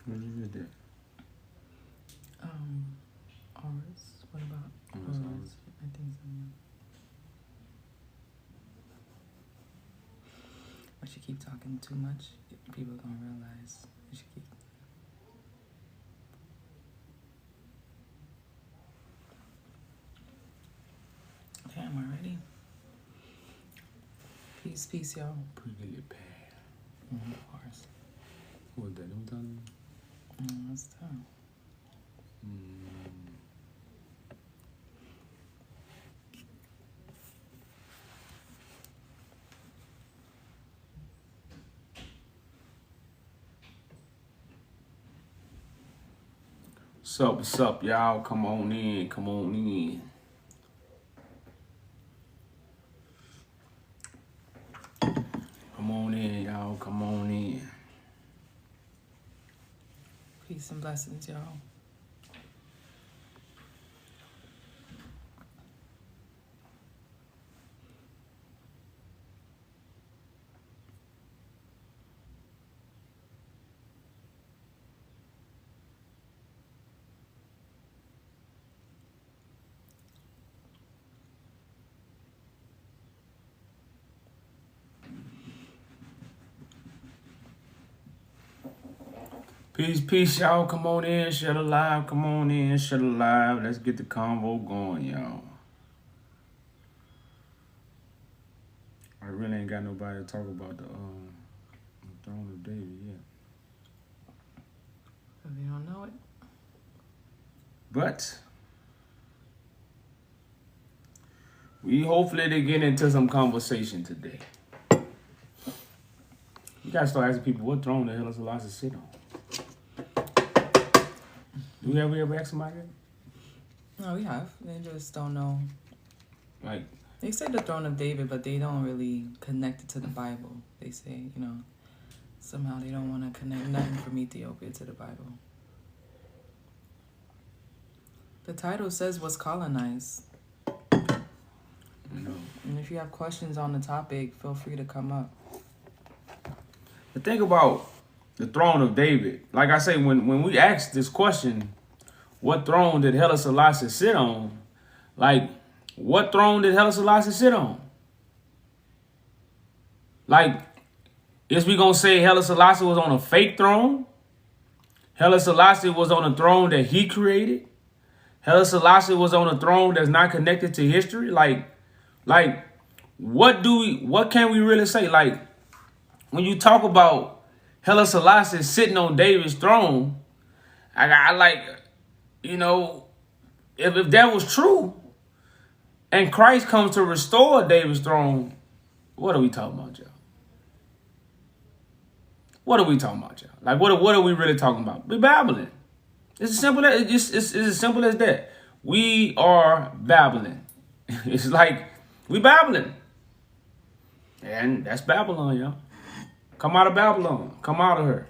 Where you read that? Um, ours. What about Oh, that's all. ours? I think so. Yeah. But you keep talking too much, people gonna realize you should keep. Damn, already. Peace, peace, y'all. Pretty bad. Of course. What was that? What time? That's tough. What's up, y'all? Come on in. Come on in. Come on in, y'all. Come on in. Peace and blessings, y'all. Peace, peace, y'all. Come on in. Shut it live. Come on in. Shut it live. Let's get the convo going, y'all. I really ain't got nobody to talk about the throne of David yet. If you don't know it, But we hopefully to get into some conversation today. You gotta start asking people what throne the hell is Selassie sit on. Do we ever ask somebody that? no, we have. They just don't know. Like, They say the throne of David, but they don't really connect it to the Bible. They say, somehow they don't want to connect nothing from Ethiopia to the Bible. The title says what's colonized. And if you have questions on the topic, feel free to come up. the thing about the throne of David, like I say, when we ask this question, what throne did Haile Selassie sit on? Like, what throne did Haile Selassie sit on? Like, is we gonna say Haile Selassie was on a fake throne? Haile Selassie was on a throne that he created? Haile Selassie was on a throne that's not connected to history? Like, what can we really say? Like, when you talk about Haile Selassie sitting on David's throne, I like, if that was true, and Christ comes to restore David's throne, what are we talking about, y'all? What are we talking about, y'all? Like, what are we really talking about? We're babbling. It's as simple as it's as simple as that. We are babbling. It's like we babbling, and that's Babylon, y'all. Come out of Babylon. Come out of her.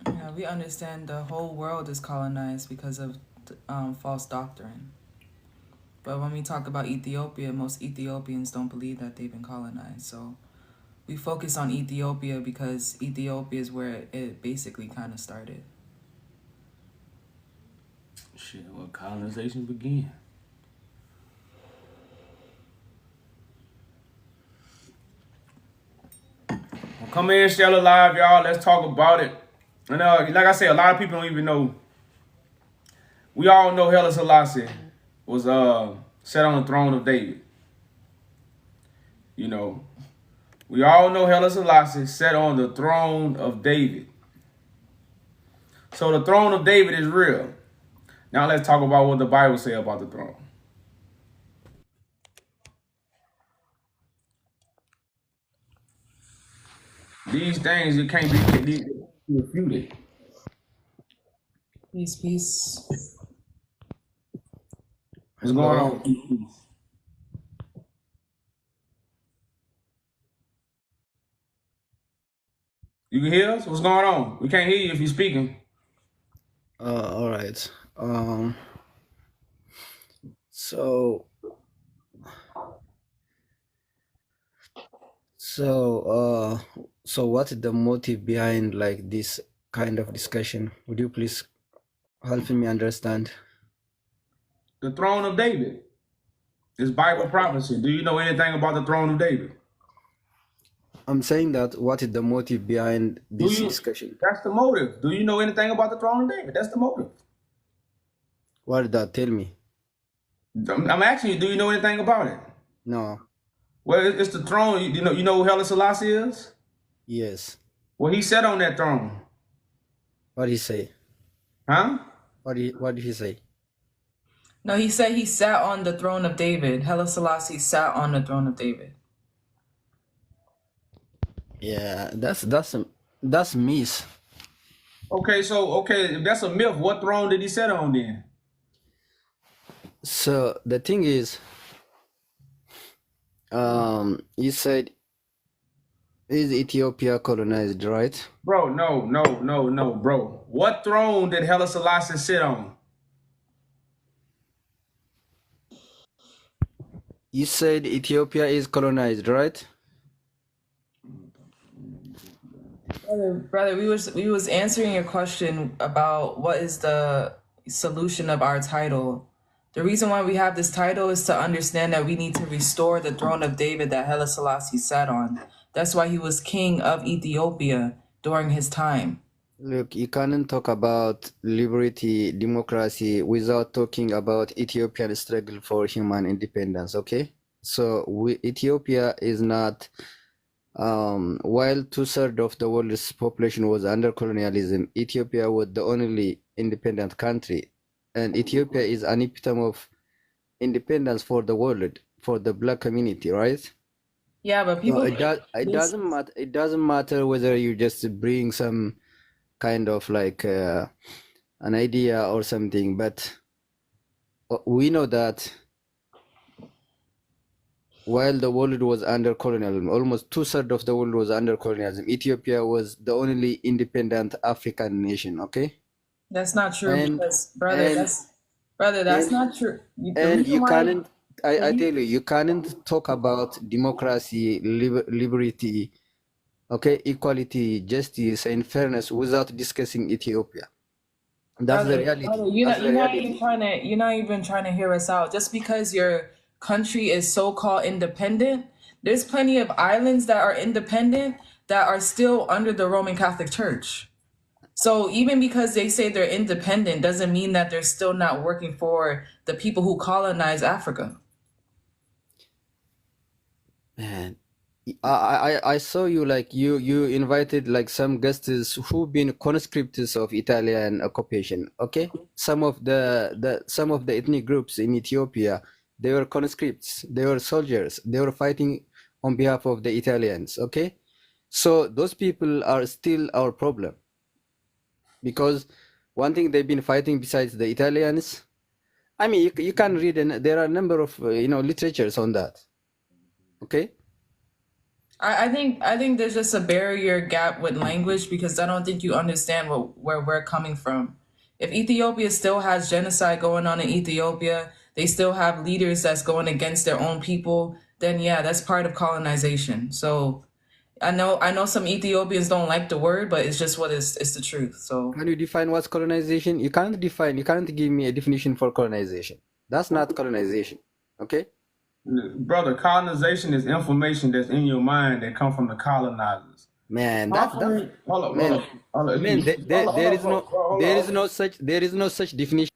Yeah, we understand the whole world is colonized because of false doctrine. But when we talk about Ethiopia, most Ethiopians don't believe that they've been colonized. So we focus on Ethiopia because Ethiopia is where it basically kind of started. Shit, well, colonization began. Well, come in, Shell Alive, y'all. Let's talk about it. And like I say, a lot of people don't even know. We all know Haile Selassie was set on the throne of David. You know, we all know Haile Selassie sat on the throne of David. So the throne of David is real. Now let's talk about what the Bible says about the throne. These things it can't be refuted. Peace, peace. What's going Hello. on? You can hear us? What's going on? We can't hear you if you're speaking. All right. So So what is the motive behind like this kind of discussion? Would you please help me understand? The throne of David is Bible prophecy. Do you know anything about the throne of David? I'm saying that what is the motive behind Do this you? discussion? That's the motive. Do you know anything about the throne of David? That's the motive. What did that tell me? I'm asking you. Do you know anything about it? No. Well, it's the throne. You know who Haile Selassie is? Yes. Well, he sat on that throne, What did he say? huh? What did he say? No, he said he sat on the throne of David. Haile Selassie sat on the throne of David. Yeah, that's myth. Okay, if that's a myth, what throne did he sit on then? So the thing is, he said, is Ethiopia colonized, right? Bro, no, bro. What throne did Haile Selassie sit on? You said Ethiopia is colonized, right? Brother, we was answering your question about what is the solution of our title. The reason why we have this title is to understand that we need to restore the throne of David that Haile Selassie sat on. That's why he was king of Ethiopia during his time. Look, you can't talk about liberty, democracy without talking about Ethiopian struggle for human independence, okay? So Ethiopia is not, while 2/3 of the world's population was under colonialism, Ethiopia was the only independent country. And Ethiopia is an epitome of independence for the world, for the black community, right? Yeah, but So people it doesn't matter whether you just bring some kind of like an idea or something, but we know that while the world was under colonialism, almost 2/3 of the world was under colonialism, Ethiopia was the only independent African nation, okay? that's not true And because and that's and not true. The and reason you why can't, I tell you can't talk about democracy, liberty, okay, equality, justice, and fairness without discussing Ethiopia. That's the reality. That's the reality. you're not even trying to hear us out. Just because your country is so-called independent, there's plenty of islands that are independent that are still under the Roman Catholic Church. So even because they say they're independent doesn't mean that they're still not working for the people who colonize Africa. Man, I saw you like you invited like some guests who've been conscripts of Italian occupation. Okay, some of the ethnic groups in Ethiopia, they were conscripts, they were soldiers, they were fighting on behalf of the Italians. Okay, so those people are still our problem because one thing they've been fighting besides the Italians. I mean, you can read, and there are a number of literatures on that. Okay. I think there's just a barrier gap with language because I don't think you understand where we're coming from. If Ethiopia still has genocide going on in Ethiopia, they still have leaders that's going against their own people, then yeah, that's part of colonization. So I know some Ethiopians don't like the word, but it's just what it's the truth. So Can you define what's colonization? You can't give me a definition for colonization. That's not colonization. Okay? Brother, colonization is information that's in your mind that come from the colonizers. Man, that's Hold up, man, hold up. man, there is no Hold up. there is no such definition.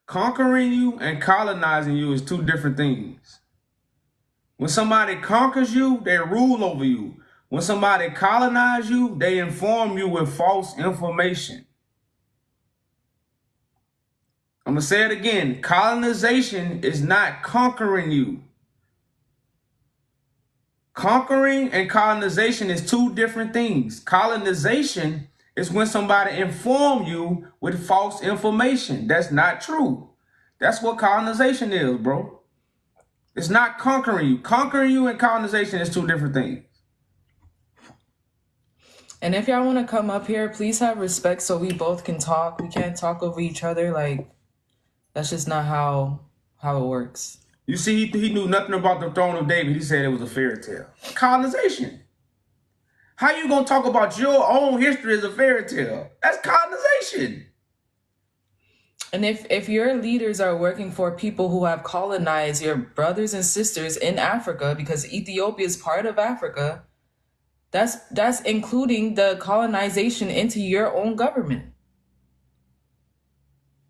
Conquering you and colonizing you is two different things. When somebody conquers you, they rule over you. When somebody colonizes you, they inform you with false information. I'm going to say it again. Colonization is not conquering you. Conquering and colonization is two different things. Colonization is when somebody inform you with false information. That's not true. That's what colonization is, bro. It's not conquering you. Conquering you and colonization is two different things. and if y'all want to come up here, please have respect so we both can talk. We can't talk over each other. Like that's just not how it works. You see, he knew nothing about the throne of David. He said it was a fairy tale. Colonization. How you gonna talk about your own history as a fairy tale? That's colonization. And if your leaders are working for people who have colonized your brothers and sisters in Africa, because Ethiopia is part of Africa, that's including the colonization into your own government.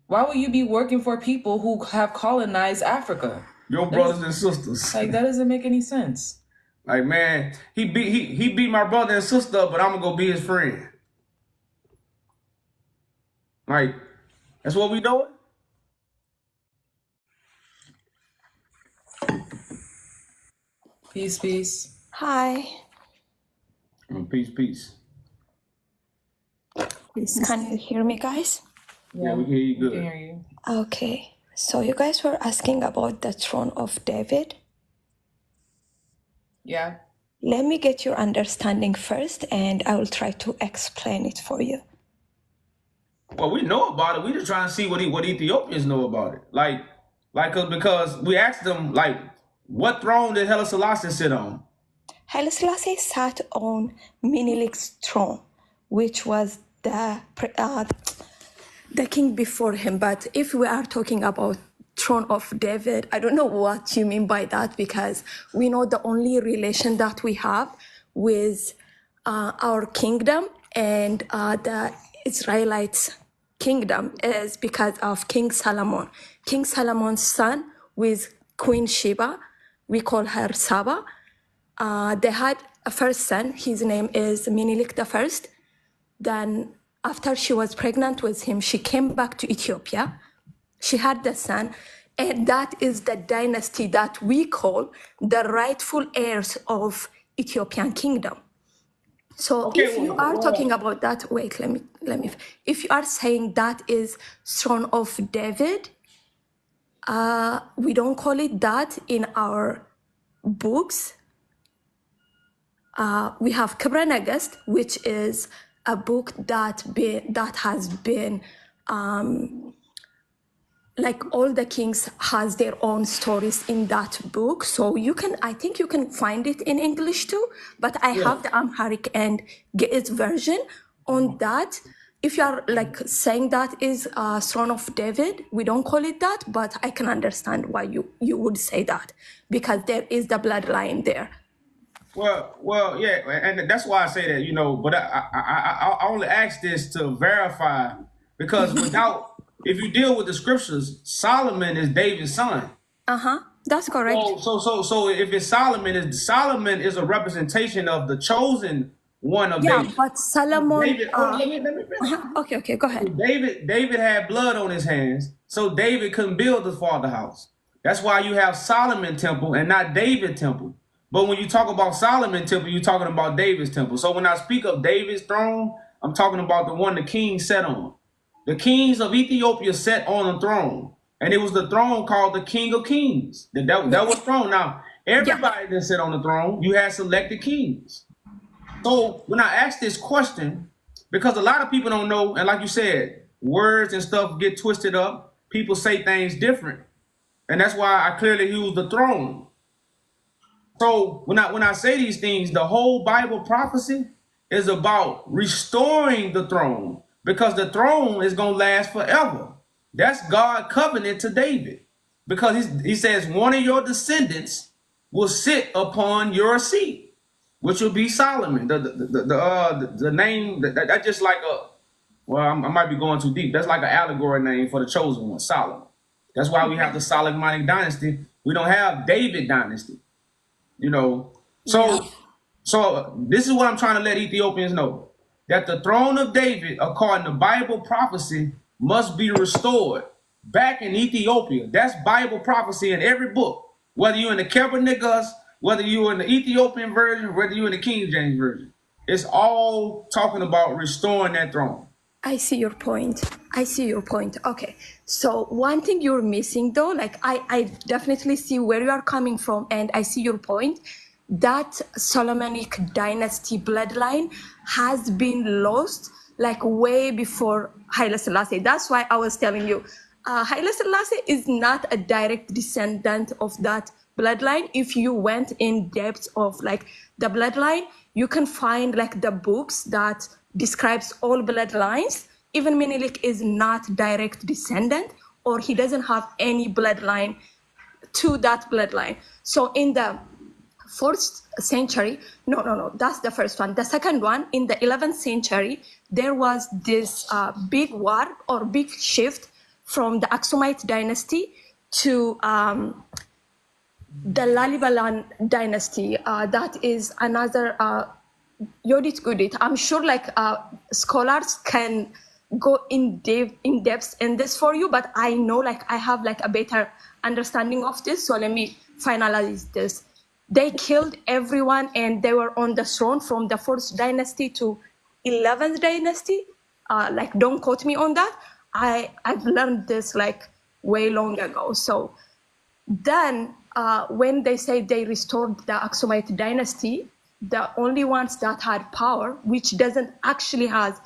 Why would you be working for people who have colonized Africa? Your brothers and sisters. Like, that doesn't make any sense. Like, man, he beat my brother and sister up, but I'm gonna go be his friend. Like, that's what we doing? Peace, peace. Hi. Peace, peace. Can you hear me, guys? Yeah, we can hear you We good. can hear you. Okay. So you guys were asking about the throne of David. Yeah. Let me get your understanding first, and I will try to explain it for you. Well, we know about it. We just trying to see what Ethiopians know about it. Like, because we asked them, like, what throne did Haile Selassie sit on? Haile Selassie sat on Minilik's throne, which was the king before him. But if we are talking about throne of David, I don't know what you mean by that, because we know the only relation that we have with our kingdom and the Israelites' kingdom is because of King Solomon. King Solomon's son with Queen Sheba, we call her Saba. They had a first son, his name is Minilik the First. Then after she was pregnant with him, she came back to Ethiopia. She had the son, and that is the dynasty that we call the rightful heirs of Ethiopian kingdom. So Okay, if you are talking about that, wait, let me. If you are saying that is throne of David, we don't call it that in our books. We have Kibra Nagast, which is a book that has been like all the kings has their own stories in that book. So I think you can find it in English too, but I have the Amharic and Ge'ez version on that. If you are like saying that is throne of David, we don't call it that, but I can understand why you would say that, because there is the bloodline there. Well, yeah, and that's why I say that, you know. But I only ask this to verify, because if you deal with the scriptures, Solomon is David's son. That's correct. So if it's Solomon is a representation of the chosen one of Yeah, David. but Solomon. David, let me finish. Okay, go ahead. David had blood on his hands, so David couldn't build his father's house. That's why you have Solomon temple and not David temple. But when you talk about Solomon temple, you're talking about David's temple. So when I speak of David's throne, I'm talking about the one the king sat on. The kings of Ethiopia sat on a throne, and it was the throne called the King of Kings. That was throne. Now, everybody didn't sit on the throne. You had selected kings. So when I ask this question, because a lot of people don't know, and like you said, words and stuff get twisted up. People say things different. And that's why I clearly use the throne. So when I say these things, the whole Bible prophecy is about restoring the throne, because the throne is going to last forever. That's God's covenant to David, because he says one of your descendants will sit upon your seat, which will be Solomon. The name that just like I might be going too deep. That's like an allegory name for the chosen one, Solomon. That's why we have the Solomonic dynasty. We don't have David dynasty. You know, so this is what I'm trying to let Ethiopians know, that the throne of David, according to Bible prophecy, must be restored back in Ethiopia. That's Bible prophecy in every book, whether you're in the Kebra Nagast, whether you're in the Ethiopian version, whether you're in the King James version. It's all talking about restoring that throne. I see your point. Okay. So one thing you're missing though, like I definitely see where you are coming from, and I see your point. That Solomonic dynasty bloodline has been lost like way before Haile Selassie. That's why I was telling you, Haile Selassie is not a direct descendant of that bloodline. If you went in depth of like the bloodline, you can find like the books that describes all bloodlines. Even Menelik is not direct descendant, or he doesn't have any bloodline to that bloodline. So in the 4th century, no, that's the first one. The second one, in the 11th century, there was this big war or big shift from the Aksumite dynasty to the Lalibalan dynasty. That is another Yodit Gudit. I'm sure like scholars can go in depth in this for you, but I know like I have like a better understanding of this. So let me finalize this. They killed everyone and they were on the throne from the 4th dynasty to 11th dynasty. Like don't quote me on that. I've learned this like way long ago. So then when they say they restored the Aksumite dynasty, the only ones that had power, which doesn't actually have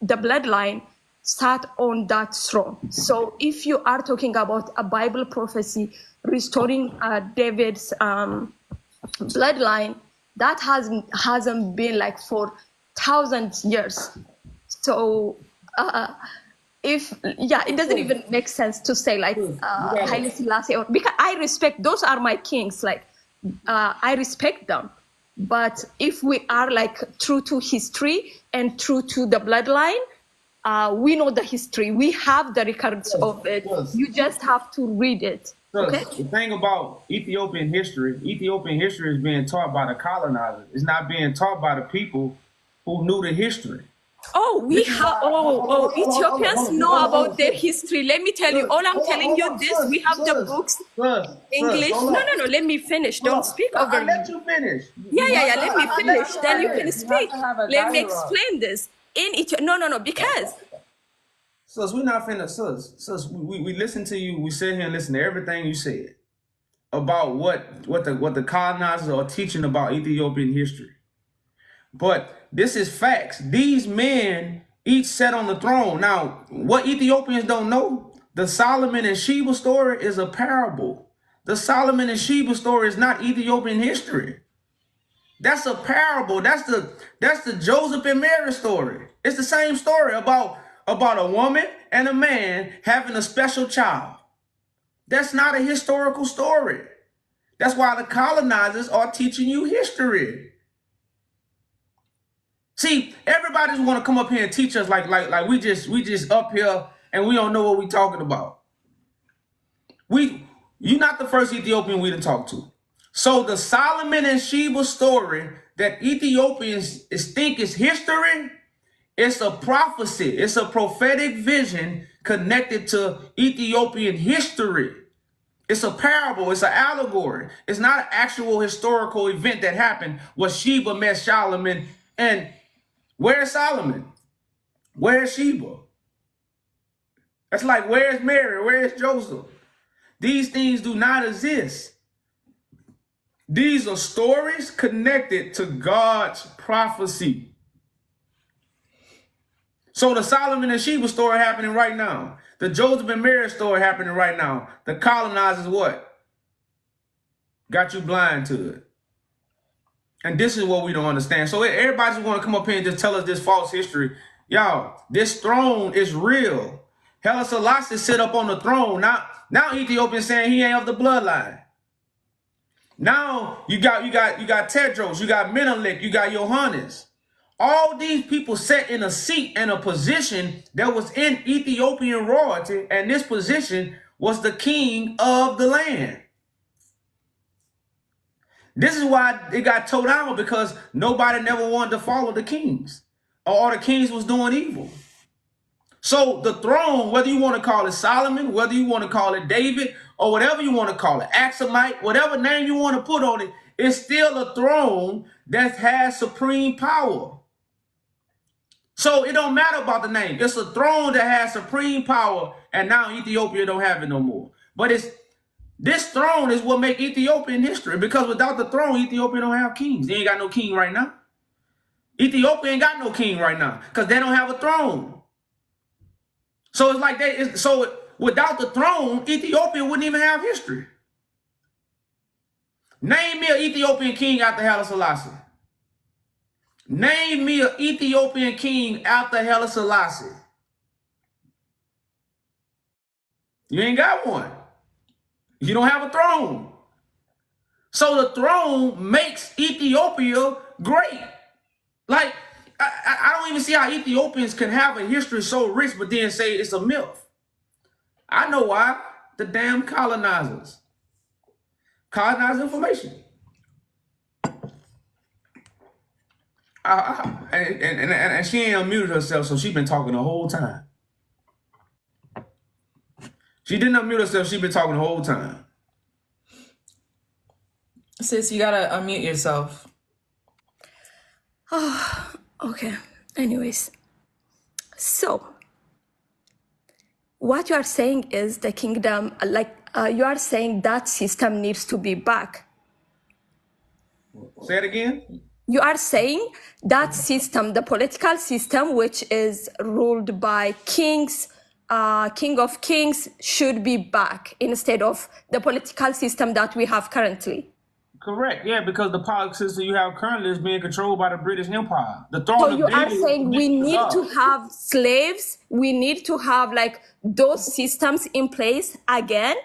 the bloodline, sat on that throne. So if you are talking about a Bible prophecy restoring David's bloodline, that hasn't been like for thousands years. So it doesn't even make sense to say like Haile Selassie, or because I respect, those are my kings, like I respect them. But if we are like true to history and true to the bloodline, we know the history. We have the records of it. You just have to read it. Okay? The thing about Ethiopian history is being taught by the colonizers. It's not being taught by the people who knew the history. Oh, we have. Ethiopians know about their history. Let me tell you. All I'm telling you this. We have the books, English. No. Let me finish. Don't speak over me. Let you finish. Yeah. Let me finish. Then you can speak. Let me explain this. In Ethiopia, no. Because. Sus, we not finna. Sus, we listen to you. We sit here and listen to everything you said about what the colonizers are teaching about Ethiopian history. But this is facts. These men each sat on the throne. Now, what Ethiopians don't know, the Solomon and Sheba story is a parable. The Solomon and Sheba story is not Ethiopian history. That's a parable. That's the Joseph and Mary story. It's the same story about a woman and a man having a special child. That's not a historical story. That's why the colonizers are teaching you history. See, everybody's want to come up here and teach us like we just up here and we don't know what we talking about. You're not the first Ethiopian we to talk to. So the Solomon and Sheba story that Ethiopians think is history, it's a prophecy. It's a prophetic vision connected to Ethiopian history. It's a parable. It's an allegory. It's not an actual historical event that happened where Sheba met Solomon. And where's Solomon? Where's Sheba? That's like, where's Mary? Where's Joseph? These things do not exist. These are stories connected to God's prophecy. So the Solomon and Sheba story happening right now. The Joseph and Mary story happening right now. The colonizers what? Got you blind to it. And this is what we don't understand. So everybody's want to come up here and just tell us this false history. Y'all, this throne is real. Haile Selassie sit up on the throne. Now Ethiopians saying he ain't of the bloodline. Now you got Tedros, you got Menelik, you got Johannes. All these people sat in a seat and a position that was in Ethiopian royalty, and this position was the king of the land. This is why it got towed out, because nobody never wanted to follow the kings, or the kings was doing evil. So the throne, whether you want to call it Solomon, whether you want to call it David, or whatever you want to call it, Axumite, whatever name you want to put on it, it's still a throne that has supreme power. So it don't matter about the name. It's a throne that has supreme power, and now Ethiopia don't have it no more. But this throne is what make Ethiopian history, because without the throne, Ethiopia don't have kings. They ain't got no king right now. Ethiopia ain't got no king right now because they don't have a throne. So it's like Without the throne, Ethiopia wouldn't even have history. Name me an Ethiopian king after Haile Selassie. Name me an Ethiopian king after Haile Selassie. You ain't got one. You don't have a throne. So the throne makes Ethiopia great. Like, I don't even see how Ethiopians can have a history so rich, but then say it's a myth. I know why. The damn colonizers. Colonize information. And she ain't unmuted herself, so she been talking the whole time. She didn't unmute herself, she been talking the whole time. Sis, you gotta unmute yourself. Oh, okay. Anyways, so what you are saying is the kingdom, you are saying that system needs to be back. Say it again. You are saying that system, the political system, which is ruled by kings, king of kings, should be back instead of the political system that we have currently. Correct, yeah, because the politics system you have currently is being controlled by the British Empire. The throne So of you are David saying we is need God. to have slaves, we need to have like those systems in place again?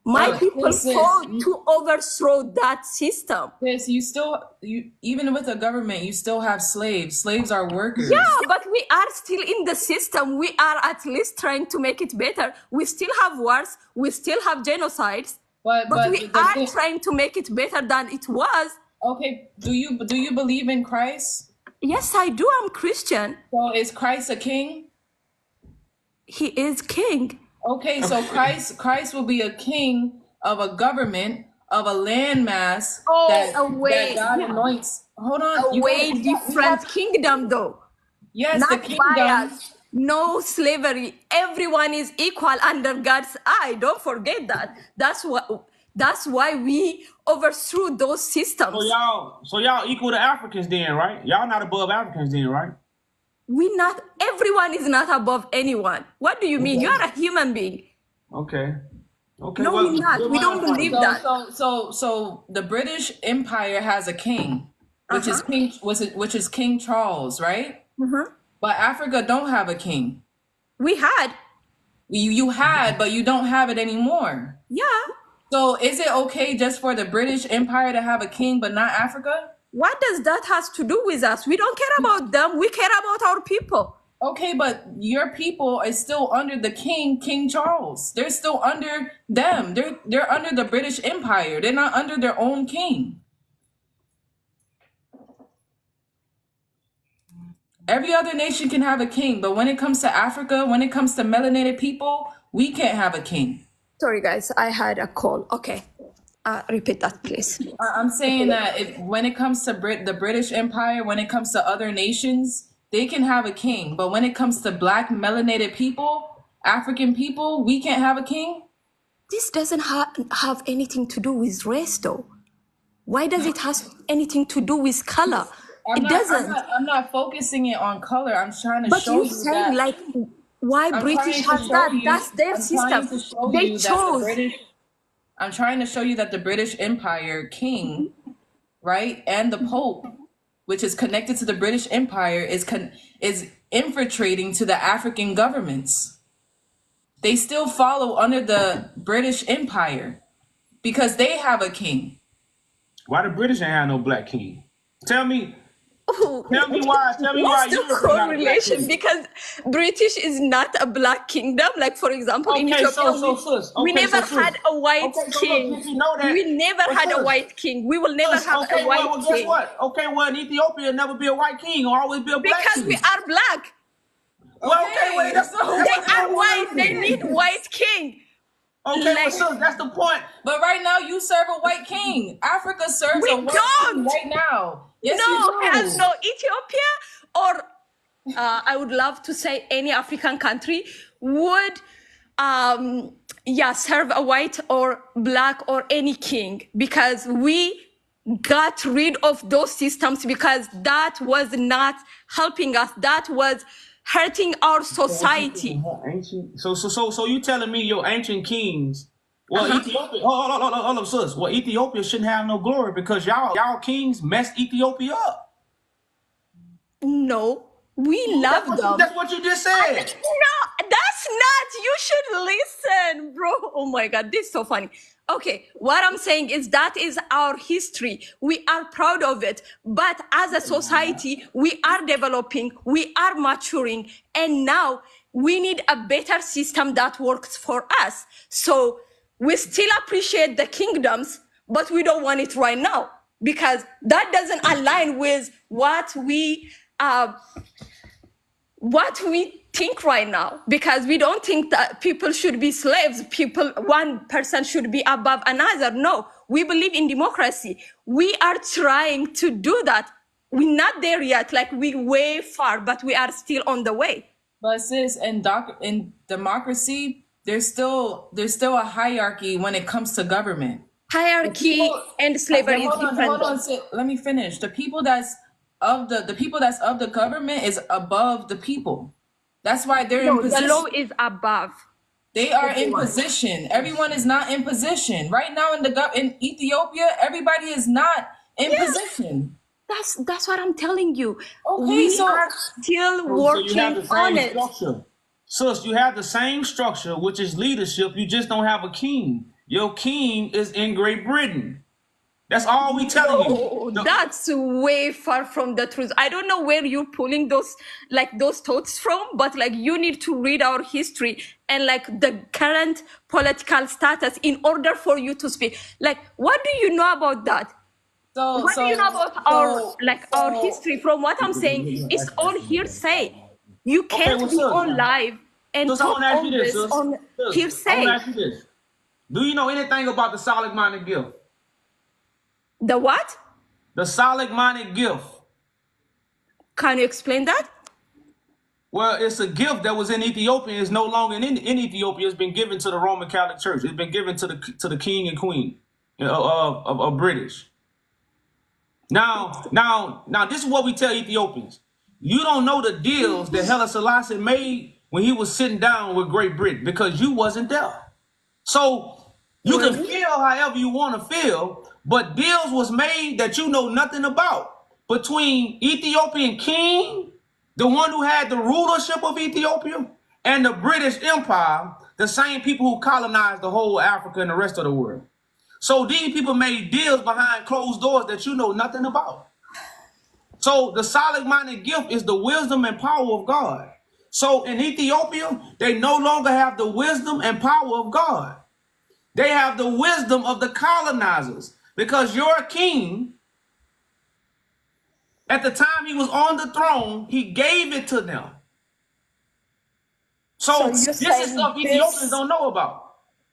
My But people sis, fought to overthrow that system. Sis, you even with the government, you still have slaves. Slaves are workers. Yeah, but we are still in the system. We are at least trying to make it better. We still have wars, we still have genocides, but we are trying to make it better than it was. Okay, do you believe in Christ? Yes, I do. I'm Christian. So is Christ a king? He is king. Okay, so Christ will be a king of a government, of a landmass that God anoints. Hold on. A way different kingdom though. Yes, Not the kingdom. bias. No slavery. Everyone is equal under God's eye. Don't forget that. That's why we overthrew those systems. So y'all equal to Africans then, right? Y'all not above Africans then, right? Everyone is not above anyone. What do you mean? You are a human being. Okay. Okay. No, we're not. We don't believe that. So the British Empire has a king, which is King Charles, right? But Africa don't have a king. We had. You had, but you don't have it anymore. Yeah. So is it okay just for the British Empire to have a king, but not Africa? What does that has to do with us? We don't care about them. We care about our people. Okay, but your people is still under the King Charles. They're still under them. They're under the British Empire. They're not under their own king. Every other nation can have a king, but when it comes to Africa, when it comes to melanated people, we can't have a king. Sorry, guys. I had a call. Okay. Repeat that, please. I'm saying that when it comes to the British Empire, when it comes to other nations, they can have a king. But when it comes to black melanated people, African people, we can't have a king. This doesn't have anything to do with race, though. Why does it have anything to do with color? It doesn't. I'm not focusing it on color. I'm trying to but show you saying like why British have that? That's their system. They chose. I'm trying to show you that the British Empire king, right, and the Pope, which is connected to the British Empire, is infiltrating to the African governments. They still follow under the British Empire because they have a king. Why the British ain't have no black king? Tell me Oh, Tell me why. Tell me why. what's the correlation? Because British is not a black kingdom. Like for example, in Ethiopia, we never had a white king. You know that, we never had a white king. We will never have a white king. Guess what? Okay, well in Ethiopia, never be a white king or always be a black because king. we are black. Well, okay, that's they are white. They need white king. Okay, like, so that's the point. But right now, you serve a white king. Africa serves a white king right now. Yes, hell no. Ethiopia or I would love to say any African country would serve a white or black or any king, because we got rid of those systems because that was not helping us. That was hurting our society. Ancient. So you telling me your ancient kings? Well, Uh-huh. Ethiopia. Hold up, sis. Well, Ethiopia shouldn't have no glory because y'all kings messed Ethiopia up. No, we love them. That's what you just said. No, that's not. You should listen, bro. Oh my God, this is so funny. Okay, what I'm saying is that is our history. We are proud of it. But as a society, we are developing, we are maturing, and now we need a better system that works for us. So we still appreciate the kingdoms, but we don't want it right now because that doesn't align with what we think right now, because we don't think that people should be slaves, one person should be above another. No, we believe in democracy. We are trying to do that. We're not there yet, like we're way far, but we are still on the way. But sis, in democracy, there's still a hierarchy when it comes to government. Hierarchy and slavery is different. Hold on, sis, let me finish. The people that's of the government is above the people. That's why they're in position. The law is above. They are in position. Everyone is not in position right now in Ethiopia. Everybody is not in position. That's what I'm telling you. Okay, we are still working you have the same on it. structure. Sis, you have the same structure, which is leadership. You just don't have a king. Your king is in Great Britain. That's all we telling you. That's way far from the truth. I don't know where you're pulling those thoughts from, but like you need to read our history and like the current political status in order for you to speak. Like, what do you know about that? What do you know about our history? From what I'm saying, it's all hearsay. You can't be on live and talk all this on hearsay. I want to ask you this. Do you know anything about the solid-minded gift? The what? The solid-minded gift. Can you explain that? Well, it's a gift that was in Ethiopia. It's no longer in Ethiopia. It's been given to the Roman Catholic Church. It's been given to the king and queen of British. Now, this is what we tell Ethiopians. You don't know the deals that Haile Selassie made when he was sitting down with Great Britain because you wasn't there. So you can feel however you want to feel, but deals was made that you know nothing about between Ethiopian king, the one who had the rulership of Ethiopia, and the British Empire, the same people who colonized the whole Africa and the rest of the world. So these people made deals behind closed doors that you know nothing about. So the solid-minded gift is the wisdom and power of God. So in Ethiopia, they no longer have the wisdom and power of God. They have the wisdom of the colonizers, because your king, at the time he was on the throne, he gave it to them. So this is stuff Ethiopians don't know about.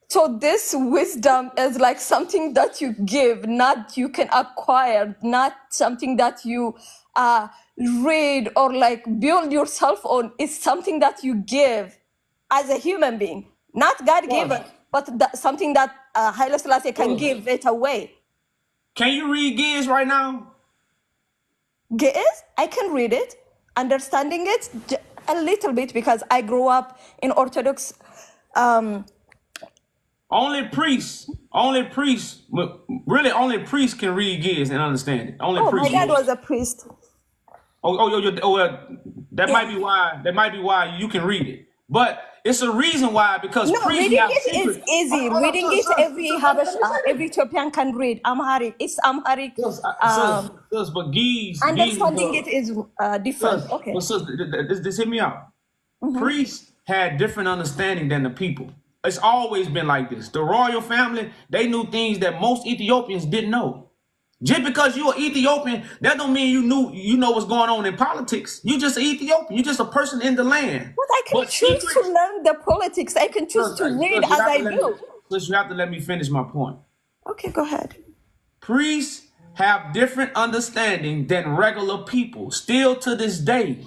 So this wisdom is like something that you give, not you can acquire, not something that you read or like build yourself on. It's something that you give as a human being, not God given, but something that Haile Selassie can give it away. Can you read Giz right now? Giz? I can read it, understanding it a little bit because I grew up in Orthodox. Only priests, really only priests can read Giz and understand it. Only priests. My dad was a priest. That might be why. That might be why you can read it. But it's a reason why, because reading it is easy. Reading it, every Ethiopian can read. Amharic. It's Amharic. But Giz, understanding it is different. Okay. But this hit me out. Priests had different understanding than the people. It's always been like this. The royal family, they knew things that most Ethiopians didn't know. Just because you're Ethiopian, that don't mean you know what's going on in politics. You just an Ethiopian. You're just a person in the land. But I can choose to learn the politics. I can choose to read as I do. But you have to let me finish my point. Okay, go ahead. Priests have different understanding than regular people, still to this day.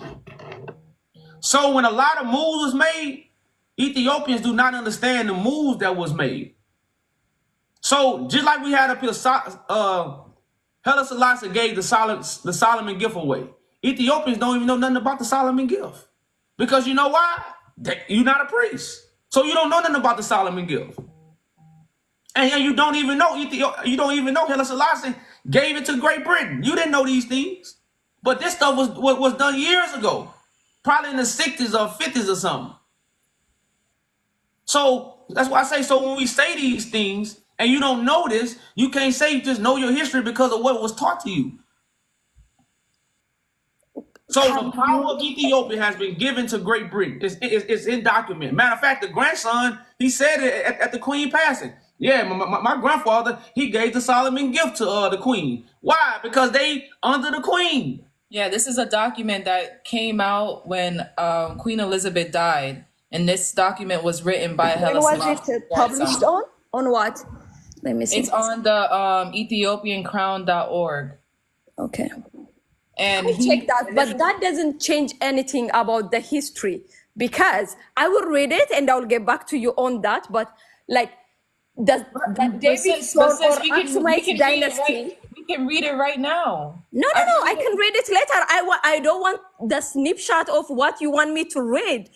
So when a lot of moves was made, Ethiopians do not understand the moves that was made. So just like we had up here, Haile Selassie gave the Solomon gift away. Ethiopians don't even know nothing about the Solomon gift. Because you know why? You're not a priest. So you don't know nothing about the Solomon gift. And you don't even know you don't even know Haile Selassie gave it to Great Britain. You didn't know these things. But this stuff was done years ago. Probably in the 60s or 50s or something. So that's why I say, so when we say these things and you don't know this, you can't say you just know your history because of what was taught to you. So the power of Ethiopia has been given to Great Britain. It's in document. Matter of fact, the grandson, he said it at the Queen passing. Yeah, my grandfather, he gave the Solomon gift to the Queen. Why? Because they under the Queen. Yeah, this is a document that came out when Queen Elizabeth died. And this document was written by When Haile was Selassie. it published on? On what? Let me see. It's on the EthiopianCrown.org. Okay. And I'll check that, but that doesn't change anything about the history, because I will read it and I'll get back to you on that. But like the David throne or Aksumite dynasty. We can read it right now. No, I can read it later. I don't want the snapshot of what you want me to read.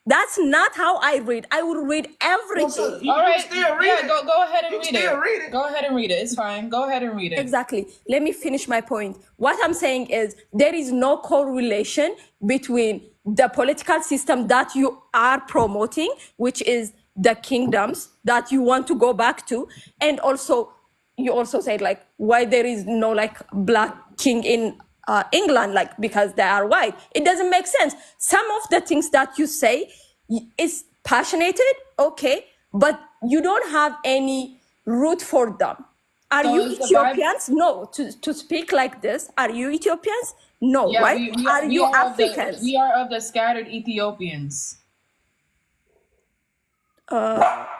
That's not how I read. I will read everything. All right, still read it. go ahead and You read still it. read it. Go ahead and read it. It's fine. Go ahead and read it. Exactly. Let me finish my point. What I'm saying is there is no correlation between the political system that you are promoting, which is the kingdoms that you want to go back to, and also you also said like why there is no like black king in England, like because they are white. It doesn't make sense. Some of the things that you say is passionate, okay, but you don't have any root for them. Are So you is the Ethiopians? No. To speak like this, are you Ethiopians? No, Yeah, right? Are you Africans? We are of the scattered Ethiopians.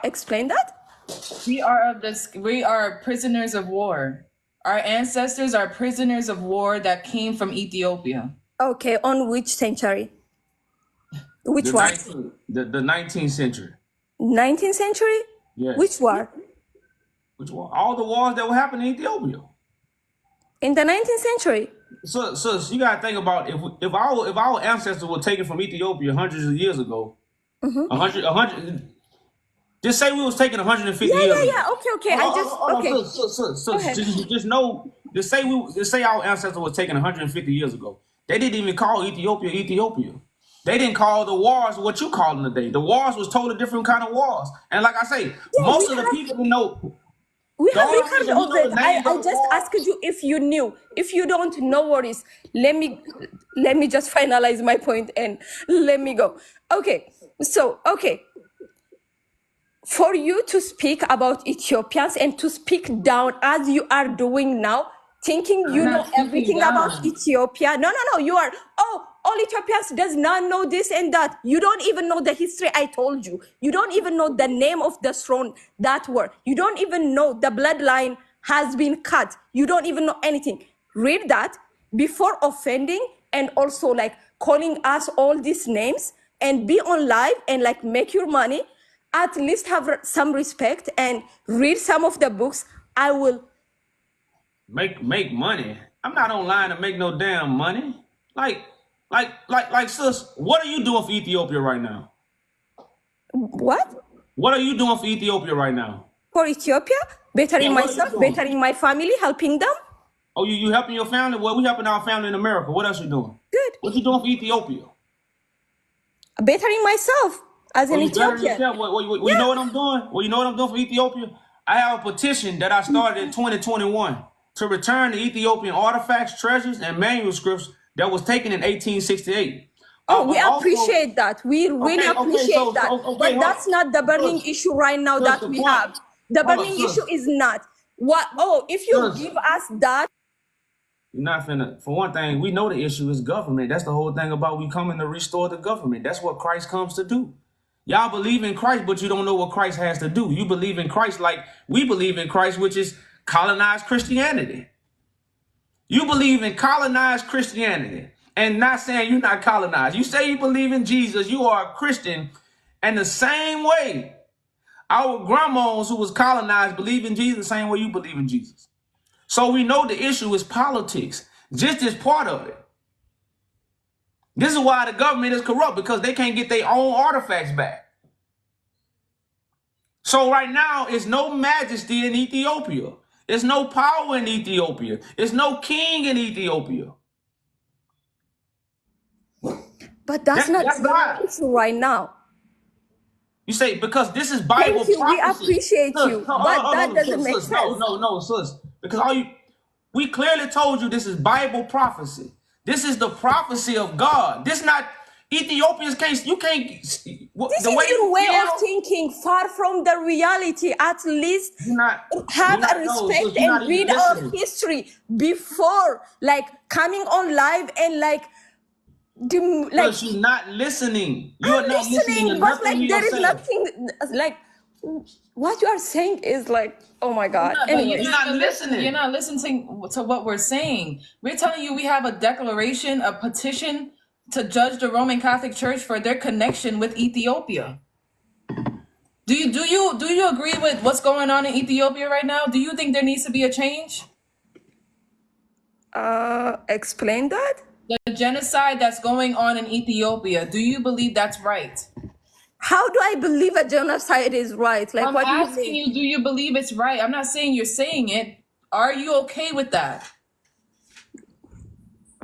Explain that. We are prisoners of war. Our ancestors are prisoners of war that came from Ethiopia. Okay, on which century? Which war? The 19th century. 19th century? Yes. Which war? Which war? All the wars that were happening in Ethiopia. In the 19th century? So you gotta think about if our ancestors were taken from Ethiopia hundreds of years ago, 100. Just say we was taken 150 years ago. Yeah. Okay. Just know. Just say our ancestors were taken 150 years ago. They didn't even call Ethiopia Ethiopia. They didn't call the wars what you call them today. The wars was totally different kind of wars. And like I say, most of the people know. We have record of it. I just asked you if you knew. If you don't, no worries. Let me just finalize my point and let me go. Okay. So, for you to speak about Ethiopians and to speak down as you are doing now, thinking you know everything about Ethiopia. No. You are, all Ethiopians does not know this and that. You don't even know the history I told you. You don't even know the name of the throne that were. You don't even know the bloodline has been cut. You don't even know anything. Read that before offending and also like calling us all these names and be on live and like make your money. At least have some respect and read some of the books. I will make money. I'm not online to make no damn money. Like, sis, what are you doing for Ethiopia right now? What? What are you doing for Ethiopia right now? For Ethiopia? Bettering myself, bettering my family, helping them. Oh, you helping your family? Well, we helping our family in America. What else you doing? Good. What you doing for Ethiopia? Bettering myself as an Ethiopian. Well, you know what I'm doing? Well, you know what I'm doing for Ethiopia? I have a petition that I started in 2021 to return the Ethiopian artifacts, treasures, and manuscripts that was taken in 1868. We appreciate that. We really appreciate that. But that's not the burning issue right now that we have. The burning issue is not. If you give us that. You're not finna. For one thing, we know the issue is government. That's the whole thing about we coming to restore the government. That's what Christ comes to do. Y'all believe in Christ, but you don't know what Christ has to do. You believe in Christ like we believe in Christ, which is colonized Christianity. You believe in colonized Christianity and not saying you're not colonized. You say you believe in Jesus, you are a Christian. And the same way our grandmas who was colonized believe in Jesus the same way you believe in Jesus. So we know the issue is politics. Just as part of it. This is why the government is corrupt, because they can't get their own artifacts back. So right now, it's no majesty in Ethiopia. There's no power in Ethiopia. There's no king in Ethiopia. But that's not That's why. the issue right now. You say, because this is Bible Thank you. We prophecy. appreciate Sis, you, but that doesn't make sis, sense. no, sis. Because we clearly told you this is Bible prophecy. This is the prophecy of God. This not Ethiopians can't. You can't. This The is way your you way feel, of thinking, far from the reality. At least have a respect you're not and even read our listening. history before, like, coming on live and like Because you're not listening. You are I'm not listening to listening, but nothing like you're there is saying. nothing like what you are saying is like, oh my God. No, but Anyway, You're not listening. You're not listening to what we're saying. We're telling you we have a declaration, a petition to judge the Roman Catholic Church for their connection with Ethiopia. Do you agree with what's going on in Ethiopia right now? Do you think there needs to be a change? explain that. The genocide that's going on in Ethiopia, do you believe that's right? How do I believe a genocide is right? Like, I'm what do you asking mean? you, do you believe it's right? I'm not saying you're saying it. Are you okay with that?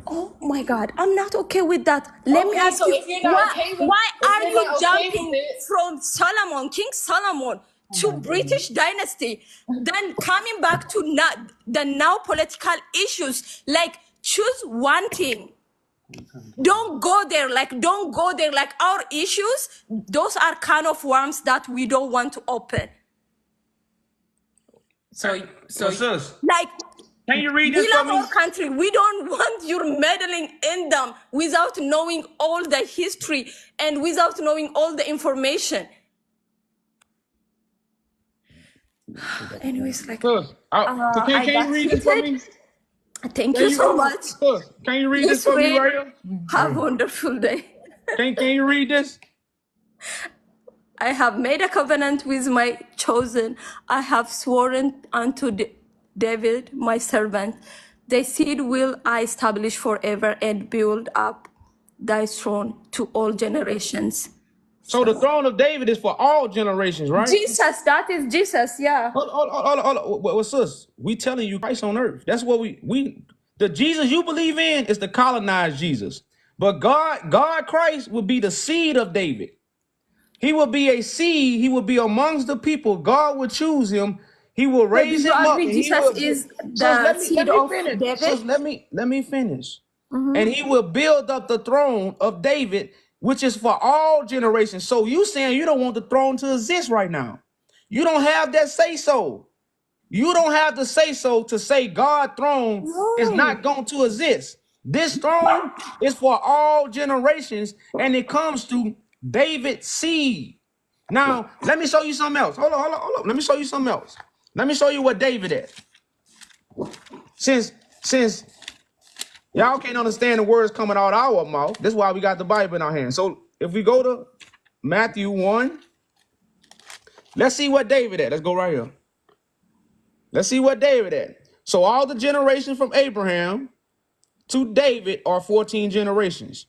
Oh my God, I'm not okay with that. Let me Okay, ask so you, if you're not okay with- why if are you're you not okay jumping with it- from Solomon, King Solomon, to British dynasty, then coming back to the now political issues? Like, choose one thing. Don't go there. Like, don't go there. Like, our issues, those are kind of worms that we don't want to open. So sis, Like, can you read we this for love me? our country. We don't want you meddling in them without knowing all the history and without knowing all the information. Anyways, like, Sis, can I you got read this for me? heated. Thank you so much. Sis, can you read this Please for me read. right here? Have a wonderful day. Can you read this? I have made a covenant with my chosen. I have sworn unto David, my servant. Thy seed will I establish forever and build up thy throne to all generations. So the throne of David is for all generations, right? Jesus, that is Jesus, yeah. Hold on. Well, sis, we telling you Christ on earth. That's what the Jesus you believe in is the colonized Jesus. But God Christ will be the seed of David. He will be a seed. He will be amongst the people. God will choose him. He will So do raise you him up. agree And he Jesus will, is sis, the seed of finish. David? Sis, let me finish. And he will build up the throne of David, which is for all generations. So you saying you don't want the throne to exist right now. You don't have that say so. You don't have to say so to say God's throne is not going to exist. This throne is for all generations, and it comes to David's seed. Now, let me show you something else. Hold on. Let me show you something else. Let me show you what David is. Since y'all can't understand the words coming out of our mouth, that's why we got the Bible in our hands. So if we go to Matthew 1, let's see what David at. Let's go right here. Let's see what David at. So all the generations from Abraham to David are 14 generations.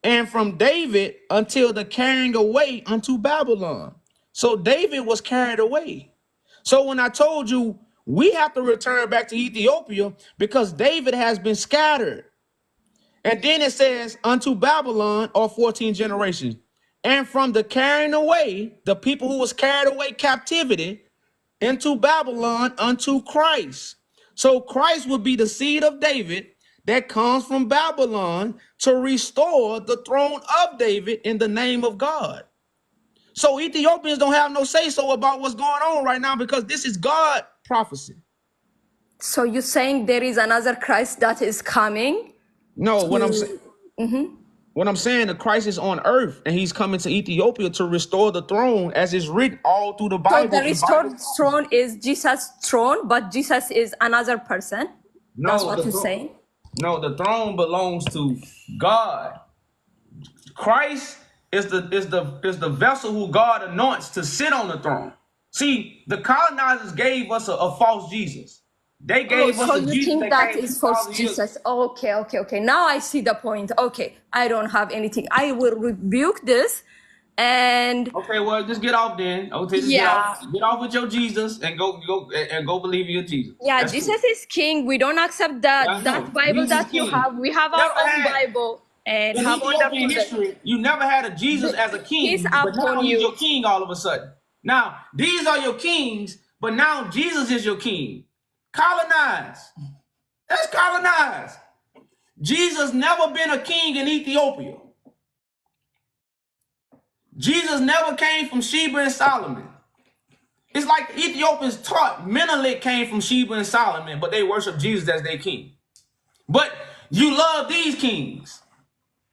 And from David until the carrying away unto Babylon. So David was carried away. So when I told you we have to return back to Ethiopia because David has been scattered. And then it says unto Babylon are 14 generations. And from the carrying away, the people who was carried away captivity, into Babylon unto Christ. So Christ will be the seed of David that comes from Babylon to restore the throne of David in the name of God. So Ethiopians don't have no say so about what's going on right now because this is God prophecy. So you're saying there is another Christ that is coming? No, what I'm saying. What I'm saying, the Christ is on earth and he's coming to Ethiopia to restore the throne as is written all through the Bible. So the restored throne is Jesus' throne, but Jesus is another person. No, that's what you're saying? No, the throne belongs to God. Christ is the vessel who God anoints to sit on the throne. See, the colonizers gave us a false Jesus. They Oh, gave us so a you Jesus think that that came is false 2,000 years. Jesus? Okay, okay, okay. Now I see the point. Okay, I don't have anything. I will rebuke this, and Okay, well, just get off then. Okay, just yeah, get off with your Jesus and go believe in your Jesus. yeah. That's cool. Jesus is king. We don't accept that Yeah, I that know. Bible Jesus is that you king. have. We have our Never own had Bible and in have Ethiopian understood it. history, you never had a Jesus as a Peace king, but now upon he's you. your king all of a sudden. Now, these are your kings, but now Jesus is your king. Colonize. That's colonized. Jesus never been a king in Ethiopia. Jesus never came from Sheba and Solomon. It's like the Ethiopians taught Menelik came from Sheba and Solomon, but they worship Jesus as their king. But you love these kings.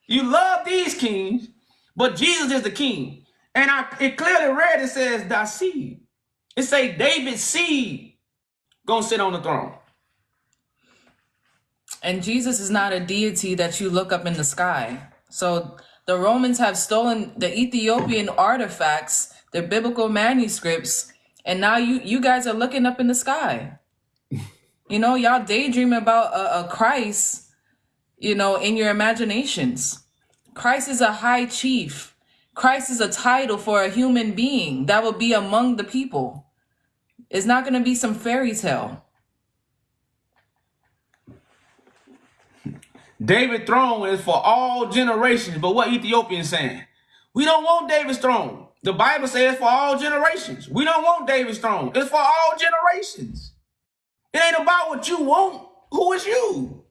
You love these kings, but Jesus is the king. And it clearly read, it says, thy seed. It say David's seed gonna sit on the throne. And Jesus is not a deity that you look up in the sky. So the Romans have stolen the Ethiopian artifacts, their biblical manuscripts, and now you guys are looking up in the sky. You know, y'all daydream about a Christ, you know, in your imaginations. Christ is a high chief. Christ is a title for a human being that will be among the people. It's not going to be some fairy tale. David's throne is for all generations. But what Ethiopians saying? We don't want David's throne. The Bible says for all generations. We don't want David's throne. It's for all generations. It ain't about what you want. Who is you?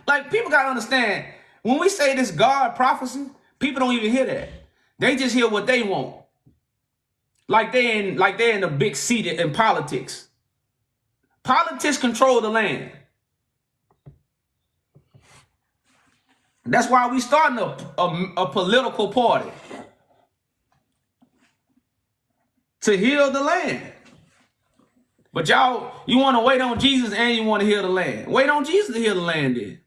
Like people gotta understand, when we say this God prophecy, people don't even hear that. They just hear what they want. Like they're in the big seat in politics. Politics control the land. That's why we starting a political party to heal the land. But y'all, you want to wait on Jesus and you want to heal the land. Wait on Jesus to heal the land then.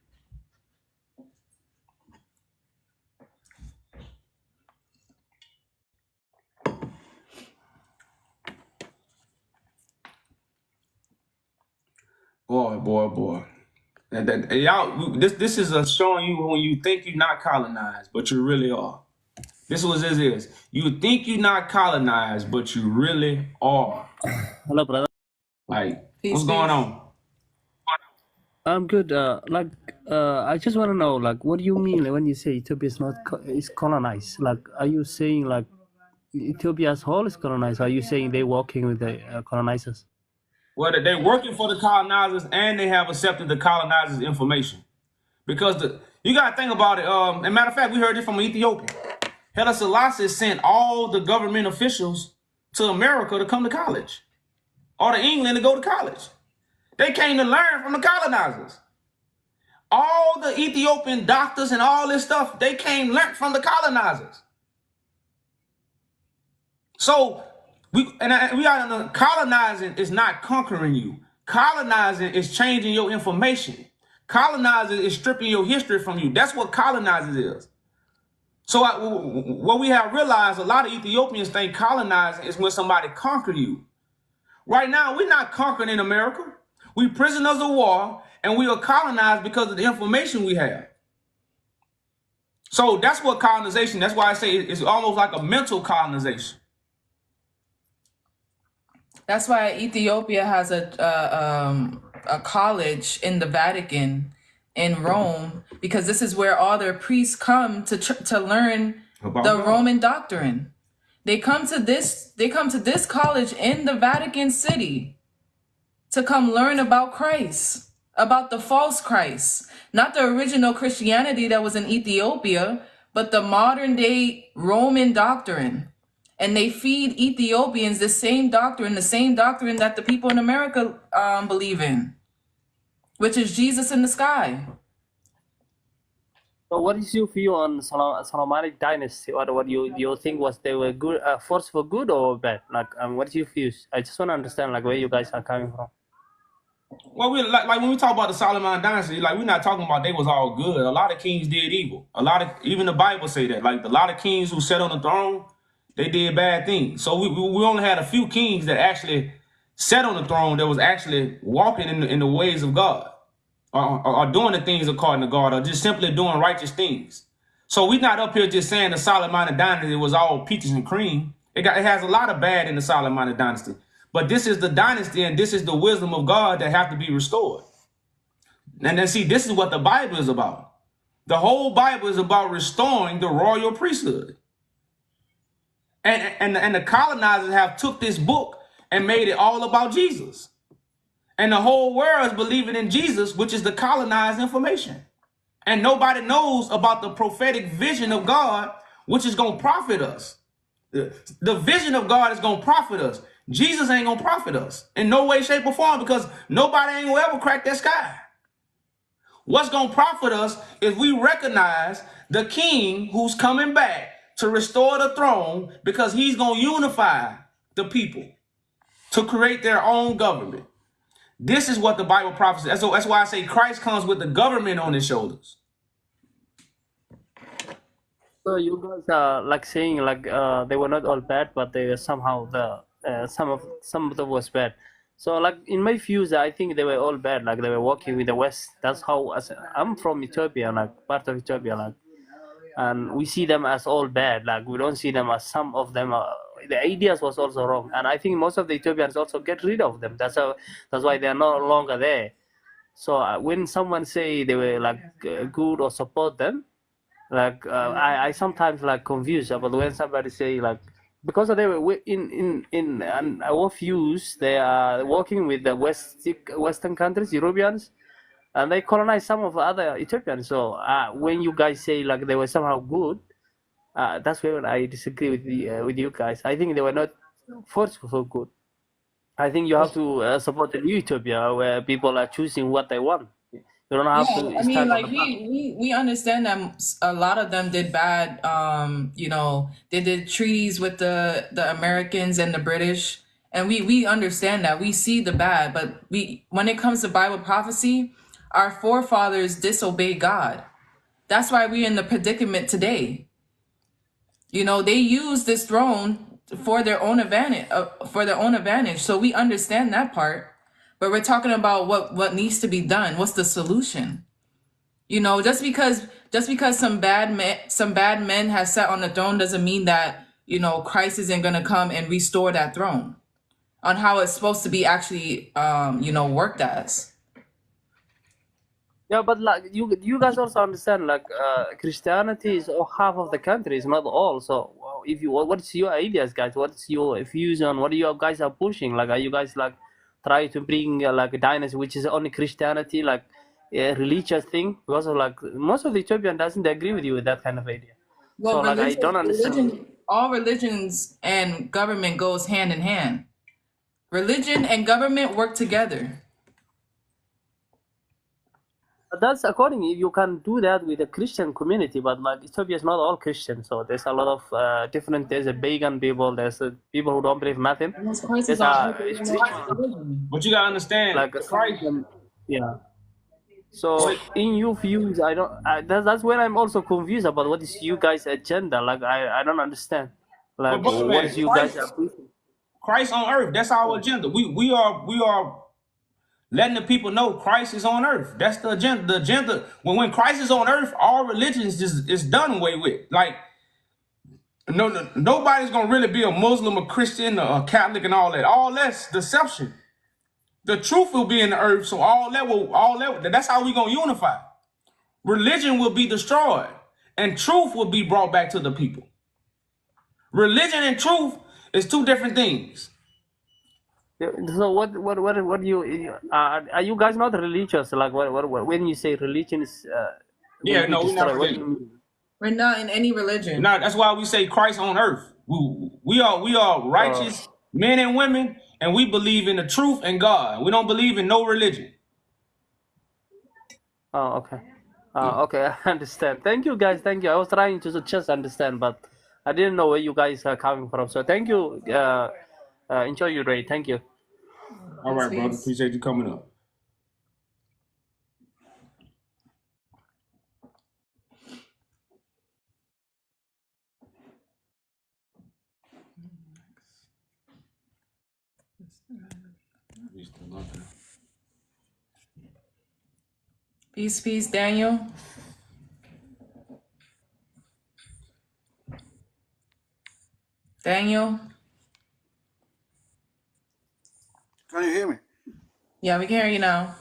Boy. Y'all, this is a showing you when you think you're not colonized, but you really are. This is what this is. You think you're not colonized, but you really are. Hello, brother. Like, Peace, what's going peace. on? I'm good. I just want to know, like, what do you mean like, when you say Ethiopia is not is colonized? Like, are you saying like Ethiopia as whole is colonized? Are you saying they're working with the colonizers? Well, they're working for the colonizers and they have accepted the colonizers' information. Because you got to think about it. As a matter of fact, we heard this from Ethiopia. Haile Selassie sent all the government officials to America to come to college, or to England to go to college. They came to learn from the colonizers. All the Ethiopian doctors and all this stuff, they came learned from the colonizers. So we got to know, colonizing is not conquering you. Colonizing is changing your information. Colonizing is stripping your history from you. That's what colonizing is. So what we have realized, a lot of Ethiopians think colonizing is when somebody conquer you. Right now, we're not conquering in America. We prisoners of war, and we are colonized because of the information we have. So that's what colonization, that's why I say it's almost like a mental colonization. That's why Ethiopia has a college in the Vatican in Rome, because this is where all their priests come to learn the Roman doctrine. They come to this college in the Vatican City to come learn about Christ, about the false Christ, not the original Christianity that was in Ethiopia, but the modern day Roman doctrine. And they feed Ethiopians the same doctrine that the people in America believe in, which is Jesus in the sky. So, what is your view on Solomonic dynasty? What you think was they were good, force for good or bad? Like, what is your views? I just want to understand like where you guys are coming from. Well, we like when we talk about the Solomon dynasty, like we're not talking about they was all good. A lot of kings did evil. Even the Bible say that. Like a lot of kings who sat on the throne, they did bad things. So we only had a few kings that actually sat on the throne that was actually walking in the ways of God, or doing the things according to God, or just simply doing righteous things. So we're not up here just saying the Solomonic dynasty was all peaches and cream. It has a lot of bad in the Solomonic dynasty. But this is the dynasty, and this is the wisdom of God that have to be restored. And then see, this is what the Bible is about. The whole Bible is about restoring the royal priesthood. And the colonizers have took this book and made it all about Jesus. And the whole world is believing in Jesus, which is the colonized information. And nobody knows about the prophetic vision of God, which is going to profit us. The vision of God is going to profit us. Jesus ain't going to profit us in no way, shape, or form, because nobody ain't going to ever crack that sky. What's going to profit us is we recognize the king who's coming back to restore the throne, because he's going to unify the people to create their own government. This is what the Bible prophesies. So that's why I say Christ comes with the government on his shoulders. So you guys are like saying like they were not all bad, but they were somehow some of them was bad. So like in my views, I think they were all bad. Like they were working with the West. That's how I'm from Ethiopia, like part of Ethiopia, like, and we see them as all bad. Like we don't see them as some of them. The ideas was also wrong, and I think most of the Ethiopians also get rid of them. That's why they are no longer there. So when someone say they were like good or support them, like I sometimes like confused about when somebody say like, because they were in our views they are working with the Western countries, Europeans, and they colonize some of other Ethiopians. So when you guys say like they were somehow good, that's where I disagree with you guys. I think they were not forceful good. I think you have to support the new Ethiopia where people are choosing what they want. You don't have Yeah, I to mean, stand on like the back. we understand that a lot of them did bad. You know, they did treaties with the Americans and the British, and we understand that. We see the bad, but when it comes to Bible prophecy, our forefathers disobeyed God. That's why we're in the predicament today. You know, they use this throne for their own advantage, So we understand that part, but we're talking about what needs to be done. What's the solution? You know, just because some bad men have sat on the throne doesn't mean that, you know, Christ isn't gonna come and restore that throne on how it's supposed to be actually you know, worked as. Yeah, but like you guys also understand like Christianity is half of the country, it's not all. So if you what's your ideas, guys? What's your views on what you guys are pushing? Like, are you guys like try to bring like a dynasty which is only Christianity, like a religious thing? Because of, like most of the Ethiopian doesn't agree with you with that kind of idea. Well, So like I don't understand. all religions and government goes hand in hand. Religion and government work together. But that's according, you can do that with a Christian community, but like Ethiopia is not all Christian, so there's a lot of different. There's a pagan people, there's people who don't believe nothing. Unless Christ is There's on a earth, there is no other spiritual, religion. But you gotta understand, like some of Christ. them, yeah. So in your views, I don't. That's where I'm also confused about what is you guys' agenda. Like I don't understand. But Like brother what man, is you guys are pushing? Christ on earth. That's our agenda. We are letting the people know Christ is on earth. That's the agenda. The agenda. When Christ is on earth, all religions just is done away with. Like nobody's gonna really be a Muslim, a Christian, a Catholic, and all that. All that's deception. The truth will be in the earth, so that's how we gonna unify. Religion will be destroyed, and truth will be brought back to the people. Religion and truth is two different things. Yeah, so what do you are you guys not religious? Like what when you say religion is will Yeah, be no, we're not destroyed? What do you religious. mean? We're not in any religion. Now that's why we say Christ on earth. We are Uh, righteous men and women, and we believe in the truth and God. We don't believe in no religion. oh, okay. Okay, I understand. Thank you, guys. Thank you. I was trying to just understand, but I didn't know where you guys are coming from. So thank you. Enjoy your day. Thank you. All right, brother. Appreciate you coming up. Peace, peace, Daniel. Daniel. Can you hear me? Yeah, we can hear you now.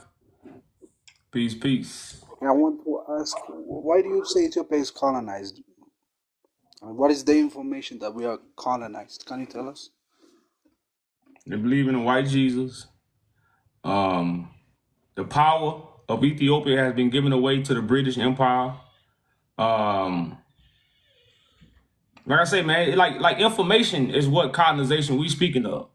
Peace, peace. Okay, I want to ask, why do you say Ethiopia is colonized? I mean, what is the information that we are colonized? Can you tell us? They believe in a white Jesus. The power of Ethiopia has been given away to the British Empire. Like I say, man, like information is what colonization we speaking of.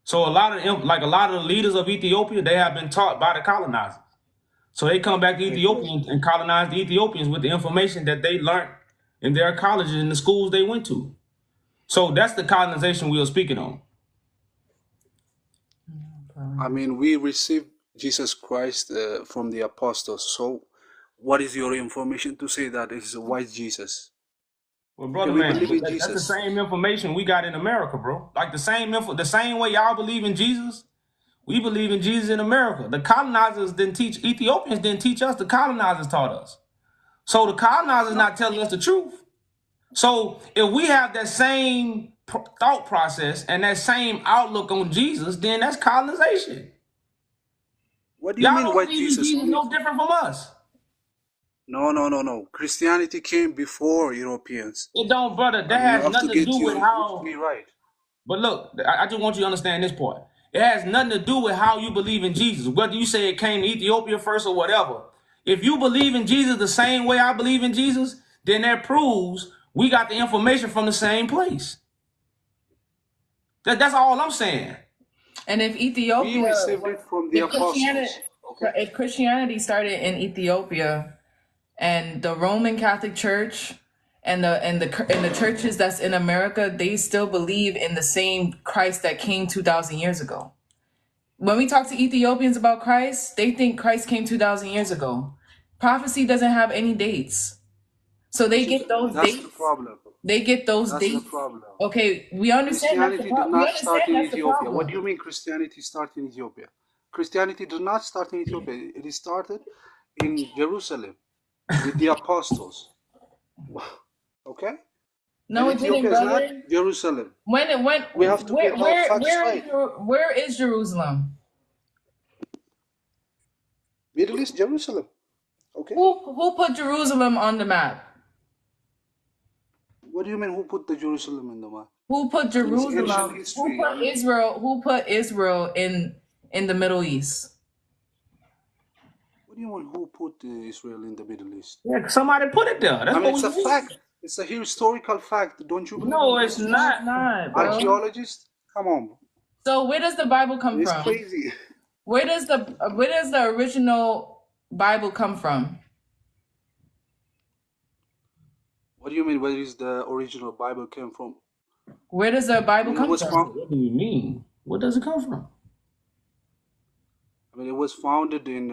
So a lot of the leaders of Ethiopia, they have been taught by the colonizers. So they come back to Ethiopia and colonize the Ethiopians with the information that they learned in their colleges and the schools they went to. So that's the colonization we are speaking on. I mean, we received Jesus Christ from the apostles. So what is your information to say that it is a white Jesus? Well, brother, We man, believe in that's the Jesus. same information we got in America, bro. Like the same way y'all believe in Jesus, we believe in Jesus in America. The colonizers didn't teach, Ethiopians didn't teach us, the colonizers taught us. So the colonizers not telling us the truth. So if we have that same thought process and that same outlook on Jesus, then that's colonization. What do you Y'all mean don't white believe in Jesus? Jesus no different from us. No. Christianity came before Europeans. It don't, brother. That I mean, you has have to nothing to get do with you to how. be right. But look, I just want you to understand this part. It has nothing to do with how you believe in Jesus. Whether you say it came to Ethiopia first or whatever. If you believe in Jesus the same way I believe in Jesus, then that proves we got the information from the same place. That's all I'm saying. And if We Ethiopia, received it from the apostles. Okay. if Christianity started in Ethiopia, and the Roman Catholic Church and the churches that's in America, they still believe in the same Christ that came 2,000 years ago. When we talk to Ethiopians about Christ, they think Christ came 2,000 years ago. Prophecy doesn't have any dates, so they get those That's dates. the problem. They get those That's the dates. problem. Okay, we understand that's the Christianity did problem. We not understand start in that's the Ethiopia. What do you problem. mean Christianity started in Ethiopia? Christianity did not start in Ethiopia. It started in Jerusalem with the apostles. Okay? No, And it didn't, Ethiopia is not brother. Jerusalem. When it went, We have to get our facts right. where is Jerusalem? Middle East, Jerusalem. Okay? Who put Jerusalem on the map? What do you mean who put the Jerusalem in the map? Who put It's ancient Jerusalem? history. Who put Israel? Who put Israel in the Middle East? What do you mean who put Israel in the Middle East? Yeah, somebody put it there. That's I mean, what it's we a fact. It's a historical fact. Don't you believe No, in it's history? not. Not, bro. Archaeologists? Come on. So where does the Bible come It's from? crazy. Where does the original Bible come from? What do you mean? Where is the original Bible came from? Where does the Bible It come was from? found. What do you mean? Where does it come from? I mean, it was founded in.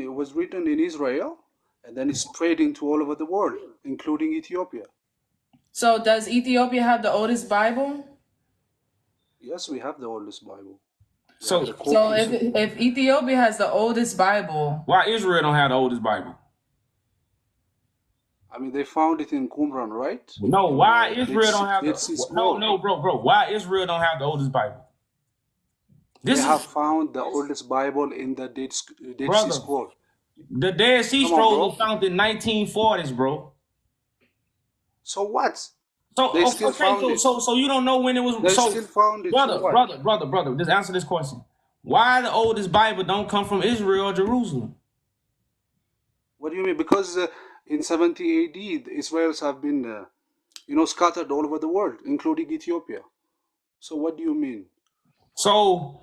It was written in Israel, and then it spread into all over the world, including Ethiopia. So does Ethiopia have the oldest Bible? Yes, we have the oldest Bible. We So, have the So copies. if Ethiopia has the oldest Bible, why Israel don't have the oldest Bible? I mean, they found it in Qumran, right? No, In why the Israel don't have Dead Sea the Scroll. no, bro? Why Israel don't have the oldest Bible? They This have is found the oldest Bible in the Dead Sea brother. Scroll. The Dead Sea Come on, Scrolls bro. was found in 1940s, bro. So what? So They still found it. so you don't know when it was. They So still found it. So what? brother, just answer this question. Why the oldest Bible don't come from Israel or Jerusalem? What do you mean? Because in 70 AD, the Israelis have been, scattered all over the world, including Ethiopia. So what do you mean? So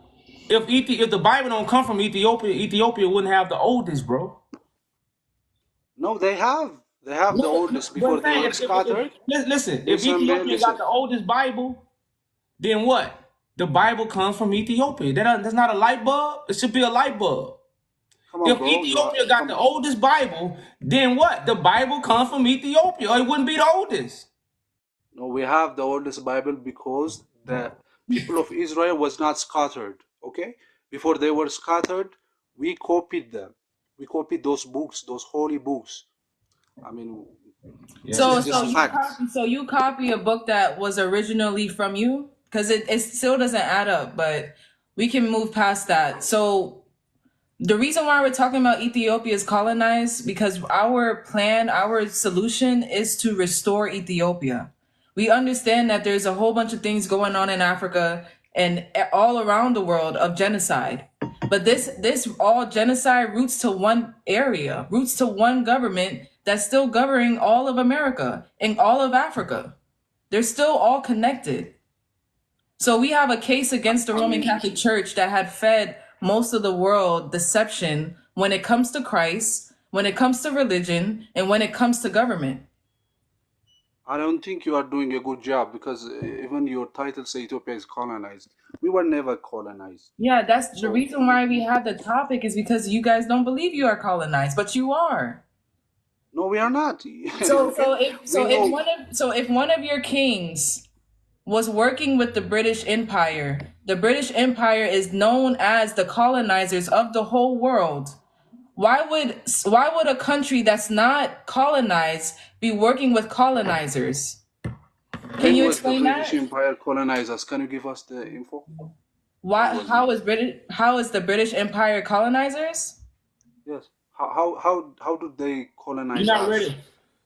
if the Bible don't come from Ethiopia, Ethiopia wouldn't have the oldest, bro. No, they have. They have the oldest before they were scattered. Listen, if Listen, man, Ethiopia got listen. the oldest Bible, then what? The Bible comes from Ethiopia. That's not a light bulb. It should be a light bulb. Come on, If bro. Ethiopia got the oldest Bible, then what? The Bible comes from Ethiopia, or it wouldn't be the oldest. No, we have the oldest Bible because the people of Israel was not scattered Okay, before they were scattered, we copied them. We copied those books, those holy books. I mean, Yeah, this is So that's just so true. you facts. copy so you copy a book that was originally from you? Because it still doesn't add up, but we can move past that. So the reason why we're talking about Ethiopia is colonized because our plan, our solution is to restore Ethiopia. We understand that there's a whole bunch of things going on in Africa and all around the world of genocide. But this all genocide roots to one area, roots to one government that's still governing all of America and all of Africa. They're still all connected. So we have a case against the I Roman mean, Catholic Church that had fed most of the world deception when it comes to Christ, when it comes to religion, and when it comes to government. I don't think you are doing a good job because even your title say Ethiopia is colonized. We were never colonized. Yeah, that's the So reason why we have the topic is because you guys don't believe you are colonized, but you are. no, we are not. So Okay, so if we so if know. one of your kings was working with the British Empire, the British Empire is known as the colonizers of the whole world. Why would a country that's not colonized be working with colonizers? Can When you was the explain British that? Empire colonized us? Can you give us the info? When Why was it? how is the British Empire colonizers? Yes. How did they You're colonize not us? ready.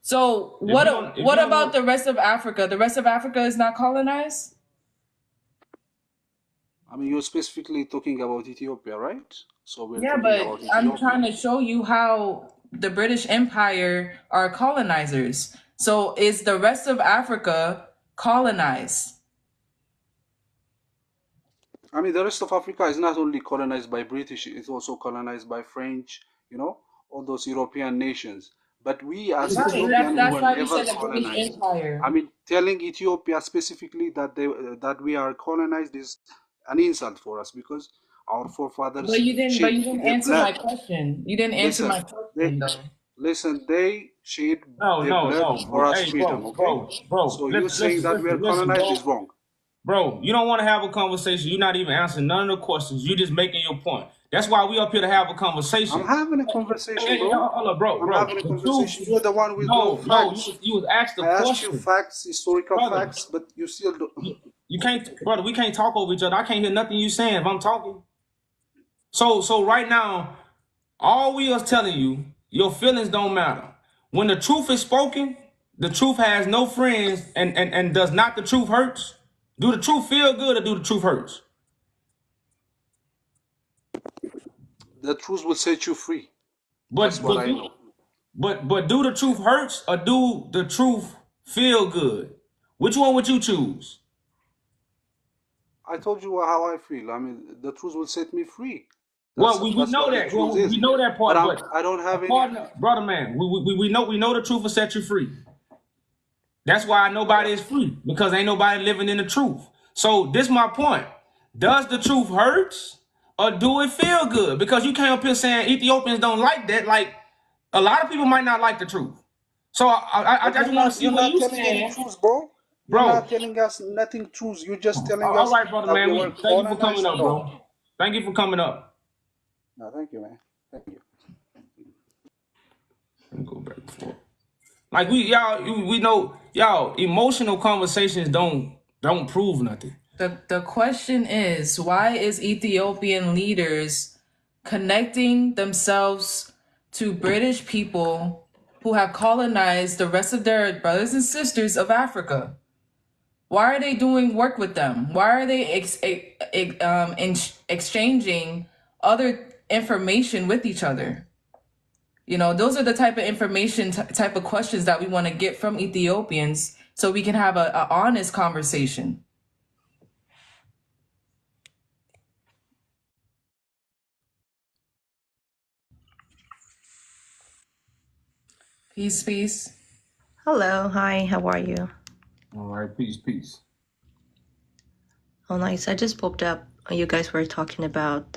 So If you what don't about know, the rest of Africa? The rest of Africa is not colonized? I mean, you're specifically talking about Ethiopia, right? So we're Yeah, talking but about I'm Ethiopia. trying to show you how the British Empire are colonizers. So is the rest of Africa colonized? I mean, the rest of Africa is not only colonized by British, it's also colonized by French, you know, all those European nations. But we as Right. That's Ethiopian, we that's were why we never said the British colonized. I Empire. mean, telling Ethiopia specifically that we are colonized is an insult for us because our But forefathers you didn't. But shed you didn't their answer blood. my question. You didn't answer Listen, my they question though. they shed no, their no, blood no, for bro. us Hey, freedom, bro, okay? bro, bro. So you Listen, saying listen, that we are listen, listen, colonized bro. is wrong. Bro, you don't want to have a conversation. You're not even answering none of the questions. You just making your point. That's why we up here to have a I'm conversation. having a Hey, conversation, hey, hey, bro. hold up, bro, I'm bro. having a The truth conversation. is, You're the one with no no, you facts. was, you was asked the I asked you question, facts, historical brother. facts, but you still do. You can't, brother. We can't talk over each other. I can't hear nothing you saying if I'm talking. So right now, all we are telling you, your feelings don't matter. When the truth is spoken, the truth has no friends, and does not the truth hurts? Do the truth feel good or do the truth hurts? The truth will set you free. That's But what but I do know. but do the truth hurts or do the truth feel good? Which one would you choose? I told you how I feel. I mean, the truth will set me free. Well, we That's know what the that. truth Well, is. we know that But part, but I don't a have any. partner, brother man, we know the truth will set you free. That's why nobody is free because ain't nobody living in the truth. So this my point. Does the truth hurt or do it feel good? Because you came up here saying Ethiopians don't like that. Like a lot of people might not like the truth. So I But just want to see you're what not you telling any saying, truth, bro. You're bro. not telling us nothing truth. You're just telling All us right, brother that we man. were Thank you for coming colonized. up, No. bro. Thank you for coming up. No, thank you, man. Thank you. Let me go back and forth. Like we know y'all emotional conversations don't prove nothing. The question is, why is Ethiopian leaders connecting themselves to British people who have colonized the rest of their brothers and sisters of Africa? Why are they doing work with them? Why are they exchanging other information with each other? You know, those are the type of information, type of questions that we want to get from Ethiopians so we can have a honest conversation. Peace, peace. Hello, hi, how are you? All right, peace. Oh, nice. I just popped up. You guys were talking about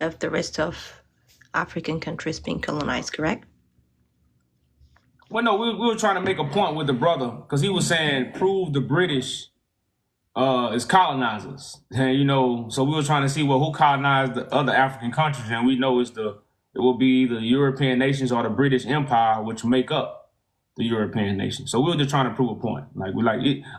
of the rest of African countries being colonized, correct? Well, no, we were trying to make a point with the brother because he was saying prove the British is colonizers. And, you know, so we were trying to see, well, who colonized the other African countries, and we know it will be the European nations or the British Empire, which make up the European nations. So we were just trying to prove a point. Like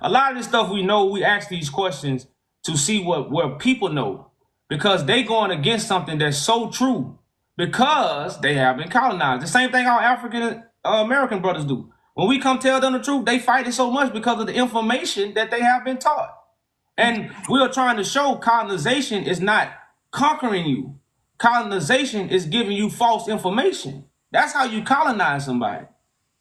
a lot of this stuff we know, we ask these questions to see what people know, because they going against something that's so true, because they have been colonized. The same thing our African American brothers do. When we come tell them the truth, they fight it so much because of the information that they have been taught. And we are trying to show colonization is not conquering you. Colonization is giving you false information. That's how you colonize somebody.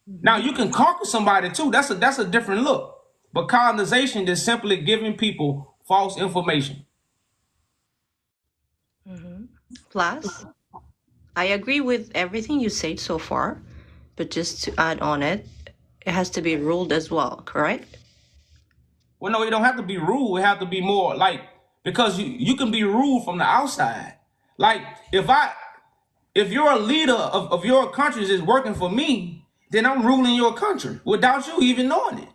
Now you can conquer somebody too. That's a different look. But colonization is simply giving people false information. Plus, I agree with everything you said so far, but just to add on it, it has to be ruled as well, correct? Well, no, it don't have to be ruled. It have to be more like, because you can be ruled from the outside. Like if you're a leader of your countries is working for me, then I'm ruling your country without you even knowing it.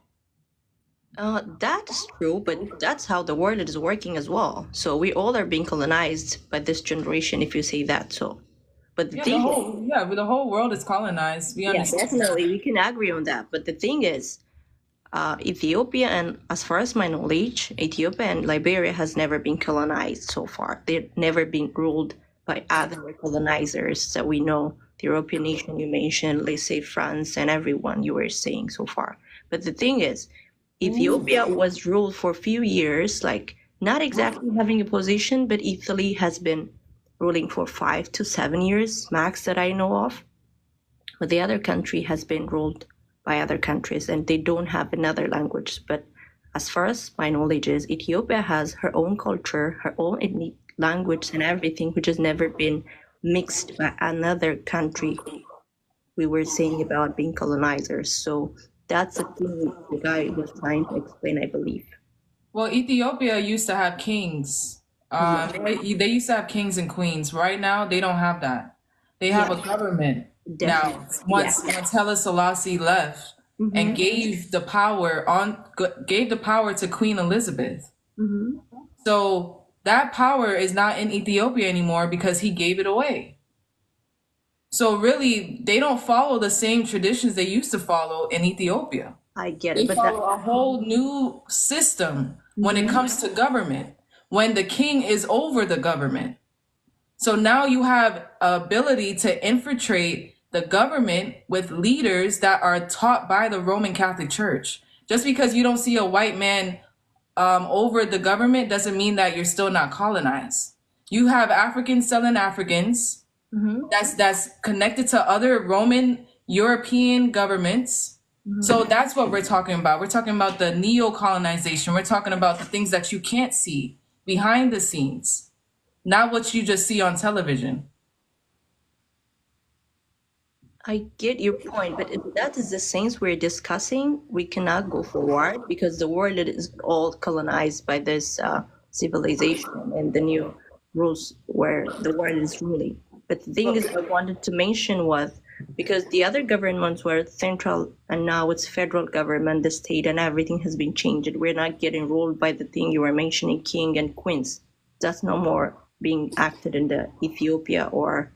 That's true, but that's how the world is working as well. So we all are being colonized by this generation, if you say that so. But the thing is, the whole world is colonized. We yeah, understand. definitely, we can agree on that. But the thing is, Ethiopia, and as far as my knowledge, Ethiopia and Liberia has never been colonized so far. They've never been ruled by other colonizers that we know. The European nation you mentioned, let's say France and everyone you were saying so far. But the thing is, Ethiopia was ruled for a few years, like not exactly having a position, but Italy has been ruling for 5 to 7 years max that I know of. But the other country has been ruled by other countries, and they don't have another language. But as far as my knowledge is, Ethiopia has her own culture, her own ethnic language and everything, which has never been mixed by another country. We were saying about being colonizers. So that's the thing the guy was trying to explain, I believe. Well, Ethiopia used to have kings. They used to have kings and queens. Right now, they don't have that. They have a government. Definitely. Now, once Haile Selassie left and gave the power to Queen Elizabeth. So that power is not in Ethiopia anymore because he gave it away. So really, they don't follow the same traditions they used to follow in Ethiopia. I get They it, but follow a whole new system when it comes to government, when the king is over the government. So now you have ability to infiltrate the government with leaders that are taught by the Roman Catholic Church. Just because you don't see a white man over the government doesn't mean that you're still not colonized. You have Africans selling Africans. That's connected to other Roman European governments. So that's what we're talking about. We're talking about the neo-colonization. We're talking about the things that you can't see behind the scenes, not what you just see on television. I get your point, but if that is the things we're discussing, we cannot go forward because the world is all colonized by this civilization and the new rules where the world is ruling. But the thing is, I wanted to mention was because the other governments were central and now it's federal government, the state and everything has been changed. We're not getting ruled by the thing you were mentioning, king and queens. That's no more being acted in the Ethiopia or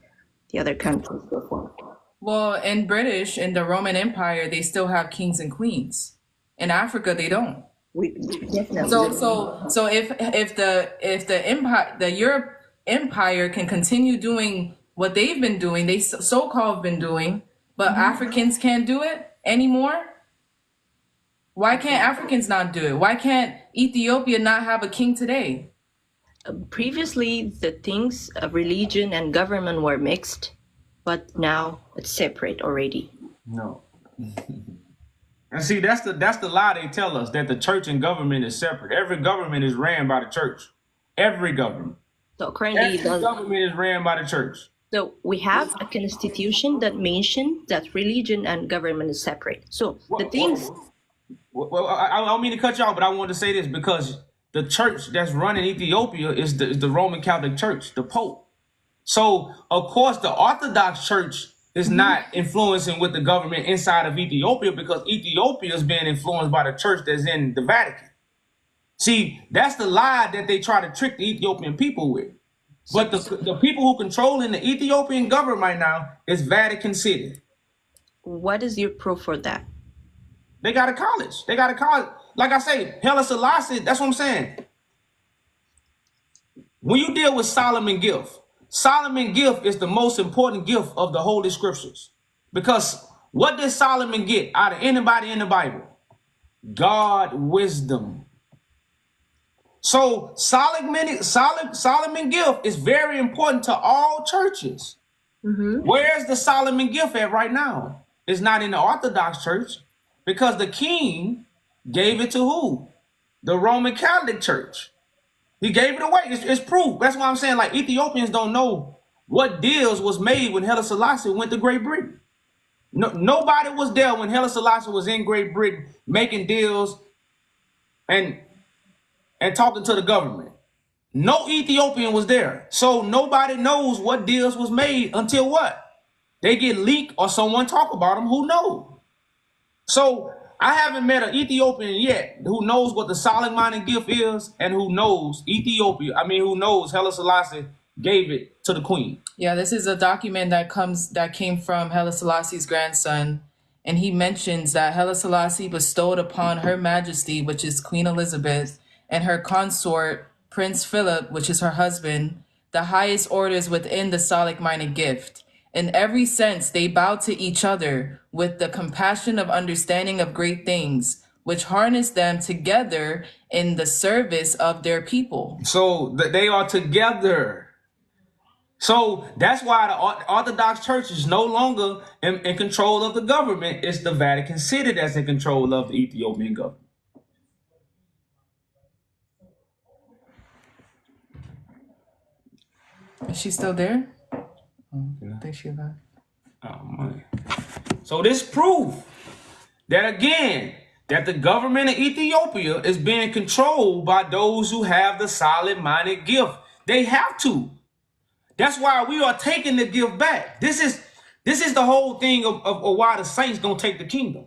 the other countries before. Well, in the Roman Empire, they still have kings and queens. In Africa, they don't. We definitely. So if the Europe Empire can continue doing what they've been doing, they so-called been doing, but Africans can't do it anymore. Why can't Africans not do it? Why can't Ethiopia not have a king today? Previously, the things of religion and government were mixed, but now it's separate already. No. And see, that's the lie they tell us, that the church and government is separate. Every government is ran by the church. Every government. So currently, Every government is ran by the church. So we have a constitution that mentions that religion and government is separate. So the things. Well, I don't mean to cut you off, but I wanted to say this because the church that's running Ethiopia is the Roman Catholic Church, the Pope. So, of course, the Orthodox Church is not influencing with the government inside of Ethiopia because Ethiopia is being influenced by the church that's in the Vatican. See, that's the lie that they try to trick the Ethiopian people with. But the people who controlling the Ethiopian government right now is Vatican City. What is your proof for that? They got a college. They got a college. Like I say, Haile Selassie, that's what I'm saying. When you deal with Solomon gift is the most important gift of the Holy Scriptures. Because what did Solomon get out of anybody in the Bible? God wisdom. So Solomon gift is very important to all churches. Where's the Solomon gift at right now? It's not in the Orthodox Church because the king gave it to who? The Roman Catholic Church. He gave it away. It's proof. That's why I'm saying, like, Ethiopians don't know what deals was made when Haile Selassie went to Great Britain. No, nobody was there when Haile Selassie was in Great Britain making deals and talking to the government. No Ethiopian was there. So nobody knows what deals was made until what? They get leaked or someone talk about them who know. So I haven't met an Ethiopian yet who knows what the Solomon gift is and who knows who knows Haile Selassie gave it to the queen. Yeah, this is a document that came from Haile Selassie's grandson, and he mentions that Haile Selassie bestowed upon Her Majesty, which is Queen Elizabeth, and her consort, Prince Philip, which is her husband, the highest orders within the Solomonic gift. In every sense, they bow to each other with the compassion of understanding of great things, which harness them together in the service of their people. So they are together. So that's why the Orthodox Church is no longer in control of the government. It's the Vatican City that's in control of the Ethiopian government. Is she still there? I think she left. Oh, man. So this proof that, again, that the government of Ethiopia is being controlled by those who have the solid-minded gift. They have to. That's why we are taking the gift back. This is the whole thing of why the saints gonna take the kingdom.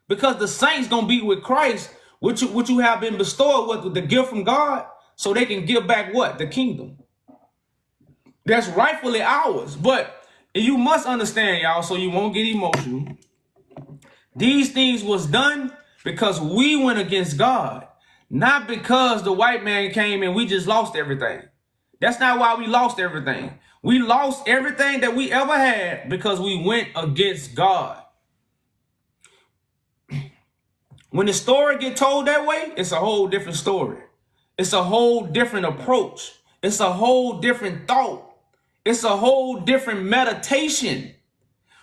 Because the saints gonna be with Christ, which you have been bestowed with the gift from God, so they can give back what? The kingdom. That's rightfully ours. But you must understand, y'all, so you won't get emotional. These things was done because we went against God, not because the white man came and we just lost everything. That's not why we lost everything. We lost everything that we ever had because we went against God. When the story get told that way, it's a whole different story. It's a whole different approach. It's a whole different thought. It's a whole different meditation.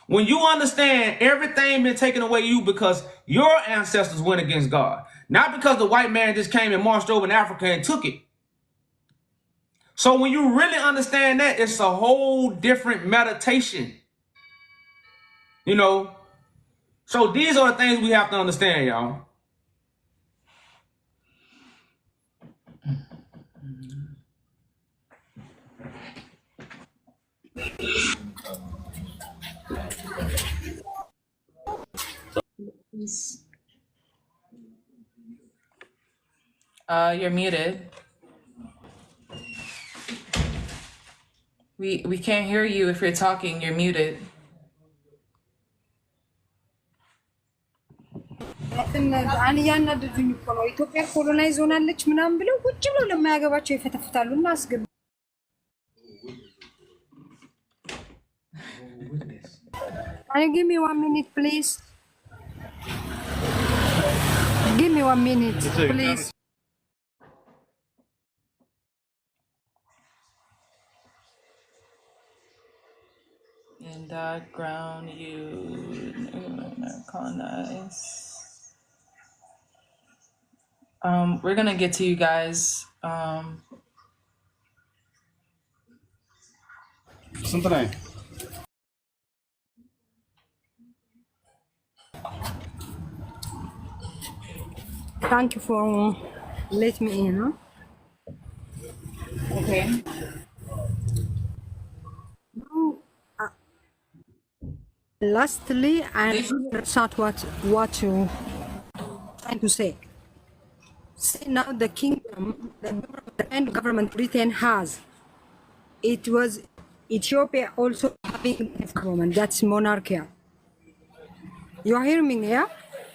When you understand everything been taken away you because your ancestors went against God, not because the white man just came and marched over in Africa and took it. So when you really understand that, it's a whole different meditation. You know? So these are the things we have to understand, y'all. You're muted. We can't hear you if you're talking. You're muted. እኔ ያናደዱኝ እኮ ነው። ኢትዮጵያ ኮሎናይዝ ሆናለች ምናምን ብለው ቁጭ ብለው ለማያገባቸው ይፈተፍታሉ እና አስገቡ። Give me 1 minute, please. Give me 1 minute, please. In that ground, you colonize. We're gonna get to you guys. Thank you for let me in. Huh? Okay. Lastly, I understand what you trying to say. See now the kingdom, the kind of government Britain has, it was Ethiopia also having a government that's monarchical. You are hearing me, yeah?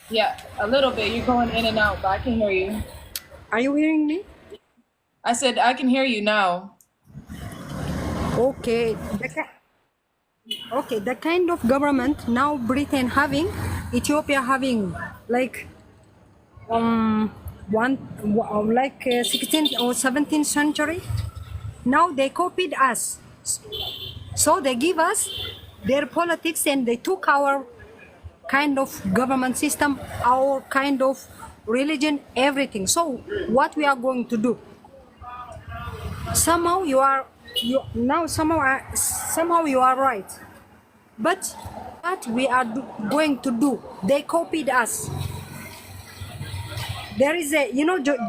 Yeah, a little bit. You're going in and out, but I can hear you. Are you hearing me? I said I can hear you now. Okay. The kind of government now Britain having, Ethiopia having, like 16th or 17th century. Now they copied us, so they give us their politics and they took our kind of government system, our kind of religion, everything. So what we are going to do? Somehow you are right, but what we are going to do? They copied us. There is a,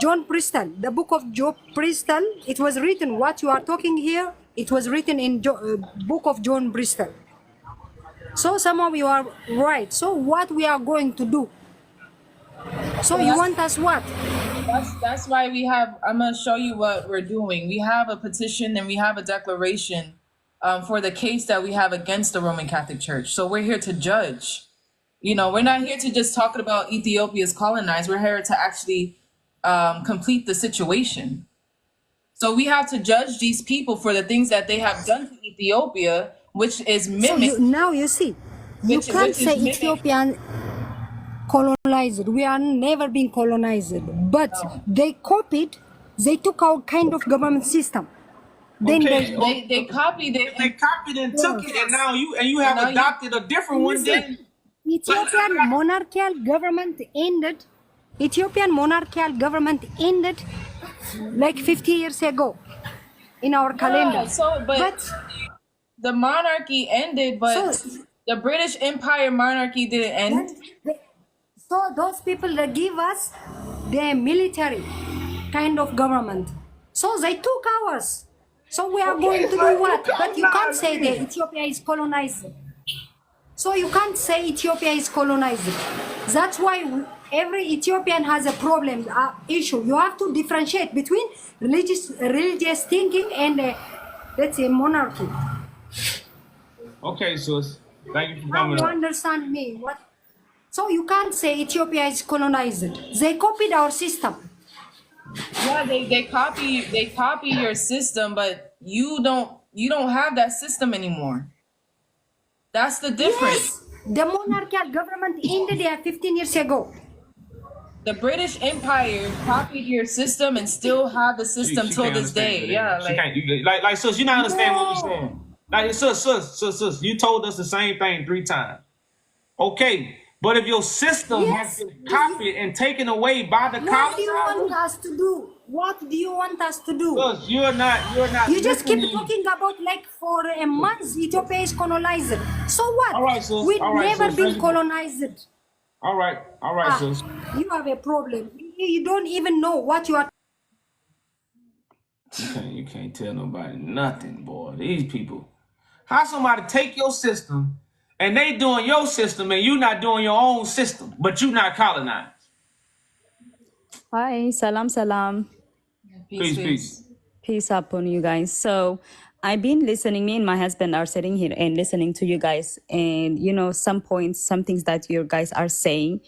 John Bristol, the book of John Bristol. It was written, what you are talking here, it was written in book of John Bristol. So somehow you are right. So what we are going to do? So you want us what? That's why we have. I'm gonna show you what we're doing. We have a petition and we have a declaration for the case that we have against the Roman Catholic Church. So we're here to judge. We're not here to just talk about Ethiopia's colonized. We're here to actually complete the situation. So we have to judge these people for the things that they have done to Ethiopia, which is mimic. So now you see, you can't say Ethiopian colonized. We are never been colonized, but they copied. They took our kind of government system. Then they copied it. They copied and took it, and now you have adopted a different one. Then Ethiopian monarchical government ended. Ethiopian monarchical government ended like 50 years ago in our calendar. But the monarchy ended, but the British Empire monarchy didn't end. So those people that give us the military kind of government. So they took ours. So we are going to do what? But you can't say that Ethiopia is colonized. So you can't say Ethiopia is colonized. That's why every Ethiopian has a problem, issue. You have to differentiate between religious thinking and, let's say, monarchy. Okay, sis. Thank you for coming. Now you understand me? What? So you can't say Ethiopia is colonized. They copied our system. Yeah, they copy your system, but you don't have that system anymore. That's the difference. Yes, the monarchical government ended 15 years ago. The British Empire copied your system and still have the system till this day. Yeah, like sis, you not understand what we're saying. Like sis, you told us the same thing 3 times. Okay, but if your system has been copied and taken away by the colonizers, what do you want us to do? What do you want us to do? Sis, you're not. You just keep talking about like for a month Ethiopia is colonized. So what? All right, sis. We've never sis, been colonized. All right, sis. You have a problem. You don't even know what you are. You can't tell nobody nothing, boy. These people. How somebody take your system and they doing your system and you not doing your own system, but you not colonized? Hi, salam. Peace. Peace upon you guys. So I've been listening, me and my husband are sitting here and listening to you guys. And, some points, some things that you guys are saying,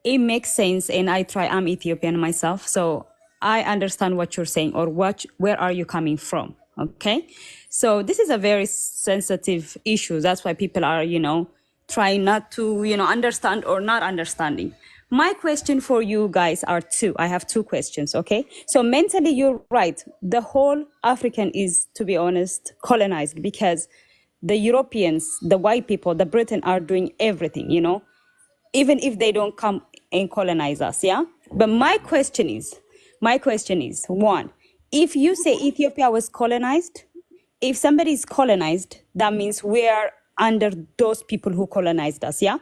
it makes sense. And I'm Ethiopian myself. So I understand what you're saying or where are you coming from? Okay. So this is a very sensitive issue. That's why people are, trying not to, understand or not understanding. My question for you guys are 2. I have 2 questions, okay? So mentally, you're right. The whole African is, to be honest, colonized because the Europeans, the white people, the Britain are doing everything, even if they don't come and colonize us, yeah? But my question is, 1, if you say Ethiopia was colonized, if somebody is colonized, that means we are under those people who colonized us, yeah?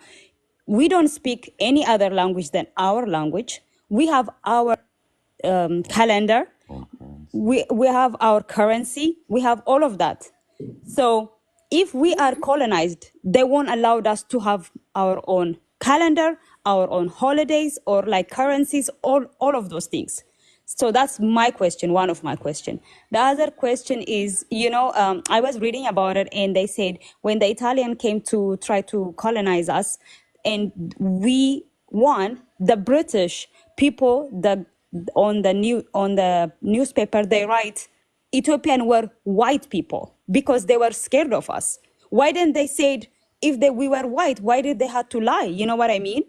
We don't speak any other language than our language. We have our calendar. We have our currency. We have all of that. So if we are colonized, they won't allow us to have our own calendar, our own holidays, or like currencies, all of those things. So that's my question, one of my question. The other question is, I was reading about it, and they said when the Italian came to try to colonize us, and we won, the British people, on the newspaper, they write Ethiopian were white people because they were scared of us. Why didn't they say we were white? Why did they have to lie? You know what I mean?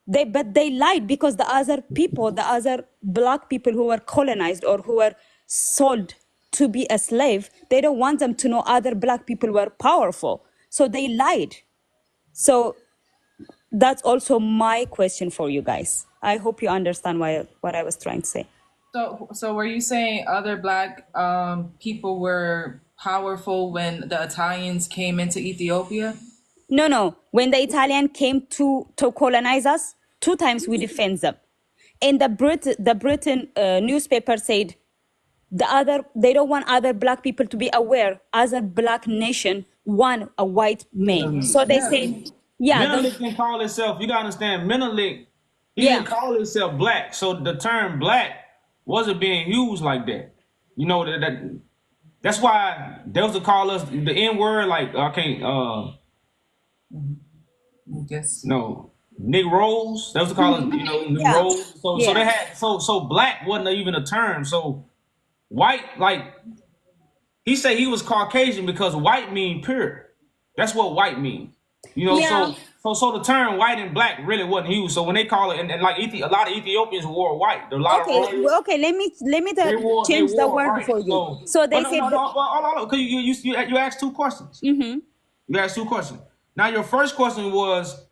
But they lied because the other people, the other black people who were colonized or who were sold to be a slave, they don't want them to know other black people were powerful. So they lied. So that's also my question for you guys. I hope you understand what I was trying to say. So were you saying other black people were powerful when the Italians came into Ethiopia? No. When the Italian came to colonize us, 2 times we defend them. And the Britain newspaper said they don't want other black people to be aware other black nation want a white man. So they said, Menelik didn't call himself, you gotta understand, Menelik, he didn't call himself black. So the term black wasn't being used like that. You know, that's why they was to call us the N-word, like I can't no, Negroes. They was to call us, Negroes. So they had so black wasn't even a term. So white, like he said he was Caucasian because white mean pure. That's what white means. So the term white and black really wasn't used. So when they call it, and like a lot of Ethiopians wore white. Okay, let me change the word white for you. So they said because you asked 2 questions. Mm-hmm. You asked 2 questions. Now your first question was,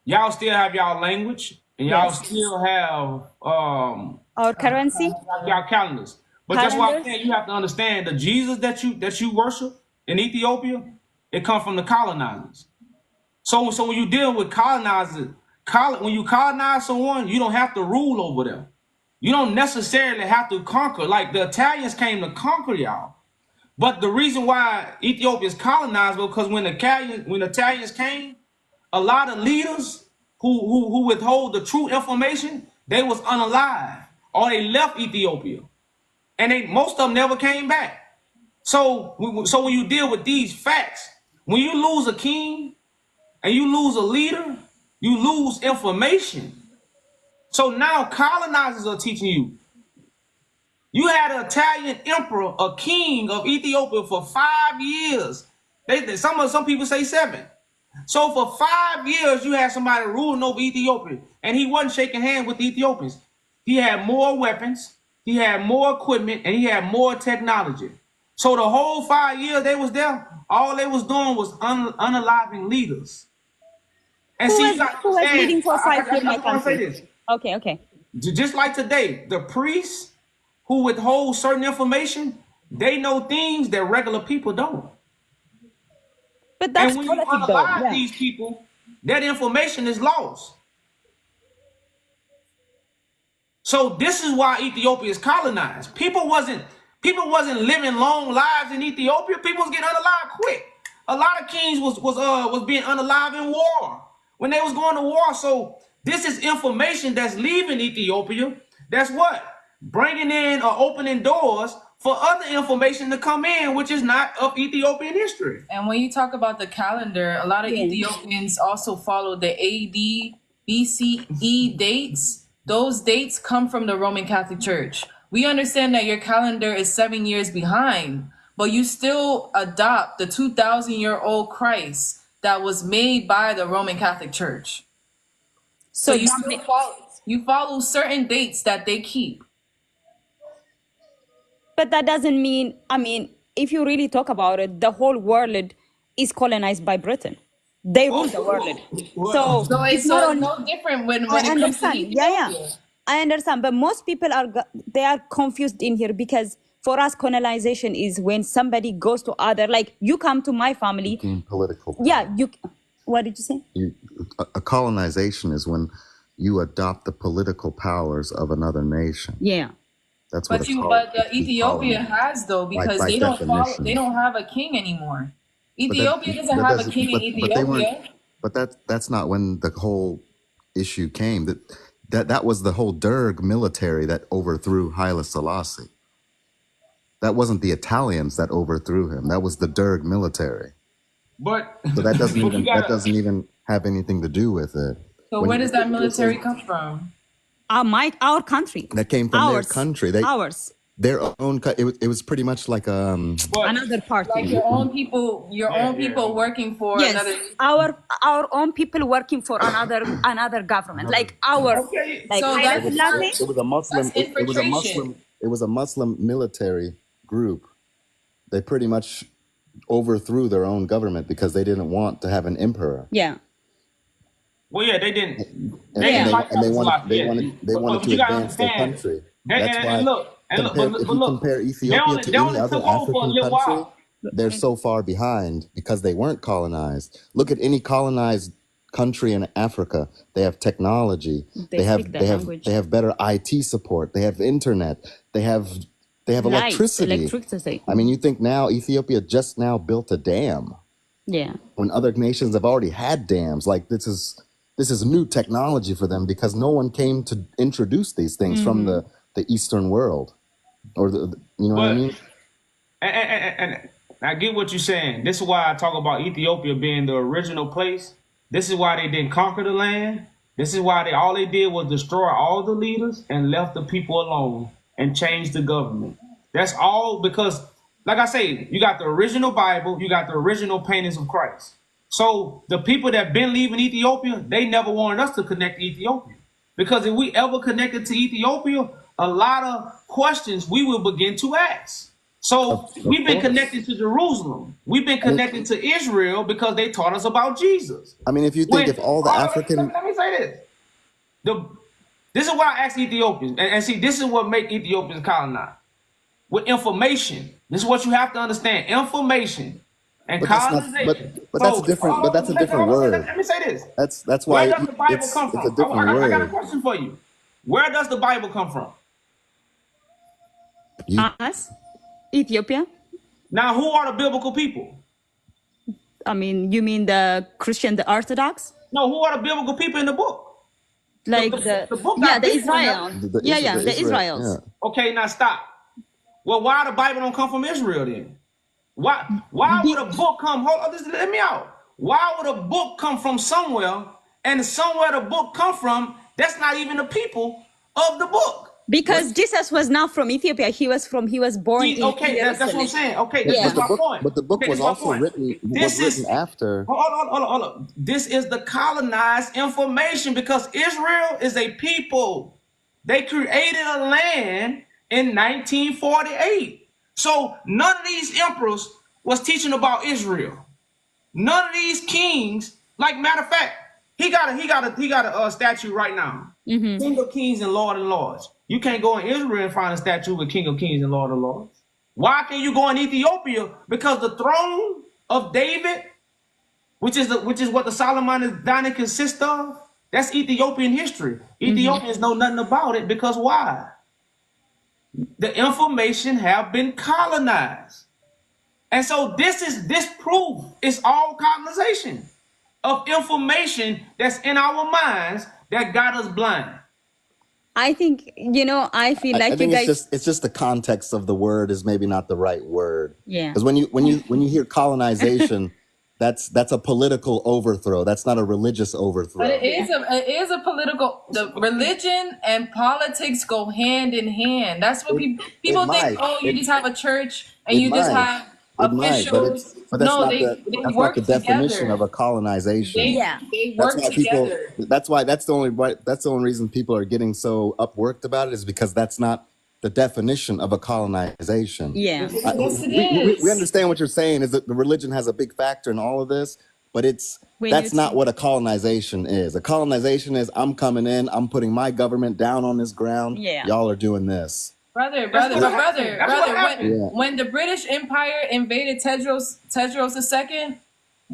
y'all still have y'all language and y'all still have our currency, y'all calendars. But that's why I'm saying you have to understand the Jesus that you worship in Ethiopia, it comes from the colonizers. So when you deal with colonizers, when you colonize someone, you don't have to rule over them. You don't necessarily have to conquer. Like the Italians came to conquer y'all. But the reason why Ethiopia is colonized was because when the Italians came, a lot of leaders who withhold the true information, they was unalive or they left Ethiopia. And most of them never came back. So when you deal with these facts, when you lose a king and you lose a leader, you lose information. So now colonizers are teaching you. You had an Italian emperor, a king of Ethiopia for 5 years. Some people say 7. So for 5 years, you had somebody ruling over Ethiopia, and he wasn't shaking hands with the Ethiopians. He had more weapons, he had more equipment, and he had more technology. So the whole 5 years they was there, all they was doing was unaliving leaders. And who was leading for 5 years in my country? Okay. Just like today, the priests who withhold certain information, they know things that regular people don't. But that's and when you unalive these people, that information is lost. So this is why Ethiopia is colonized. People wasn't living long lives in Ethiopia. People was getting unalived quick. A lot of kings was being unalived in war when they was going to war. So this is information that's leaving Ethiopia. That's what bringing in or opening doors for other information to come in, which is not of Ethiopian history. And when you talk about the calendar, a lot of Ethiopians also follow the AD, BCE dates. Those dates come from the Roman Catholic Church. We understand that your calendar is 7 years behind, but you still adopt the 2,000-year-old Christ that was made by the Roman Catholic Church. So you follow certain dates that they keep. But that doesn't mean, if you really talk about it, the whole world is colonized by Britain. They rule the world. So it's not no different when it comes to Ethiopia. I understand, but most people they are confused in here because for us, colonization is when somebody goes to other, like you come to my family. Political. Yeah, what did you say? A colonization is when you adopt the political powers of another nation. Yeah. That's but Ethiopia has though, because by they don't have a king anymore. Ethiopia doesn't have a king in Ethiopia. But that's not when the whole issue came. That was the whole Derg military that overthrew Haile Selassie. That wasn't the Italians that overthrew him. That was the Derg military. But So that doesn't but you even gotta. have anything to do with it. So When where you does that military come from? Our country. that came from their country, Ours. their own. It was pretty much like But Another party. Like your own people, working for Yes, another. our own people working for another government, like our okay, like so Haile that's Selassie. it was a Muslim. That's infiltration. It was a Muslim military group. They pretty much overthrew their own government because they didn't want to have an emperor. Yeah, well, yeah, they didn't. And, They Yeah. didn't like they Haile wanted Selassie, yeah. to You gotta advance their understand. country. They, That's why and look, if you compare they Ethiopia only, to they any only other took over for a African little country, while. they're so far behind because they weren't colonized. Look at any colonized country in Africa. They have technology. They speak the language. They have better IT support. They have internet. They have lights, electricity. electricity. I mean, you think now Ethiopia just now built a dam Yeah, when other nations have already had dams. Like this is new technology for them because no one came to introduce these things from the Eastern world, or you know what I But mean? and I get what you're saying. This is why I talk about Ethiopia being the original place. This is why they didn't conquer the land. This is why all they did was destroy all the leaders and left the people alone and changed the government. That's all because, like I say, you got the original Bible, you got the original paintings of Christ. So the people that been leaving Ethiopia, they never wanted us to connect to Ethiopia. Because if we ever connected to Ethiopia, a lot of questions we will begin to ask. So we've been connected to Jerusalem. We've been connected to Israel because they taught us about Jesus. I mean, if you think if all the Hold on, African, let me say this. This is why I ask Ethiopians, and see, this is what make Ethiopians colonize. With information. This is what you have to understand. Information and but that's not, colonization. but that's a different, but that's a different word. Let me say this. That's Where why does the Bible it's come from? a different I got a word. question for you. Where does the Bible come from? us, Ethiopia. Now, who are the biblical people? I mean, you mean the Christian, the Orthodox, No, who are the biblical people in the book? like the book yeah, got the people in there. Israel. The Israels. Yeah. Okay, now stop. Well, why the Bible don't come from Israel then? Why would a book come? Hold on, let me out. Why would a book come from somewhere, and somewhere the book come from, that's not even the people of the book? Because Jesus was not from Ethiopia. He was born See, in okay, that's what I'm Jerusalem. saying. Okay, Yeah. this is my point. But the book Okay, was this is my also point. written after. Hold on. This is the colonized information because Israel is a people. They created a land in 1948. So none of these emperors was teaching about Israel. None of these kings, like matter of fact, he got a statue right now. King of Kings and Lord of Lords. You can't go in Israel and find a statue with King of Kings and Lord of Lords. Why can you go in Ethiopia? Because the throne of David, which is what the Solomonic dynasty consists of, that's Ethiopian history. Ethiopians know nothing about it because why? The information have been colonized. And so this proof is all colonization of information that's in our minds that got us blind. I think I feel like I think you guys. it's just the context of the word is maybe not the right word. Yeah. Because when you hear colonization, that's a political overthrow. That's not a religious overthrow. But it is a political. The religion and politics go hand in hand. That's what people think. might. Oh, you just have a church and It you just might. have It might, officials. but that's No, not they that's work not the definition together. of a colonization. They work That's why together. that's the only reason people are getting so upworked about it is because that's not the definition of a colonization. Yeah. Yes, it We is. understand what you're saying is that the religion has a big factor in all of this, but that's not what a colonization is. A colonization is I'm coming in, I'm putting my government down on this ground. Yeah. Y'all are doing this. Brother, when the British Empire invaded Tedros II,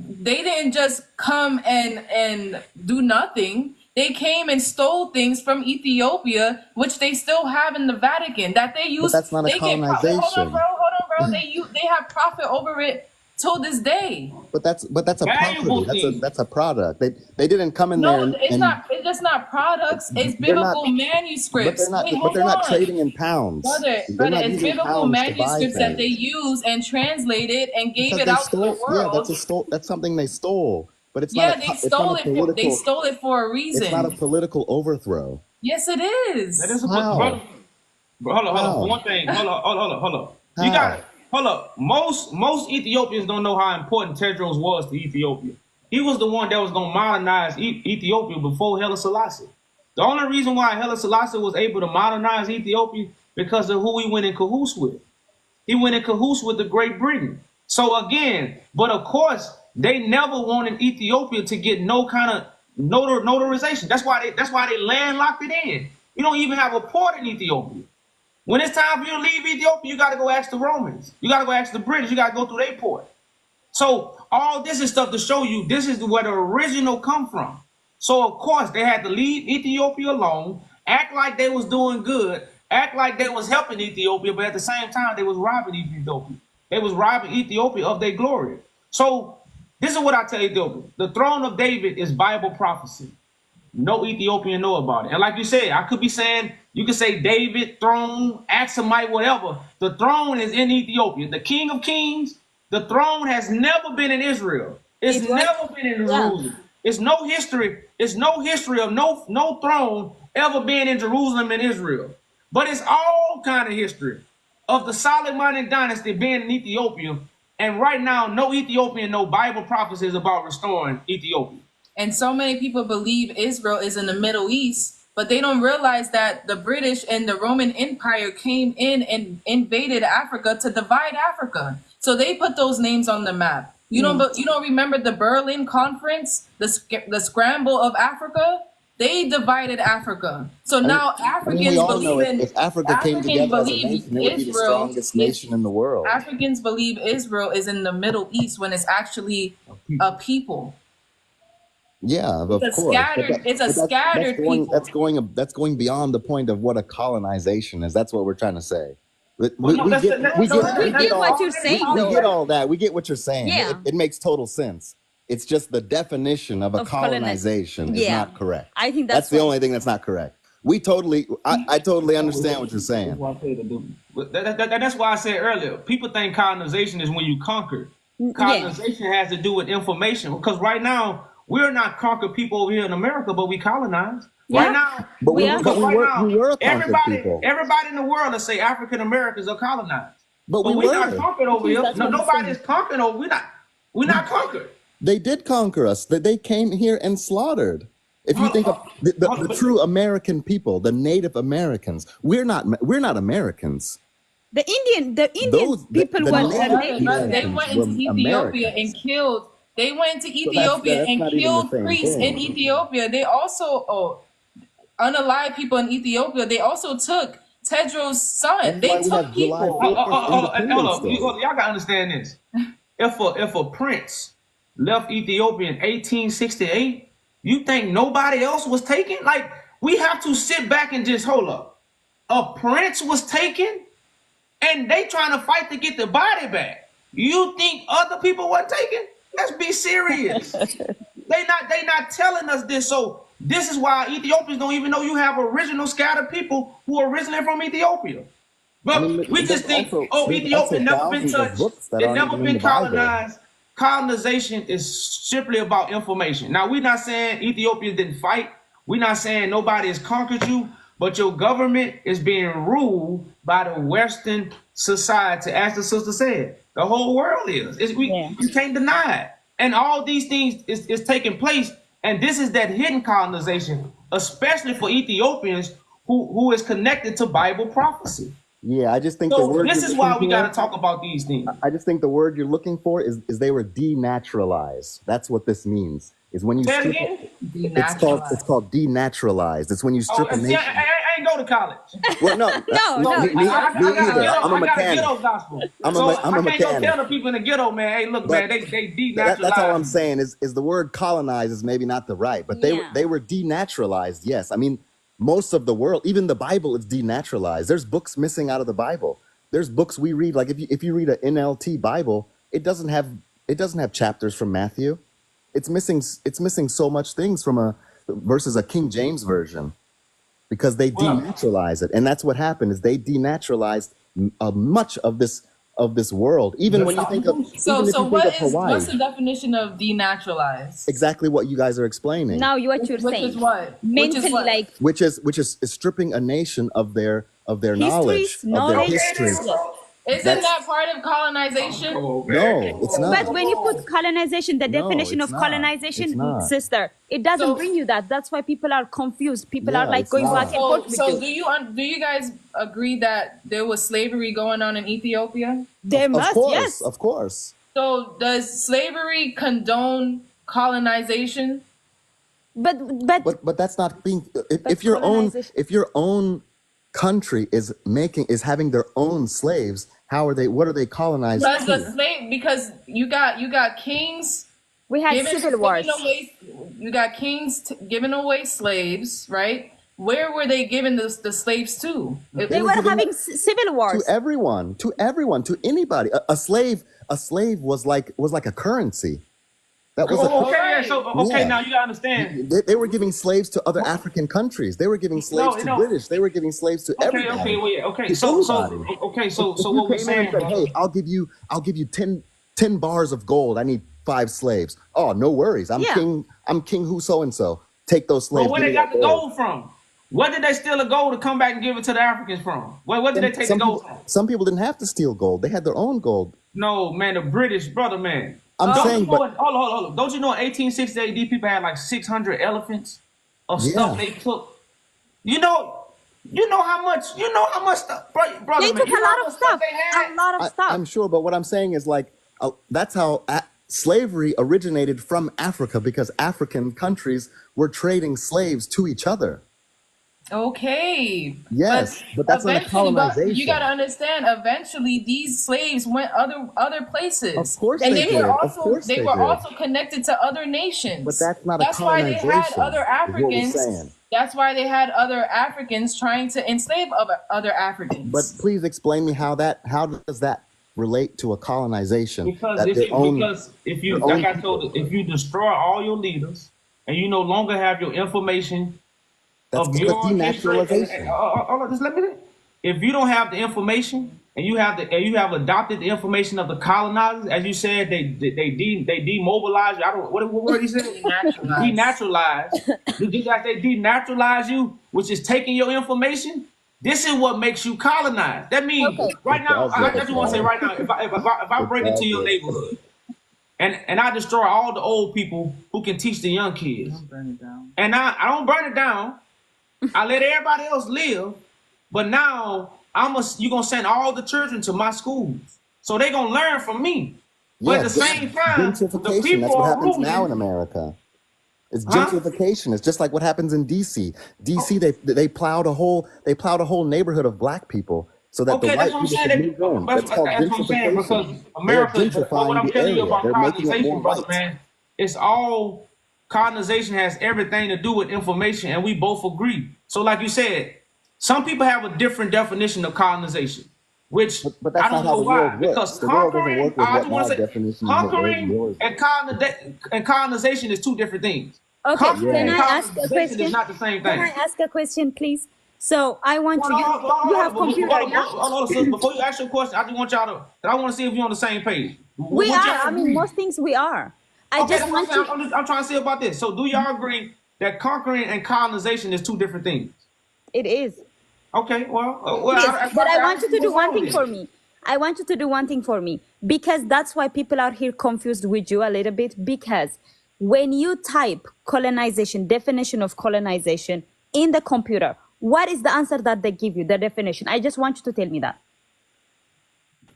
they didn't just come and do nothing. They came and stole things from Ethiopia, which they still have in the Vatican that they use. But that's not a They get colonization. hold on, bro. They have profit over it till this day. But that's a Valuable property. things. That's a product. They didn't come in there No, it's and not. It's just not products. It's they're not. biblical manuscripts. Wait, But hold they're not on, trading in pounds. They're brother. not It's using biblical pounds to buy manuscripts that they things use and translated and gave because it they out to the stole. Yeah, world. that's something they stole. But it's not Yeah, a they it's not stole a it for. They political. stole it for a It's not a reason. political overthrow. Yes, it That is. is a How? brother. Hold on. How? One thing. Hold on. You How? got it. Hold up. Most Ethiopians don't know how important Tedros was to Ethiopia. He was the one that was going to modernize Ethiopia before Haile Selassie. The only reason why Haile Selassie was able to modernize Ethiopia because of who he went in cahoots with. He went in cahoots with the Great Britain. So again, but of course, they never wanted Ethiopia to get no kind of notarization. That's why they landlocked it in. You don't even have a port in Ethiopia. When it's time for you to leave Ethiopia, you got to go ask the Romans. You got to go ask the British. You got to go through their port. So all this is stuff to show you this is where the original come from. So of course they had to leave Ethiopia alone, act like they was doing good, act like they was helping Ethiopia, but at the same time they was robbing Ethiopia. They was robbing Ethiopia of their glory. So this is what I tell Ethiopia: the throne of David is Bible prophecy. No Ethiopian know about it. And like you said, I could be saying, you could say David, throne, Axumite, whatever. The throne is in Ethiopia. The King of Kings, the throne has never been in Israel. It's never been in Jerusalem. It's no history. It's no history of no throne ever being in Jerusalem in Israel. But it's all kind of history of the Solomonic dynasty being in Ethiopia. And right now, no Ethiopian, no Bible prophecies about restoring Ethiopia. And so many people believe Israel is in the Middle East, but they don't realize that the British and the Roman Empire came in and invaded Africa to divide Africa. So they put those names on the map. You don't remember the Berlin Conference, the scramble of Africa? They divided Africa. So now Africans we all know believe in if Africa came together as a nation, it would be the Israel strongest nation in the world. Africans believe Israel is in the Middle East when it's actually a people. Yeah, of It's a course. scattered people. That's going beyond the point of what a colonization is. That's what we're trying to say. We get what you're saying, though. get all that. We get what you're saying. Yeah. It makes total sense. It's just the definition of a colonization is not correct. I think that's the only thing that's not correct. I totally understand what you're saying. That's why I said earlier, people think colonization is when you conquer. Colonization has to do with information, because right now we're not conquered people over here in America, but we colonized. Yeah. Right now, But we were conquered people. Everybody in the world will say African Americans are colonized. But we're not conquered over here. No, nobody is conquered over. We're not conquered. They did conquer us. They came here and slaughtered. If you think of the true American people, the Native Americans, we're not Americans. The Indian people the were Native They went into Ethiopia and killed. They went into Ethiopia and killed priests in Ethiopia. They also unalive people in Ethiopia. They also took Tedros' son. They took people. Y'all gotta understand this. If a prince left Ethiopia in 1868, you think nobody else was taken? Like, we have to sit back and just hold up. A prince was taken, and they trying to fight to get the body back. You think other people weren't taken? Let's be serious. They not telling us this. So this is why Ethiopians don't even know you have original scattered people who are originally from Ethiopia. But we just think, Ethiopia never been touched. It never been colonized. Colonization is simply about information. Now, we're not saying Ethiopia didn't fight. We're not saying nobody has conquered you, but your government is being ruled by the Western society, as the sister said. The whole world is. You can't deny it. And all these things is taking place. And this is that hidden colonization, especially for Ethiopians who is connected to Bible prophecy. Yeah, I just think this is why we got to talk about these things. I just think the word you're looking for is they were denaturalized. That's what this means. Is when you strip it's called denaturalized. It's when you strip a nation. I ain't go to college. Well, no, me either. I'm a mechanic. I'm a I can't mechanic. go tell the people in the ghetto, man. Hey, look, man, they denaturalized. That's all I'm saying. Is the word colonized is maybe not the right, but they were denaturalized. Yes, I mean. Most of the world, even the Bible, is denaturalized. There's books missing out of the Bible. There's books we read, like if you read an NLT Bible, it doesn't have It doesn't have chapters from Matthew. It's missing so much things from a versus a King James version because they Well, denaturalize it, and that's what happened. Is they denaturalized much of this world. Even when you think of So even if so you think of what's Hawaii, the definition of denaturalized? exactly what you guys are explaining, Now what you're Which saying. is what? Which is Mentally, what? like which is stripping a nation of their knowledge, histories, of their knowledge. history. Yes. Isn't That's that part of colonization? no, it's not. But when you put colonization, the No, definition it's of not. It's colonization, not. sister, it doesn't So bring you that. That's why people are confused. People are Yeah, like it's going back not. and forth with So you. do you guys agree that there was slavery going on in Ethiopia? There Of must, course, yes. of course. So does slavery condone colonization? But that's not being But if your own colonization- if your own country is having their own slaves, what are they colonized Because to? the slave because you got kings we had civil wars. away, you got kings giving away slaves, right? Where were they giving the slaves to? They were were giving having civil wars. To everyone, to anybody. A slave was like a currency. That was a okay, yeah. So okay, Yeah. now you gotta understand. they were giving slaves to other African countries. They were giving slaves to British. They were giving slaves to everybody. Okay, well, yeah, okay. To So anybody. so You what we're came in and saying, said, hey, I'll give you 10 bars of gold. I need 5 slaves. Oh, no worries. I'm Yeah. king who so and so. Take those slaves. but where give they me got that the gold from? Where did they steal the gold to come back and give it to the Africans from? Where did they take the gold from? Some people didn't have to steal gold. They had their own gold. No, man, the British, brother, man. I'm Don't saying, you know but hold on. Don't you know in 1860 AD people had like 600 elephants of stuff Yeah. they took? You know how much stuff, brother. They man, took you a know how lot much of stuff. they had? A lot of stuff. I'm sure. But what I'm saying is like that's how slavery originated from Africa because African countries were trading slaves to each other. Okay. Yes, but that's not a eventually, colonization. you got to understand. Eventually, these slaves went other places. Of course And they did. Of course they they were did. also connected to other nations. But that's not a why they had colonization, other is what we're Africans. saying. That's why they had other Africans trying to enslave other Africans. But please explain me how does that relate to a colonization? Because That if you their like own I told you, if you destroy all your leaders and you no longer have your information that's of called your denaturalization. history, just let me. If you don't have the information and you have adopted the information of the colonizers, as you said, they demobilize you. I don't what word he said? Denaturalize. You guys they denaturalize you, which is taking your information. This is what makes you colonized. That means right now, I just want to say right now, if I break into your neighborhood and I destroy all the old people who can teach the young kids, burn it down. and I don't burn it down, I let everybody else live, but now you're gonna send all the children to my schools, so they're gonna learn from me. But at the same time, the gentrification. people That's what are happens ruling. now in America. It's gentrification. It's just like what happens in DC. DC, they plowed a whole neighborhood of black people so that the white that's what I'm people saying. could move in. That's called That's what I'm saying, because gentrification. America, They're what gentrifying I'm the telling you area. about They're making it colonization, more brother, white. man, it's all colonization has everything to do with information, and we both agree. So, like you said, some people have a different definition of colonization, which But that's I don't not how know the why. world works. Because The world doesn't conquering, work with I what just want my to say, definition is, what conquering yours and colonization is two different things. Okay, Conquering can and I ask a colonization question? is not the same Can I thing. ask a question, please? So I want you have computer. Hold on, sis. Before you ask your question, I just want y'all to. I want to see if you're on the same page. We Would are. y'all I mean, agree? most things we are. I Okay, just that's want what I'm to. saying. I'm trying to see about this. So, do y'all agree that conquering and colonization is two different things? It is. Okay, well, Yes, but I want you to do one thing for for me. I want you to do one thing for me, because that's why people are here confused with you a little bit, because when you type colonization, definition of colonization in the computer, what is the answer that they give you, the definition? I just want you to tell me that.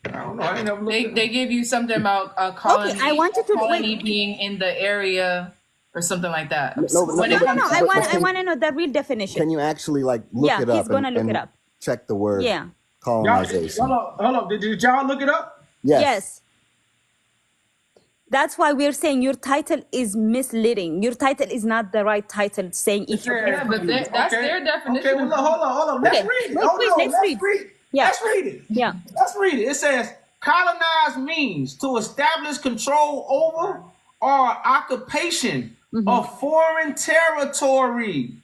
I don't know. I ain't never looked at They give you something about a colony, Okay, I want you to colony wait. being in the area or something like that. No, When it No, comes to- I want to know the real definition. Can you actually like look Yeah, it up he's gonna and, look and it up. check the word Yeah. colonization? Hold up. Did y'all look it up? Yes. That's why we're saying your title is misleading. Your title is not the right title saying Ethiopia. Yeah, but that's their definition. Okay, well, hold on. Let's Okay, read it. wait, Hold on. let's read. Yeah. Let's read it. Yeah. Let's read it. It says Colonize means to establish control over or occupation of foreign territory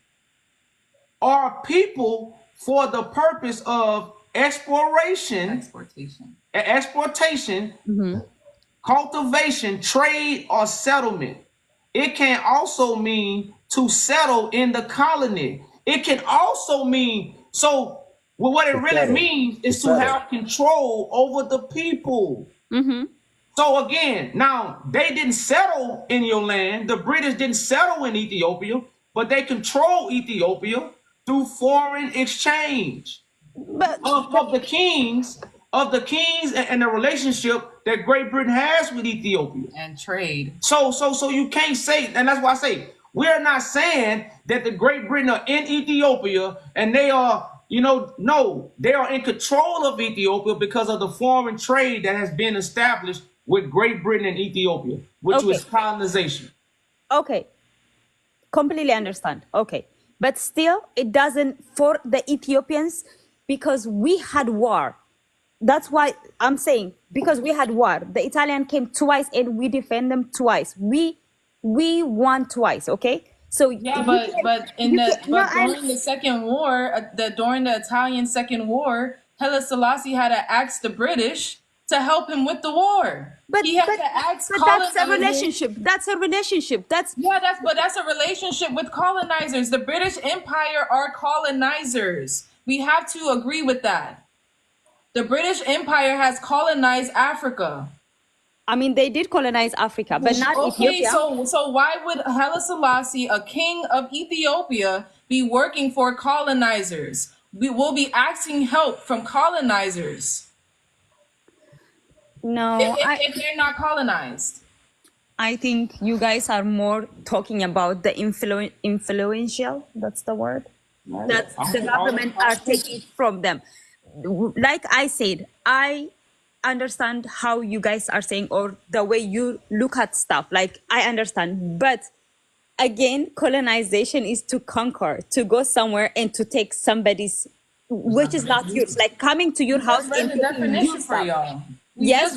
or people for the purpose of exportation, cultivation, trade, or settlement. It can also mean to settle in the colony. It can also mean, so well, what it really means is to have control over the people. So again, now they didn't settle in your land. The British didn't settle in Ethiopia, but they control Ethiopia through foreign exchange of the kings and the relationship that Great Britain has with Ethiopia and trade. So you can't say, and that's why I say we're not saying that the Great Britain are in Ethiopia and they are, no, they are in control of Ethiopia because of the foreign trade that has been established with Great Britain and Ethiopia, which was colonization. Okay, completely understand. Okay, but still, it doesn't for the Ethiopians because we had war. That's why I'm saying, because we had war. The Italian came twice and we defend them twice. We won twice, okay? So yeah, but during the second war, during the Italian second war, Haile Selassie had to ask the British to help him with the war. But that's a relationship. That's a relationship. That's a relationship with colonizers. The British Empire are colonizers. We have to agree with that. The British Empire has colonized Africa. I mean, they did colonize Africa, but not Ethiopia. So why would Haile Selassie, a king of Ethiopia, be working for colonizers? We will be asking help from colonizers. No, if they're not colonized. I think you guys are more talking about the influential. That's the word. That the government are taking from them. Like I said, I understand how you guys are saying or the way you look at stuff. Like I understand, but again, colonization is to conquer, to go somewhere and to take somebody's, which is not yours. Like coming to your house and taking your stuff. Yes,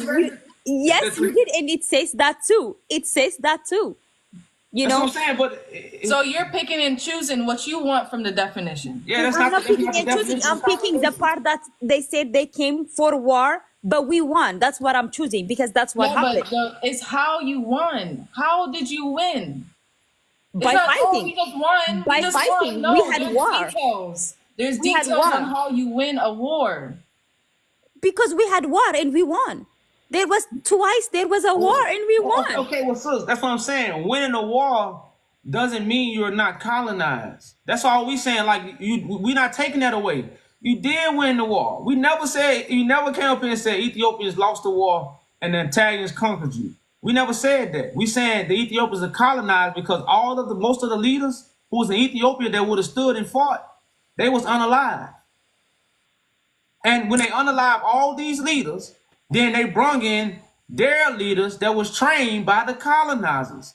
we did, and it says that too. It says that too. You know, what I'm saying, but so you're picking and choosing what you want from the definition. Yeah, that's I'm not picking and choosing. I'm picking the part that they said they came for war, but we won. That's what I'm choosing because that's what happened. But it's how you won. How did you win? By fighting. We just won. By fighting. No, we had war. There's details on how you win a war. Because we had war and we won. There was a war and we won. Okay, well, sis, that's what I'm saying. Winning a war doesn't mean you're not colonized. That's all we saying. Like we're not taking that away. You did win the war. You never came up here and said Ethiopians lost the war and the Italians conquered you. We never said that. We saying the Ethiopians are colonized because most of the leaders who was in Ethiopia that would have stood and fought, they was unalive. And when they unalive all these leaders, then they brung in their leaders that was trained by the colonizers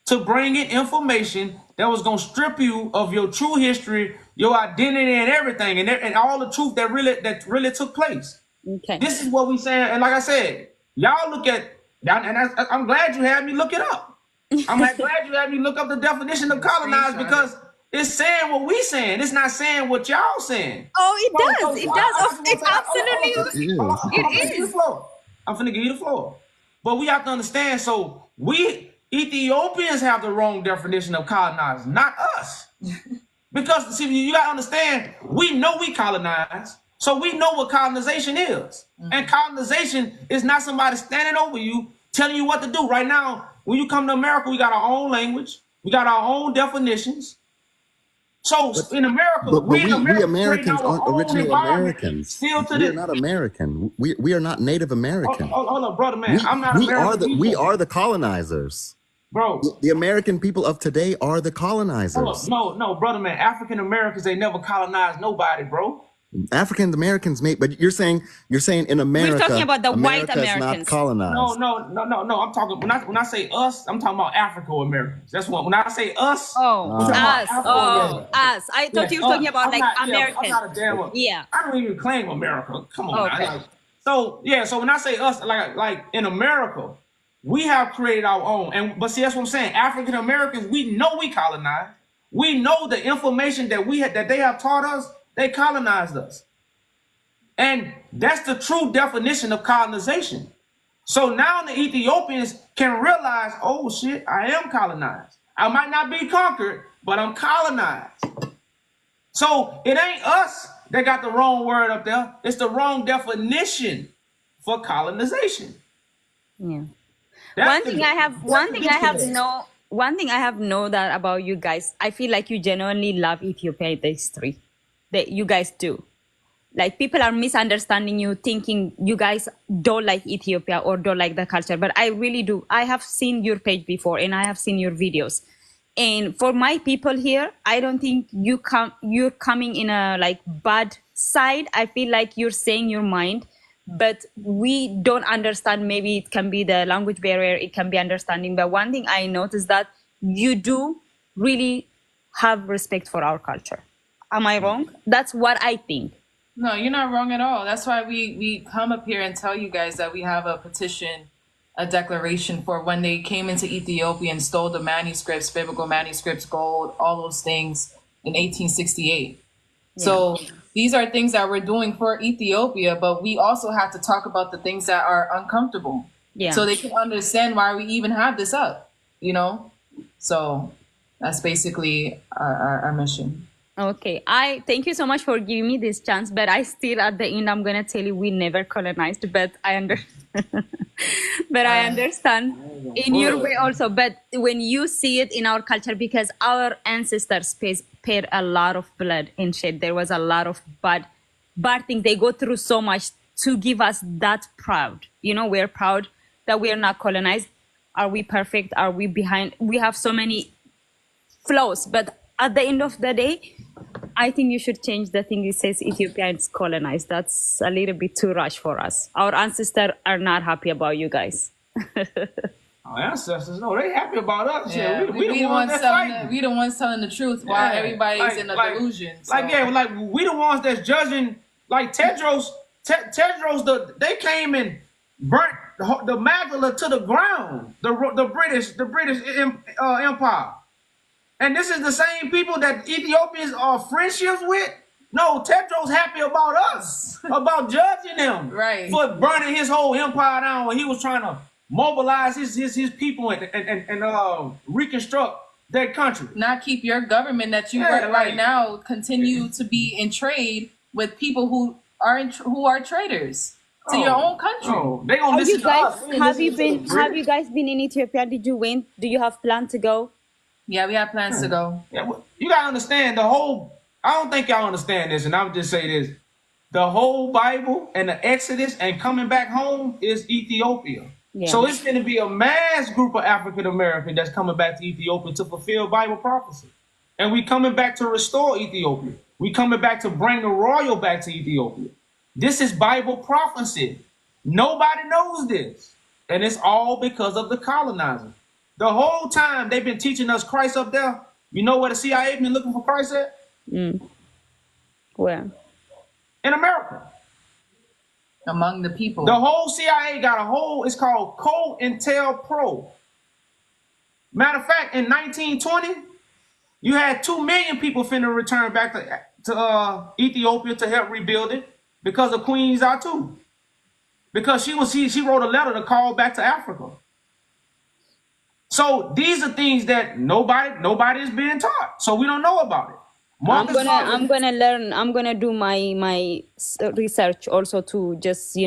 to bring in information that was going to strip you of your true history, your identity, and everything, and all the truth that really took place. Okay. This is what we saying, and like I said, y'all look at, and I'm glad you had me look it up. I'm glad you had me look up the definition of colonized because it's saying what we saying. It's not saying what y'all saying. Oh, it does. It does. It's absolutely. It is. I'm finna give you the floor. But we have to understand, so we Ethiopians have the wrong definition of colonized, not us. Because see, you gotta understand, we know we colonized, so we know what colonization is. And colonization is not somebody standing over you telling you what to do. Right now, when you come to America, we got our own language, we got our own definitions. So in America, we Americans aren't original Americans. We're not American. We are not Native American. Hold on, brother, man. I'm not American. We are the colonizers. Bro. The American people of today are the colonizers. No, brother, man. African Americans, they never colonized nobody, bro. African Americans, mate, but you're saying in America. We're talking about the white America's Americans. Not colonized. No. I'm talking when I say us, I'm talking about African Americans. That's what when I say us. Us. I thought you were talking about like Americans. I'm not a damn. Yeah. I don't even claim America. Come on, okay. now. So yeah, so when I say us, like in America, we have created our own. But see, that's what I'm saying. African Americans, we know we colonized. We know the information that they have taught us. They colonized us, and that's the true definition of colonization. So now the Ethiopians can realize, oh shit, I am colonized. I might not be conquered, but I'm colonized. So it ain't us that got the wrong word up there. It's the wrong definition for colonization. Yeah. That's One thing I have know that about you guys. I feel like you genuinely love Ethiopia history. That you guys do. Like people are misunderstanding you, thinking you guys don't like Ethiopia or don't like the culture, but I really do. I have seen your page before and I have seen your videos. And for my people here, I don't think you're coming in a like bad side. I feel like you're saying your mind, but we don't understand. Maybe it can be the language barrier, it can be understanding. But one thing I noticed that you do really have respect for our culture. Am I wrong? That's what I think. No, you're not wrong at all. That's why we come up here and tell you guys that we have a petition, a declaration for when they came into Ethiopia and stole the manuscripts, biblical manuscripts, gold, all those things in 1868. Yeah. So these are things that we're doing for Ethiopia, but we also have to talk about the things that are uncomfortable. Yeah. So they can understand why we even have this up, you know? So that's basically our mission. Okay, I thank you so much for giving me this chance, but I still at the end I'm gonna tell you we never colonized, but I understand in your way also. But when you see it in our culture, because our ancestors paid a lot of blood and shed, there was a lot of bad things. They go through so much to give us that proud. You know, we're proud that we are not colonized. Are we perfect? Are we behind? We have so many flaws, but at the end of the day, I think you should change the thing. It says Ethiopia is colonized. That's a little bit too rush for us. Our ancestors are not happy about you guys. Our ancestors, no, they happy about us. Yeah, we the ones telling the truth while everybody's in a delusion. So. We the ones that's judging. Like Tedros, they came and burnt the Magdala to the ground. The British Empire. And this is the same people that Ethiopians are friendships with. No, Tedros happy about us, about judging him for burning his whole empire down when he was trying to mobilize his people and reconstruct their country. Not keep your government that you run right now continue to be in trade with people who are traitors to your own country. Oh, they gonna listen to us. Have you guys been in Ethiopia? Did you win? Do you have plan to go? Yeah, we have plans to go. Yeah, you gotta understand I don't think y'all understand this, and I'll just say this. The whole Bible and the Exodus and coming back home is Ethiopia. Yeah. So it's gonna be a mass group of African Americans that's coming back to Ethiopia to fulfill Bible prophecy. And we coming back to restore Ethiopia. We coming back to bring the royal back to Ethiopia. This is Bible prophecy. Nobody knows this. And it's all because of the colonizer. The whole time they've been teaching us Christ up there. You know where the CIA been looking for Christ at? Where? In America. Among the people. The whole CIA got it's called COINTELPRO. Matter of fact, in 1920, you had 2 million people finna return back to Ethiopia to help rebuild it because of Queen Zatu. Because she wrote a letter to call back to Africa. So these are things that nobody is being taught. So we don't know about it. I'm gonna learn. I'm gonna do my research also to just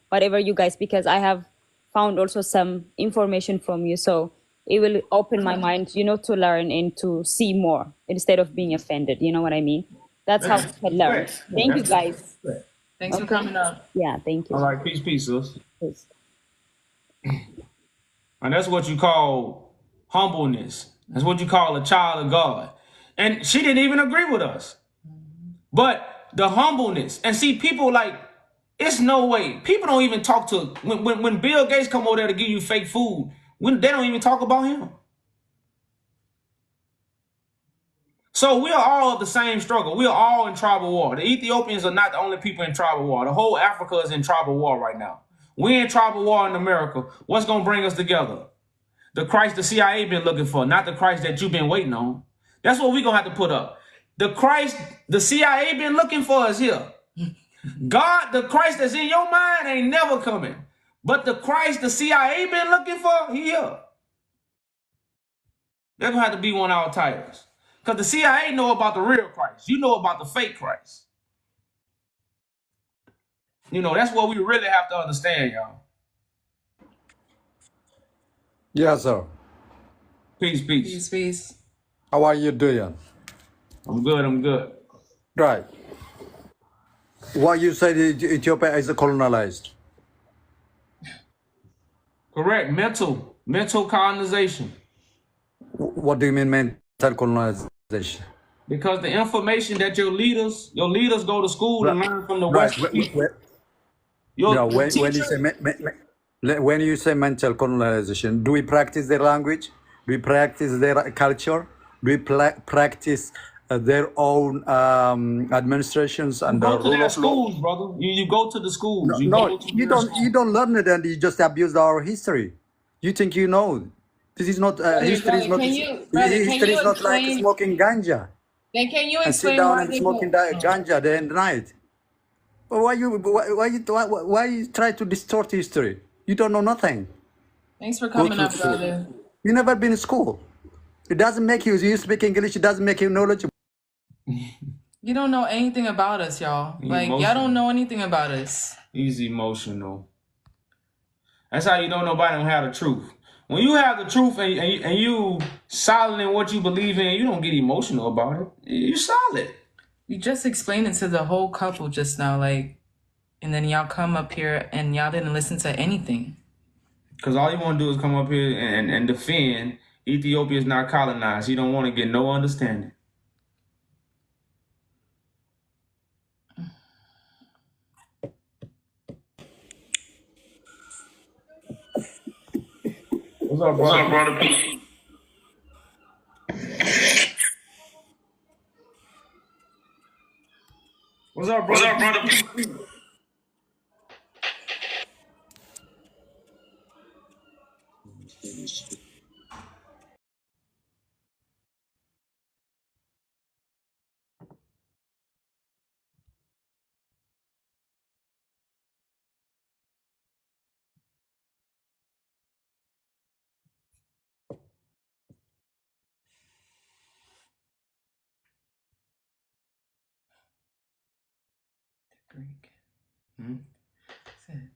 whatever you guys, because I have found also some information from you. So it will open my mind, to learn and to see more instead of being offended. You know what I mean? That's how I learn. Thank you guys. Thanks for coming up. Yeah, thank you. All right, peace, sis. Peace. And that's what you call humbleness. That's what you call a child of God. And she didn't even agree with us. But the humbleness. And see, people it's no way. People don't even talk to, when Bill Gates come over there to give you fake food, they don't even talk about him. So we are all of the same struggle. We are all in tribal war. The Ethiopians are not the only people in tribal war. The whole Africa is in tribal war right now. We in tribal war in America. What's gonna bring us together? The Christ the CIA been looking for, not the Christ that you've been waiting on. That's what we're gonna have to put up. The Christ the CIA been looking for is here. God, the Christ that's in your mind ain't never coming. But the Christ the CIA been looking for, he here. They're gonna have to be one of our titles. Because the CIA know about the real Christ. You know about the fake Christ. You know, that's what we really have to understand, y'all. Yes, sir. Peace, peace. Peace, peace. How are you doing? I'm good, I'm good. Right. Why you said Ethiopia is colonized? Correct. Mental colonization. What do you mean mental colonization? Because the information that your leaders go to school and learn from the Right. Western people. No, Your when you say mental colonization, do we practice their language? Do we practice their culture? Do we practice their own administrations and the go to rule their of law? schools, brother. You go to the schools. No, you don't learn it, and you just abuse our history. You think you know. This is not history. Is not history is not like smoking ganja Then can you and sit explain down why and they smoking ganja day and night. But why you try to distort history? You don't know nothing. Thanks for Go coming to up, school. brother. You never been in school. It doesn't make you speak English. It doesn't make you knowledgeable. You don't know anything about us, y'all. Like, y'all don't know anything about us. He's emotional. That's how you know nobody don't have the truth. When you have the truth and you solid in what you believe in, you don't get emotional about it. You solid. You just explained it to the whole couple just now, like, and then y'all come up here and y'all didn't listen to anything. Because all you want to do is come up here and defend Ethiopia is not colonized. You don't want to get no understanding. What's up, brother? What's up, brother? Greek. Said,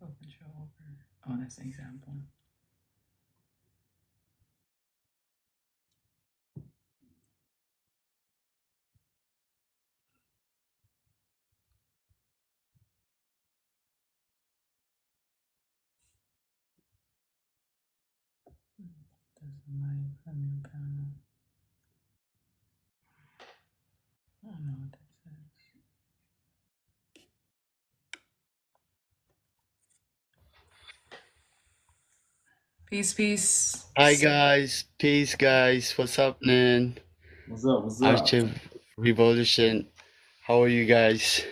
control over. Oh, that's an example. Doesn't mind premium panel. I don't know what that says. Peace, peace. Hi guys, peace guys, what's happening? What's up? What's up? Archive Revolution, how are you guys?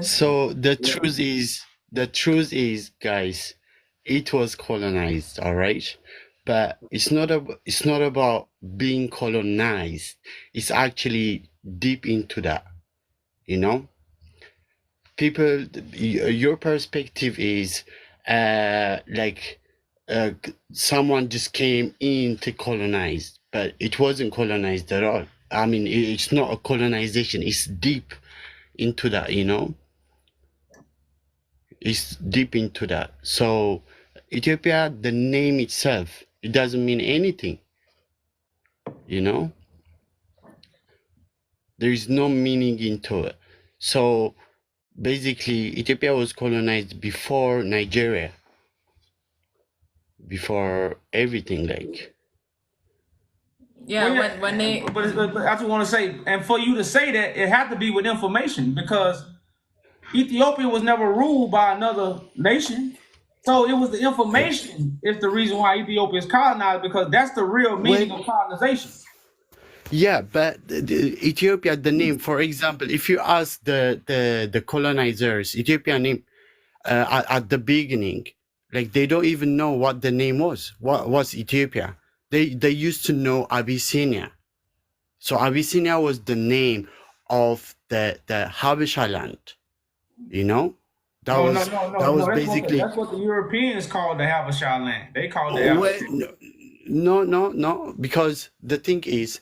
So the truth is, guys, it was colonized, all right? But it's not about being colonized. It's actually deep into that, you know? People, your perspective is someone just came in to colonize, but it wasn't colonized at all. I mean, it's not a colonization. It's deep into that, you know? It's deep into that. So Ethiopia, the name itself, it doesn't mean anything, you know? There is no meaning into it. So basically, Ethiopia was colonized before Nigeria, before everything, like. Yeah, Well, when they. But I just want to say, and for you to say that, it had to be with information because Ethiopia was never ruled by another nation. So it was the information is the reason why Ethiopia is colonized because that's the real meaning of colonization. Yeah, but Ethiopia, the name, for example, if you ask the colonizers, Ethiopia name at the beginning, like they don't even know what the name was. What was Ethiopia? They used to know Abyssinia. So Abyssinia was the name of the Habesha land. You know, that No, no, was no, that no, was no. basically. That's what the Europeans called the Habesha land. They called it Well, Abyssinia. no, because the thing is,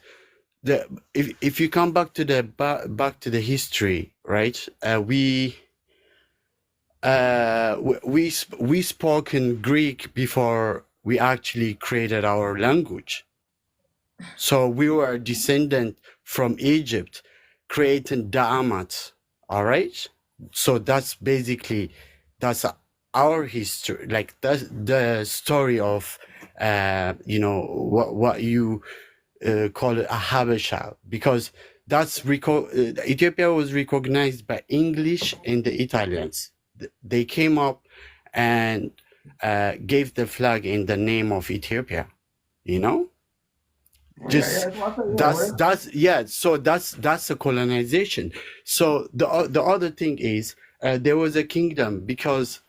the if you come back to the back to the history, right? We spoke in Greek before we actually created our language. So we were a descendant from Egypt, creating Da'amat. All right. So that's basically that's our history. Like that's the story of what you call it a Habesha, because that's Ethiopia was recognized by English and the Italians. They came up and gave the flag in the name of Ethiopia. You know, Yeah, just that's what I said. Yeah, well, that's yeah. So that's a colonization. So the other thing is there was a kingdom, because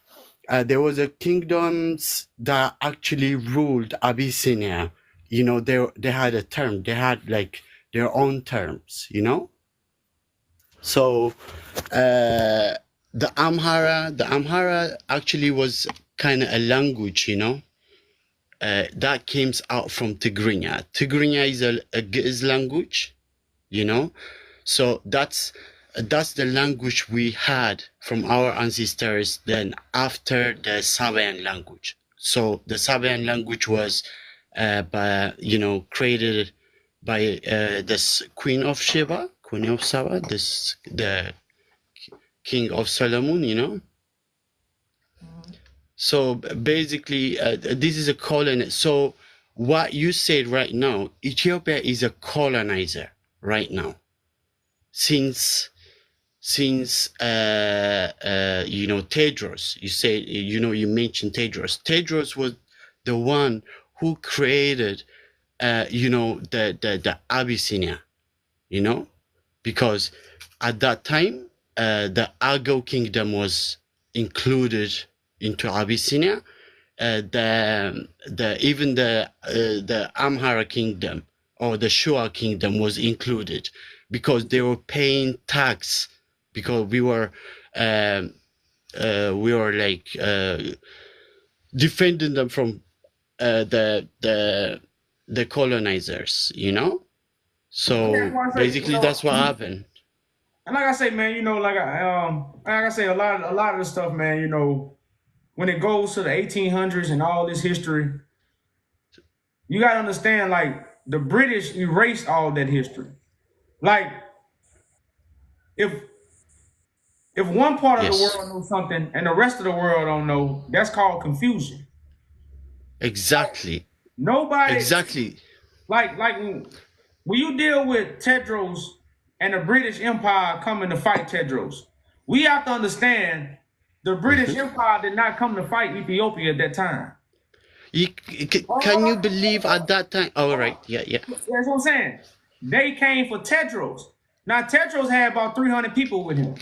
there was a kingdoms that actually ruled Abyssinia. You know, they had a term. They had like their own terms. You know, so the Amhara actually was kind of a language. You know, that came out from Tigrinya. Tigrinya is a Ge'ez language. You know, so that's the language we had from our ancestors then after the Sabaean language. So the Sabaean language was created by this Queen of Sheba, Queen of Saba, the King of Solomon, you know. So basically, this is a colon. So what you said right now, Ethiopia is a colonizer right now, since Tedros, you mentioned Tedros was the one who created the Abyssinia, you know, because at that time the Argo kingdom was included into Abyssinia. The Amhara kingdom or the Shua kingdom was included, because they were paying tax, because we were defending them from the colonizers, you know. and that's So why I say, basically that's what happened. and like I say, man, like I say, a lot of the stuff, man, when it goes to the 1800s and all this history, you gotta understand, like the British erased all that history. Like if one part of the Yes, world knows something and the rest of the world don't know, that's called confusion. exactly, Nobody exactly. like when you deal with Tedros and the British Empire coming to fight Tedros, we have to understand the British Mhm. Empire did not come to fight Ethiopia at that time. Can you believe at that time? All right, yeah. That's what I'm saying. They came for Tedros. Now Tedros had about 300 people with him.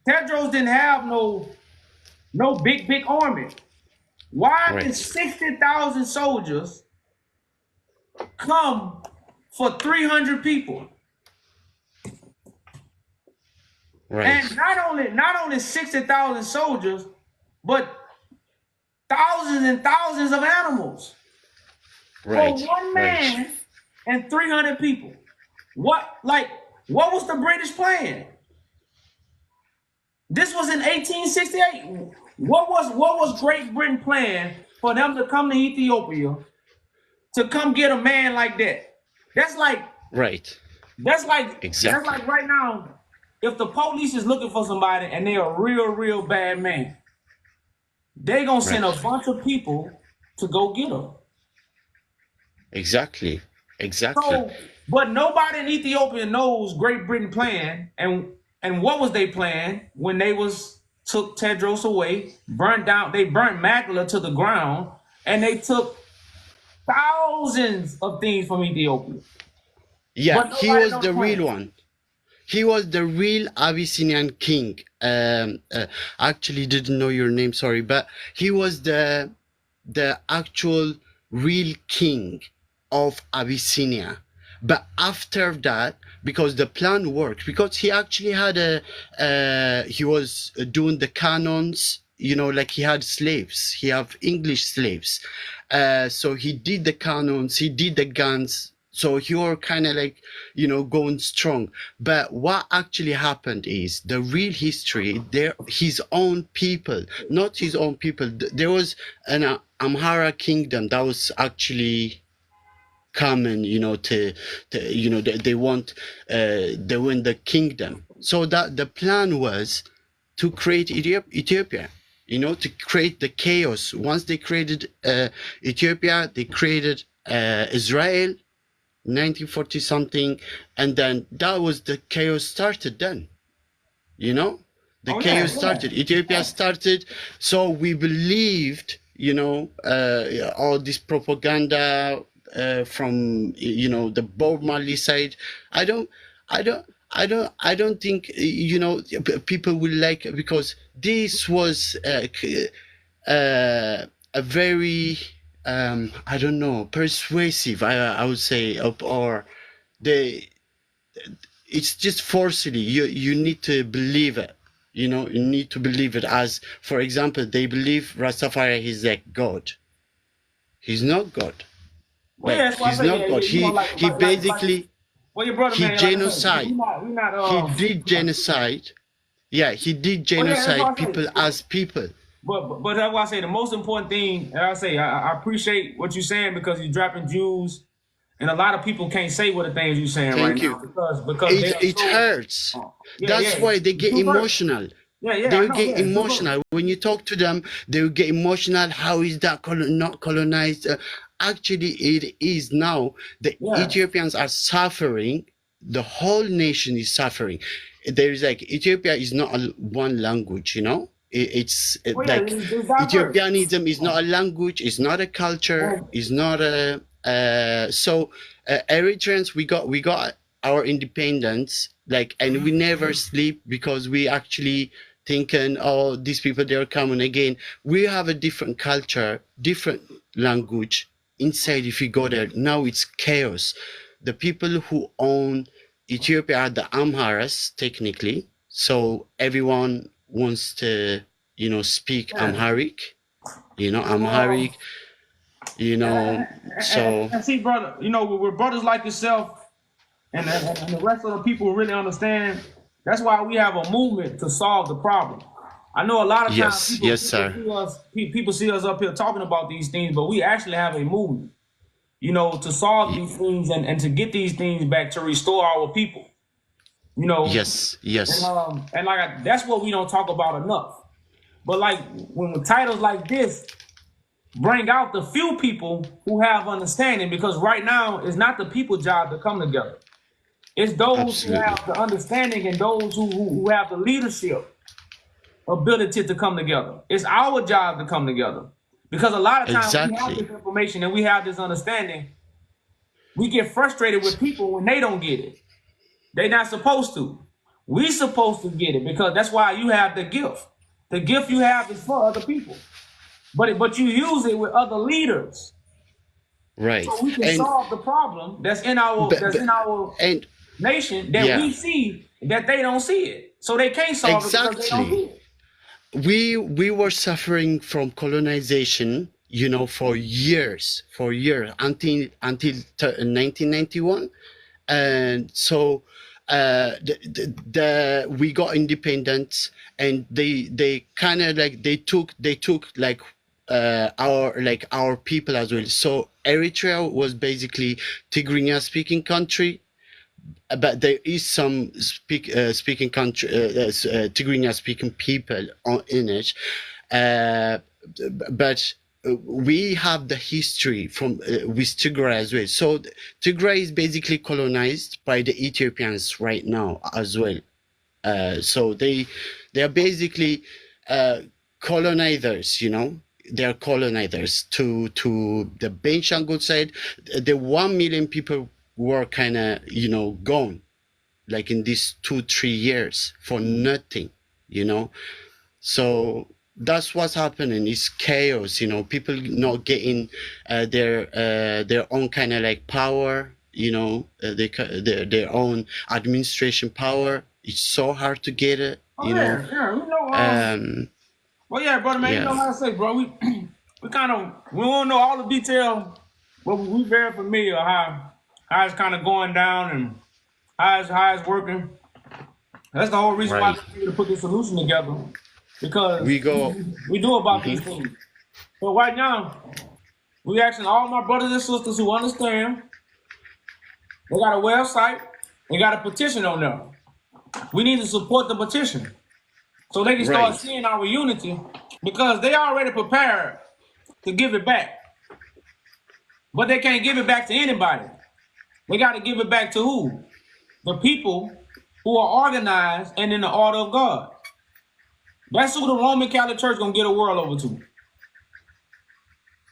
Tedros didn't have no big army. Why did Right, 60,000 soldiers come for 300 people? And right, not only 60,000 soldiers, but thousands and thousands of animals for right, one right, man and 300 people. What was the British plan? This was in 1868. What was Great Britain plan for them to come to Ethiopia to come get a man like that? That's like right. that's like that's Exactly, like right now, if the police is looking for somebody and they're a real bad man, they gonna send a right. bunch of people to go get them. Exactly, exactly. So, but nobody in Ethiopia knows Great Britain plan and what was they plan when they took Tedros away, they burnt Magdala to the ground, and they took thousands of things from Ethiopia. Yeah, But he nobody was know the the real claim. one. He was the real Abyssinian king. Actually didn't know your name, sorry, but he was the actual real king of Abyssinia. But after that, because the plan worked, because he actually had he was doing the canons, you know, like he had slaves, he have English slaves. So he did the canons, he did the guns. So he were kind of like, you know, going strong. But what actually happened is the real history, there, his own people, not his own people. There was an Amhara kingdom that was actually common, you know, you know, they want, they win the kingdom. So that the plan was to create Ethiopia, you know, to create the chaos. Once they created Ethiopia, they created Israel, 1940 something, and then that was the chaos started then, you know, the Oh chaos yeah, started, Ethiopia started. So we believed, you know, all this propaganda from, you know, the Bob Marley side. I don't I don't I don't think, you know, people will like, because this was a very I don't know, persuasive, I would say, or they, it's just forcibly, you need to believe it, you know, you need to believe it. As for example, they believe Rastafari is like God. He's not God. well, Like yeah, that's why I he's say, not yeah, God. yeah, you know, He basically, well, your brother, he man, like I said, genocide, we not, he did genocide. Yeah, he did well, yeah, that's why genocide I say, people as people. but that's why I say the most important thing, and I say, I appreciate what you're saying because you're dropping Jews, and a lot of people can't say what the things you're saying right Thank you. now because they are It so, hurts. yeah, That's yeah, why they the get truth hurts. emotional. Yeah, They I will know, get yeah, the truth hurts. emotional when you talk to them. They will get emotional. How is that not colonized? Actually, it is now. The Yeah, Ethiopians are suffering. The whole nation is suffering. There is like, Ethiopia is not a one language. You know, it's well, yeah, like it's diverse. Ethiopianism is not a language. It's not a culture. And It's not a. So Eritreans, we got our independence, like, and we never sleep because we actually thinking, oh, these people, they're coming again. We have a different culture, different language inside. If you go there now, it's chaos. The people who own Ethiopia are the Amharas, technically. So everyone wants to, you know, speak yeah, Amharic, you know, um, Amharic, you know. So and see, brother, you know, with brothers like yourself and the rest of the people really understand. That's why we have a movement to solve the problem. I know a lot of times yes, yes, sir. people see us up here talking about these things, but we actually have a movement, you know, to solve Y- these things and to get these things back to restore our people, you know, yes, yes, and like that's what we don't talk about enough. But like when titles like this bring out the few people who have understanding, because right now it's not the people's job to come together. It's those who absolutely, have the understanding and those who have the leadership ability to come together. It's our job to come together. Because a lot of times we have exactly. this information and we have this understanding, we get frustrated with people when they don't get it. They're not supposed to. We supposed to get it because that's why you have the gift. The gift you have is for other people. But you use it with other leaders Right. so we can And solve the problem but, that's in our and nation that yeah, we see that they don't see it. So they can't solve it because they don't see exactly. it. We were suffering from colonization, you know, for years, until 1991. And so we got independence, and they kind of like, they took like our people as well. So Eritrea was basically Tigrinya speaking country, but there is some speaking country, Tigrinya speaking people in it, uh, but we have the history from with Tigray as well. So Tigray is basically colonized by the Ethiopians right now as well. So they are basically colonizers, you know. They are colonizers to the Benshangul side. The 1 million people were kind of, you know, gone, like in these 2-3 years for nothing, you know. So that's what's happening. It's chaos, you know, people not getting their own kind of like power, you know, their own administration power. It's so hard to get it, Oh you know. yeah, you know. Well, yeah, brother, man. You know Yeah, how I say, bro. We kind of we don't know all the detail, but we very familiar how it's kind of going down and how it's working. That's the whole reason why right. we need to put this solution together, because We go. we do about Mhm. these things. So right now, we asking all my brothers and sisters who understand. They got a website. They got a petition on there. We need to support the petition so they can start Right, seeing our unity, because they already prepared to give it back, but they can't give it back to anybody. They got to give it back to who? The people who are organized and in the order of God. That's who the Roman Catholic Church gonna get a world over to.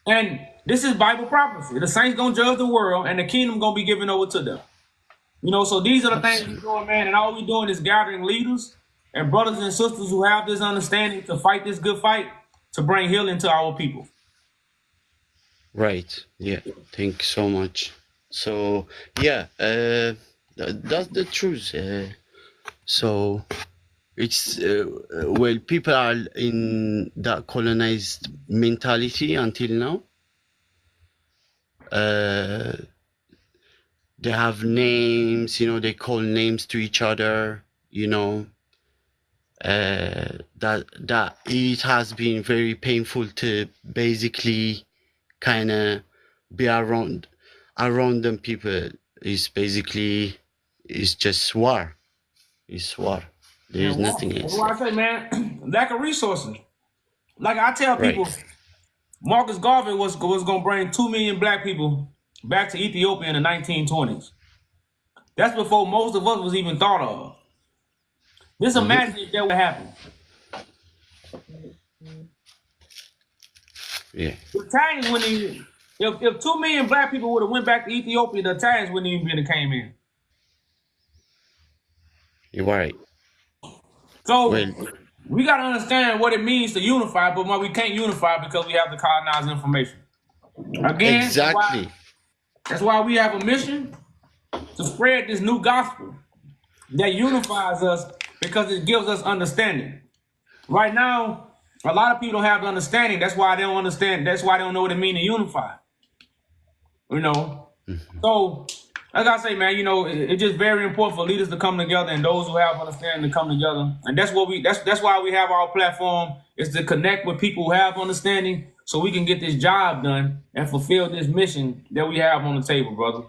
And this is Bible prophecy. The saints gonna judge the world, and the kingdom gonna be given over to them. You know, so these are the things we're doing, man. And all we're doing is gathering leaders and brothers and sisters who have this understanding to fight this good fight to bring healing to our people. right. Yeah, thank you so much. So yeah, that's the truth. So it's well, people are in that colonized mentality until now. They have names, you know, they call names to each other, you know. That it has been very painful to basically kind of be around them people. Is basically, it's just war. It's war. There is And nothing that's else. why I say, man, lack of resources. Like I tell Right. people, Marcus Garvey was gonna bring 2 million black people back to Ethiopia in the 1920s. That's before most of us was even thought of. Just imagine if that would happen. Yeah. The Italians wouldn't even. If 2 million black people would have went back to Ethiopia, the Italians wouldn't even be came in. You're right. So Well, we got to understand what it means to unify, but we can't unify because we have the colonized information. Again, exactly. that's why we have a mission to spread this new gospel that unifies us, because it gives us understanding. Right now, a lot of people don't have the understanding. That's why they don't understand. That's why they don't know what it means to unify. You know? So, like I say, man, you know, it's just very important for leaders to come together and those who have understanding to come together. And that's what that's why we have our platform, is to connect with people who have understanding so we can get this job done and fulfill this mission that we have on the table, brother.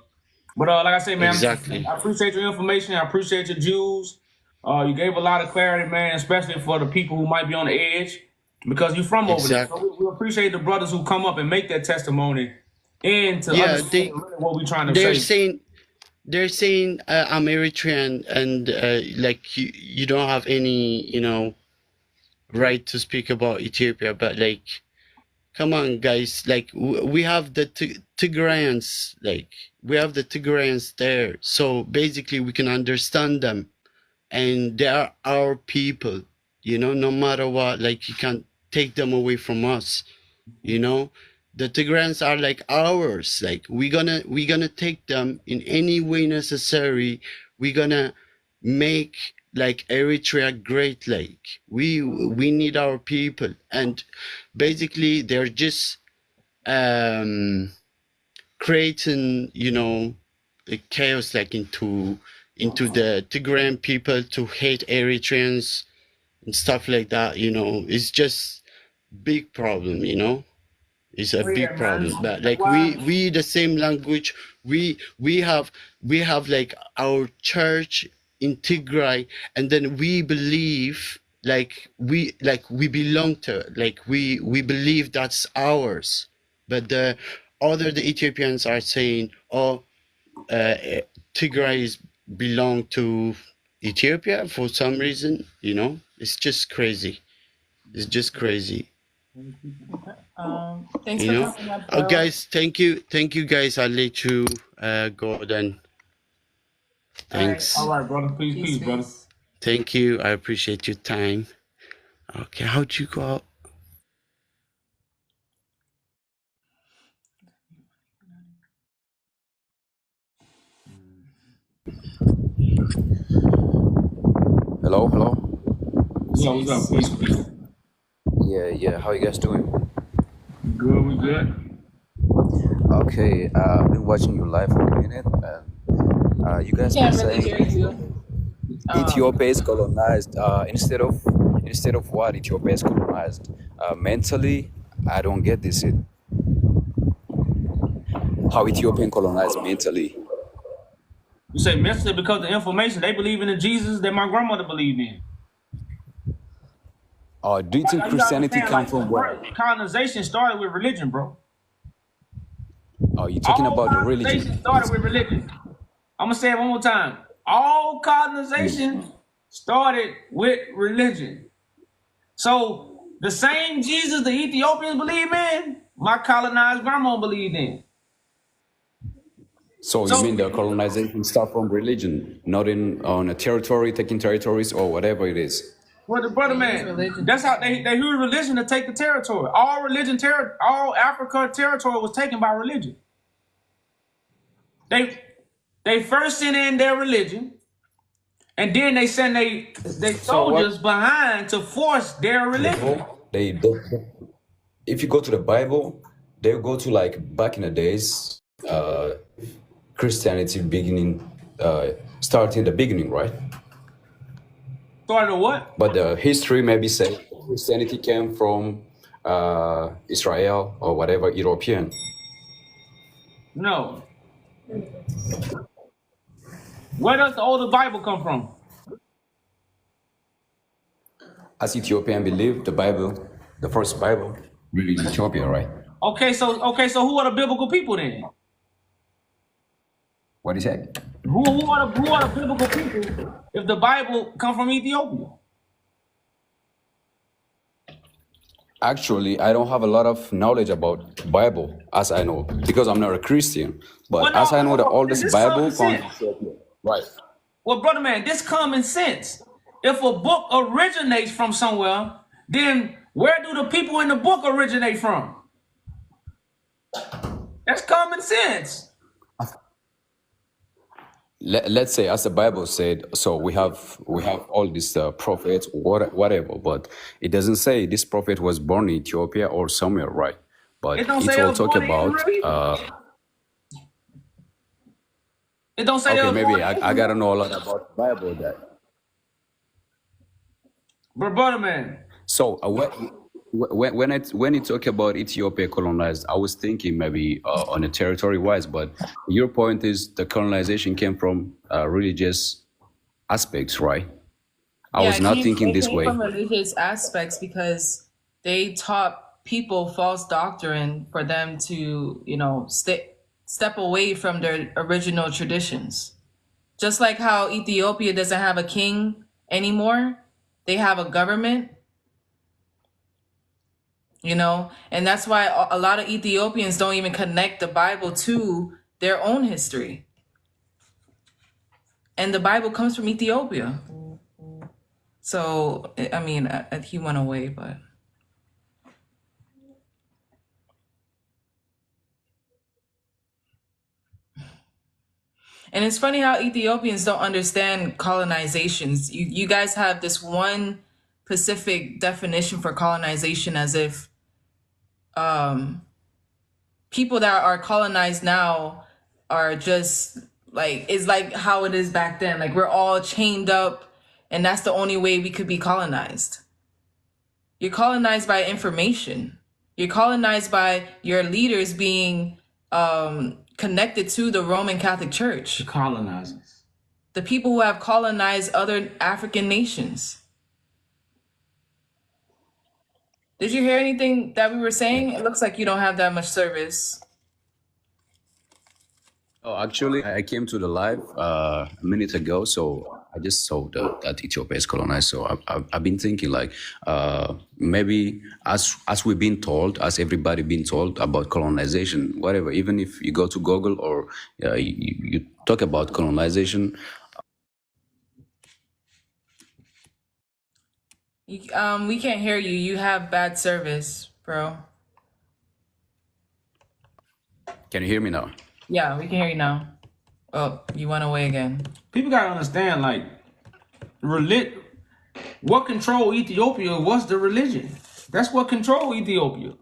But like I say, man, Exactly. I appreciate your information. I appreciate your Jews. You gave a lot of clarity, man, especially for the people who might be on the edge, because you're from over there. Exactly. So we appreciate the brothers who come up and make that testimony and to Yeah, understand really what we're trying to they're say. saying I'm Eritrean and like you don't have any, you know, right to speak about Ethiopia, but like, come on, guys, like we have the Tigrayans, like we have the Tigrayans there, so basically we can understand them, and they are our people, you know, no matter what, like you can't take them away from us, you know. The Tigrayans are like ours, like we're gonna take them in any way necessary. We're gonna make like Eritrea great. Like we need our people, and basically they're just creating, you know, a chaos, like into the Tigrayan people to hate Eritreans and stuff like that, you know. It's just big problem, you know. It's a Oh, yeah, big man. problem. But That's like why. we the same language. We have like our church in Tigray, and then we believe like we belong to it. Like we believe that's ours. But the Ethiopians are saying, oh, Tigray is belong to Ethiopia for some reason, you know. It's just crazy. It's just crazy. Thanks You for know. coming up, Oh, bro. guys, thank you guys. I'll let you go then. Thanks. All right, brother. Peace, brother. Thank you. I appreciate your time. Okay, how'd you go out? Hello. Yeah, what's up? Peace. Yeah. How you guys doing? Good, we good. Okay, I've been watching you live for a minute, and you guys been Can't really saying hear you. Ethiopia is colonized. Instead of what Ethiopia is colonized mentally, I don't get this. How Ethiopian colonized mentally? You say mentally because the information they believe in the Jesus that my grandmother believed in. Do you think You gotta Christianity understand, come like, from where? colonization started with religion, bro. Oh, you're talking All about the colonization religion. started with religion. I'm gonna say it one more time. All colonization started with religion. So the same Jesus the Ethiopians believe in, my colonized grandma believed in. So you mean the colonization start from religion, not on a territory, taking territories or whatever it is? Well, the brother man, that's how they use religion to take the territory. All Africa territory was taken by religion. They first sent in their religion, and then they send they soldiers behind to force their religion. They if you go to the Bible, they go to like back in the days, Christianity starting the beginning, right? Started what? But the history maybe say Christianity came from Israel or whatever European. No. Where does the older Bible come from? As Ethiopian believe the Bible, the first Bible, really in Ethiopia, right? Okay, so who are the biblical people then? What is that? Who are the biblical people if the Bible come from Ethiopia? Actually, I don't have a lot of knowledge about Bible, as I know, because I'm not a Christian. But Well, no, as I know, the no, oldest this Bible common from sense. Ethiopia, right? Well, brother man, this common sense. If a book originates from somewhere, then where do the people in the book originate from? That's common sense. Let's say, as the Bible said, so we have all these prophets, whatever, but it doesn't say this prophet was born in Ethiopia or somewhere, right? But It don't say it they will was talk born in about. Israel. It don't say they Okay, was maybe born in I gotta know a lot about the Bible. That. But brother man. So when you talk about Ethiopia colonized, I was thinking maybe on a territory wise, but your point is the colonization came from religious aspects, right? I was not thinking this way. From religious aspects because they taught people false doctrine for them to, step away from their original traditions. Just like how Ethiopia doesn't have a king anymore, they have a government, and that's why a lot of Ethiopians don't even connect the Bible to their own history. And the Bible comes from Ethiopia. So, I mean, he went away, but. And it's funny how Ethiopians don't understand colonizations. You guys have this one specific definition for colonization as if people that are colonized now are just it's like how it is back then. Like we're all chained up and that's the only way we could be colonized. You're colonized by information. You're colonized by your leaders being connected to the Roman Catholic Church. The colonizers. The people who have colonized other African nations. Did you hear anything that we were saying? It looks like you don't have that much service. Oh, actually, I came to the live a minute ago, so I just saw that Ethiopia is colonized. So I've been thinking maybe as we've been told, as everybody been told about colonization, whatever. Even if you go to Google or you talk about colonization, We can't hear you. You have bad service, bro. Can you hear me now? Yeah, we can hear you now. Oh, you went away again. People gotta understand, like, what control Ethiopia was the religion. That's what control Ethiopia.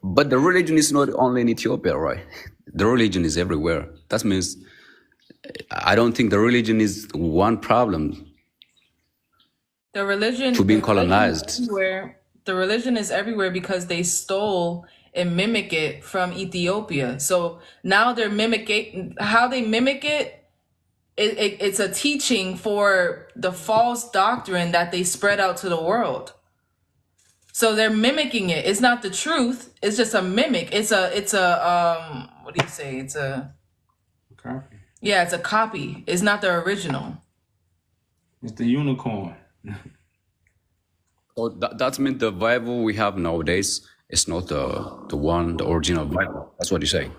But the religion is not only in Ethiopia, right? The religion is everywhere. That means I don't think the religion is one problem The religion, to being colonized. The religion is everywhere because they stole and mimic it from Ethiopia. So now they're mimicking how they mimic it. It's a teaching for the false doctrine that they spread out to the world. So they're mimicking it. It's not the truth. It's just a mimic. It's a what do you say? It's a Copy. Yeah, it's a copy. It's not the original. It's the unicorn. So that means the Bible we have nowadays is not the original Bible. That's what you say.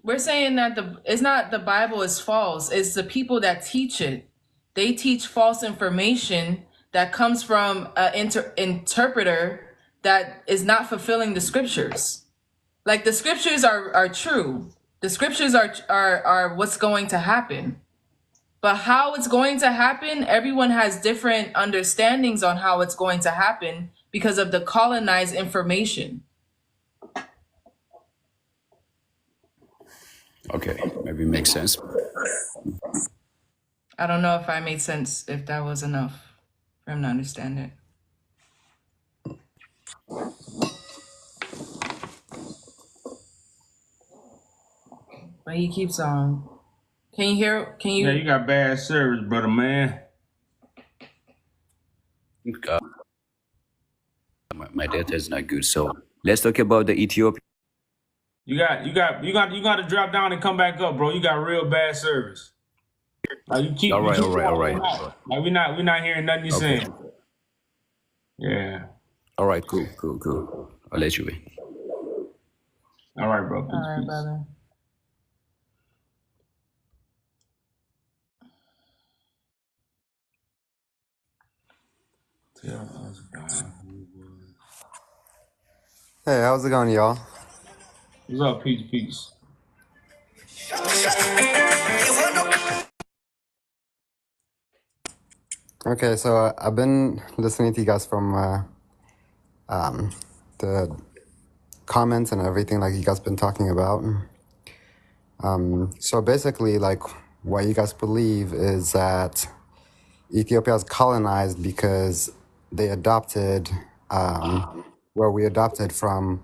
We're saying that it's not the Bible is false. It's the people that teach it. They teach false information that comes from an interpreter that is not fulfilling the scriptures. Like the scriptures are true. The scriptures are what's going to happen. But how it's going to happen, everyone has different understandings on how it's going to happen because of the colonized information. Okay, maybe it makes sense. I don't know if I made sense, if that was enough for him to understand it. But he keeps on. Can you hear? Can you? Yeah, you got bad service, brother man. My data is not good. So let's talk about the Ethiopia. You got to drop down and come back up, bro. You got real bad service. Like you keep. All right. Like we're not hearing nothing you're saying. Yeah. All right, cool. I'll let you in. All right, bro. Peace, All right, peace. brother. Hey, how's it going, y'all? What's up, peace? Okay, so I've been listening to you guys from the comments and everything like you guys been talking about. So basically, like what you guys believe is that Ethiopia is colonized because they adopted, where we adopted from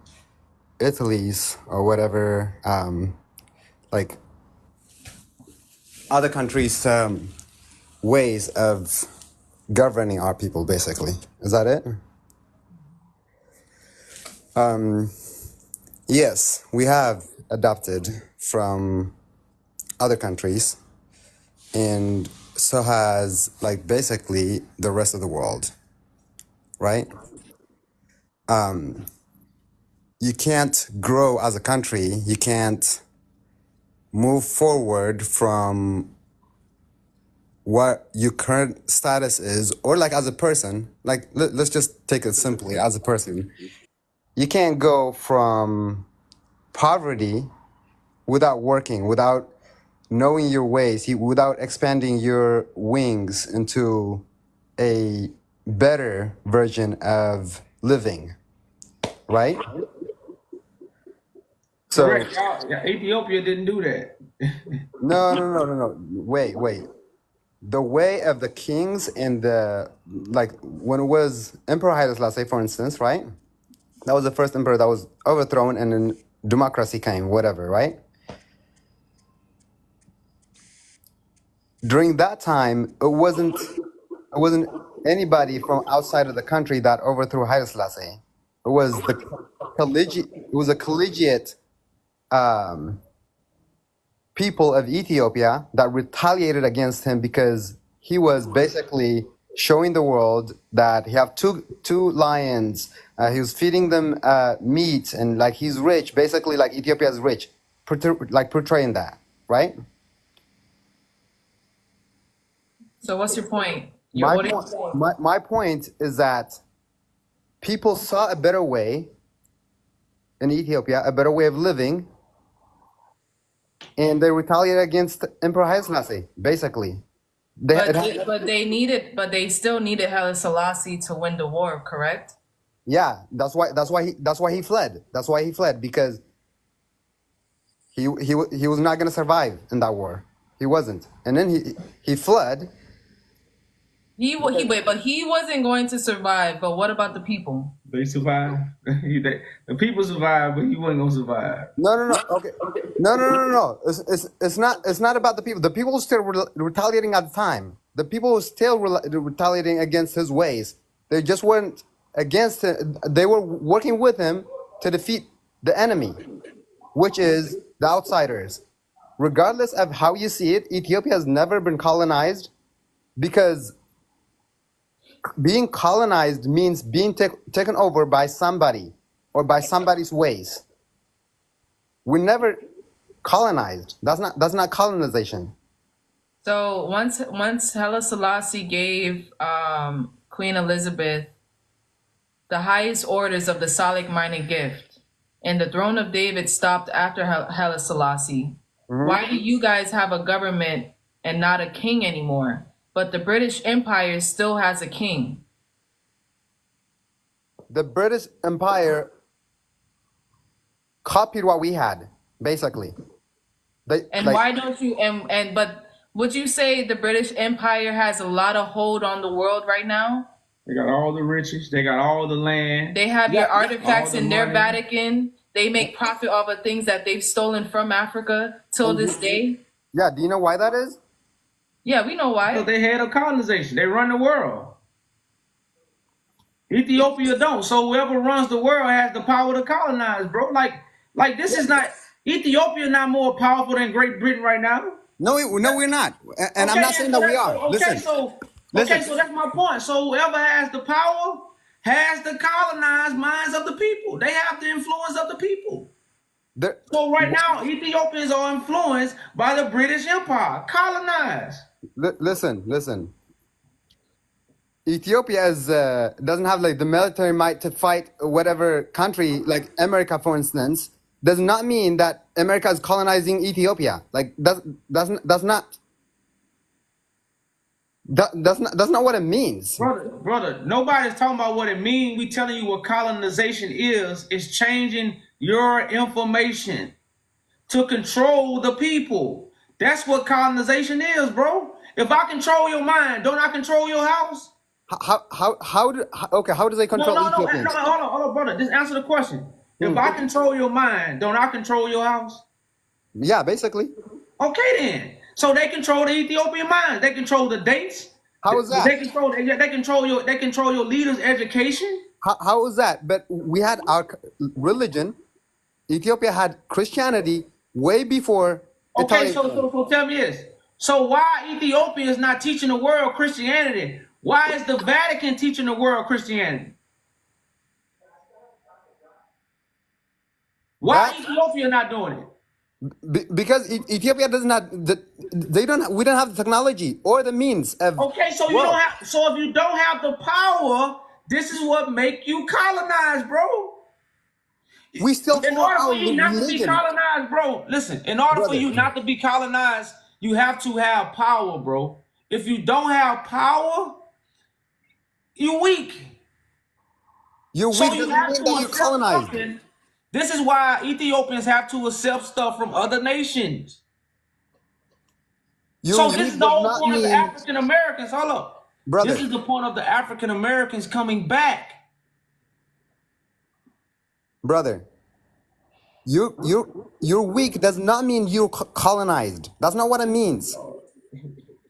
Italy's or whatever, like other countries' ways of governing our people, basically. Is that it? Yes, we have adopted from other countries, and so has, like, basically the rest of the world, right? You can't grow as a country, you can't move forward from what your current status is, or like as a person, like let's just take it simply as a person. You can't go from poverty without working, without knowing your ways, without expanding your wings into a better version of living, right? So Correct. Ethiopia didn't do that. no. Wait. The way of the kings and the, like, when it was Emperor Haile Selassie, for instance, right? That was the first emperor that was overthrown, and then democracy came, whatever, right? During that time, it wasn't anybody from outside of the country that overthrew Haile Selassie. It was a collegiate people of Ethiopia that retaliated against him because he was basically showing the world that he have two lions. He was feeding them meat, and like he's rich, basically like Ethiopia is rich, like portraying that, right? So what's your point? My What are you point, saying? my point is that people saw a better way in Ethiopia, a better way of living, and they retaliated against Emperor Haile Selassie. Basically, But they still needed Haile Selassie to win the war, correct? yeah, that's why he fled. That's why he fled, because he was not going to survive in that war. He wasn't, and then he fled. But he wasn't going to survive. But what about the people? They survived. The people survived, but he wasn't gonna survive. No. Okay. No. It's not about the people. The people were still retaliating at the time. The people were still retaliating against his ways. They just weren't against him. They were working with him to defeat the enemy, which is the outsiders. Regardless of how you see it, Ethiopia has never been colonized, because being colonized means being taken over by somebody or by somebody's ways. We never colonized. That's not colonization. So once Haile Selassie gave Queen Elizabeth the highest orders of the Salic-minded gift, and the throne of David stopped after Haile Selassie, why do you guys have a government and not a king anymore? But the British Empire still has a king. The British Empire copied what we had, basically. Why don't you but would you say the British Empire has a lot of hold on the world right now? They got all the riches. They got all the land. They have your artifacts in their money. Vatican. They make profit off of things that they've stolen from Africa till this day. Yeah, do you know why that is? Yeah, we know why. Because they head of colonization. They run the world. Ethiopia don't. So whoever runs the world has the power to colonize, bro. Like this is not Ethiopia not more powerful than Great Britain right now. No, we're not. And I'm not saying that we are. Listen. So that's my point. So whoever has the power has the colonized minds of the people. They have the influence of the people. So right now, Ethiopians are influenced by the British Empire, colonized. Listen. Ethiopia doesn't have like the military might to fight whatever country, like America, for instance. Does not mean that America is colonizing Ethiopia. Like that's not what it means. Brother, nobody's talking about what it means. We telling you what colonization is. It's changing your information to control the people. That's what colonization is, bro. If I control your mind, don't I control your house? How do they control Ethiopians? Hold on, brother. Just answer the question. If I control your mind, don't I control your house? Yeah, basically. Okay, then. So they control the Ethiopian mind. They control the dates. How is that? They control your leaders' education. How is that? But we had our religion. Ethiopia had Christianity way before. Okay, so tell me this. So why Ethiopia is not teaching the world Christianity? Why is the Vatican teaching the world Christianity? Why Ethiopia not doing it? Because Ethiopia doesn't have we don't have the technology or the means of. Okay, so you don't have. So if you don't have the power, this is what make you colonize, bro. We still in order for you not to be colonized, bro. Listen, in order for you not to be colonized, you have to have power, bro. If you don't have power, you're weak. You're weak. So you have to you're colonized. Something. This is why Ethiopians have to accept stuff from other nations. So this is the whole point of the African Americans. Hold up. Brother. This is the point of the African Americans coming back. Brother, you're weak does not mean you're colonized. That's not what it means.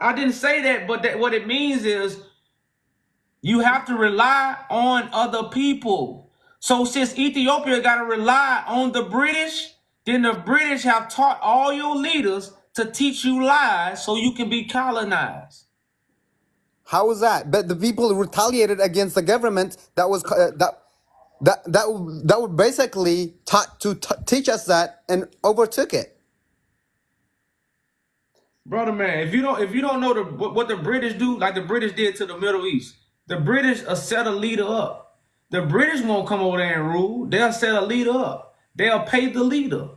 I didn't say that, but what it means is you have to rely on other people. So since Ethiopia got to rely on the British, then the British have taught all your leaders to teach you lies so you can be colonized. How is that? But the people retaliated against the government that was that would basically taught to teach us that and overtook it. Brother man, if you don't know what the British do, like the British did to the Middle East, the British set a leader up. The British won't come over there and rule. They'll set a leader up. They'll pay the leader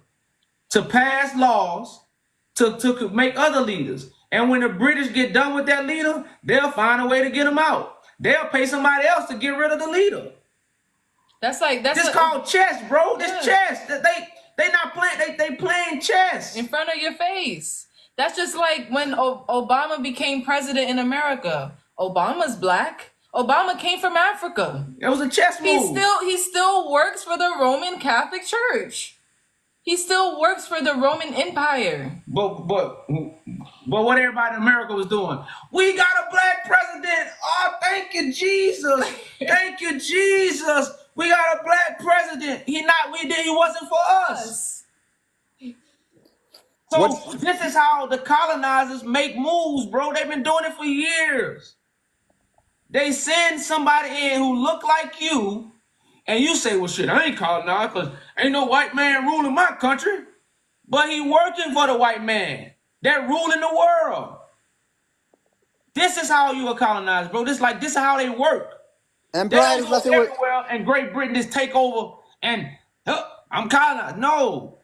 to pass laws to make other leaders. And when the British get done with that leader, they'll find a way to get him out. They'll pay somebody else to get rid of the leader. That's this called chess, bro. This chess. They not playing. They playing chess in front of your face. That's just like when Obama became president in America. Obama's black. Obama came from Africa. It was a chess move. He still works for the Roman Catholic Church. He still works for the Roman Empire. But what everybody in America was doing, we got a black president. Oh, thank you, Jesus. Thank you, Jesus. We got a black president. He wasn't for us. So this is how the colonizers make moves, bro. They've been doing it for years. They send somebody in who look like you, and you say, well, shit, I ain't colonized because ain't no white man ruling my country. But he working for the white man. They're ruling the world. This is how you are colonized, bro. This is how they work. And they don't go everywhere and Great Britain just take over and I'm colonized. No.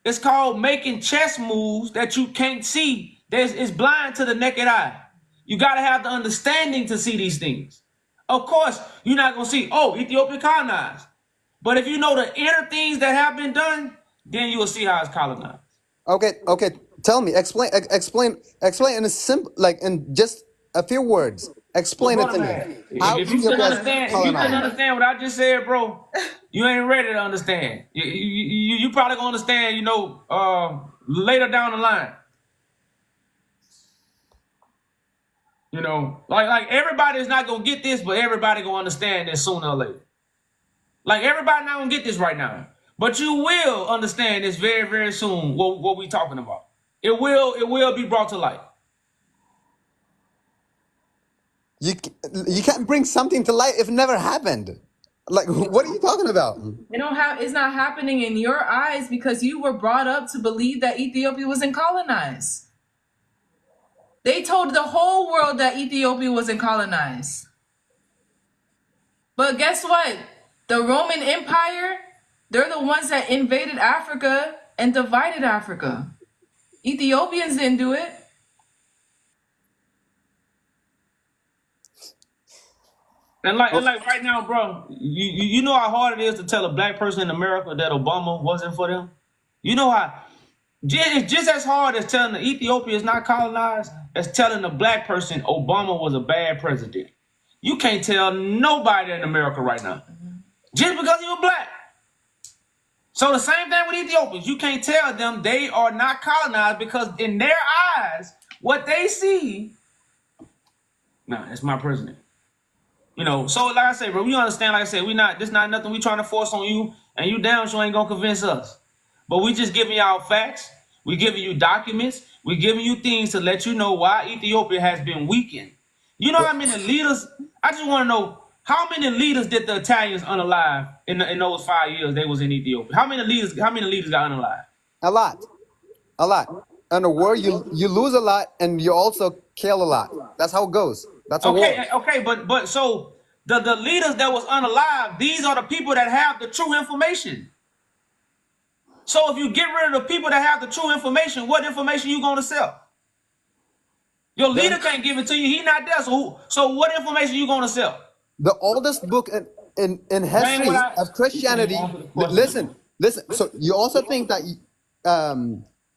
It's called making chess moves that you can't see. It's blind to the naked eye. You got to have the understanding to see these things. Of course, you're not going to see, oh, Ethiopia colonized. But if you know the inner things that have been done, then you will see how it's colonized. Okay. Tell me, explain in a simple, like in just a few words. Explain it to me. If you couldn't understand what I just said, bro, you ain't ready to understand. You probably gonna understand, later down the line. Like everybody's not gonna get this, but everybody gonna understand this sooner or later. Like everybody not gonna get this right now, but you will understand this very, very soon. What we talking about? It will be brought to light. You can't bring something to light if it never happened. Like, what are you talking about? It's not happening in your eyes because you were brought up to believe that Ethiopia wasn't colonized. They told the whole world that Ethiopia wasn't colonized. But guess what? The Roman Empire, they're the ones that invaded Africa and divided Africa. Ethiopians didn't do it. And like right now, bro, you know how hard it is to tell a black person in America that Obama wasn't for them? You know how it's just as hard as telling the Ethiopia is not colonized as telling a black person Obama was a bad president. You can't tell nobody in America right now. Just because he was black. So the same thing with Ethiopians. You can't tell them they are not colonized because in their eyes, what they see, it's my president. So like I say, bro, we understand, like I said, this not nothing we trying to force on you, and you damn sure ain't gonna convince us. But we just giving y'all facts, we giving you documents, we giving you things to let you know why Ethiopia has been weakened. You know how many leaders, I just want to know, how many leaders did the Italians unalive in those 5 years they was in Ethiopia? How many leaders got unalive? A lot. In a war, you lose a lot and you also kill a lot. That's how it goes. That's a war. Okay, but so the leaders that was unalive, these are the people that have the true information. So if you get rid of the people that have the true information, what information you gonna sell? Your leader can't give it to you. He not there. So what information you gonna sell? The oldest book in history of Christianity. Listen. So you also think that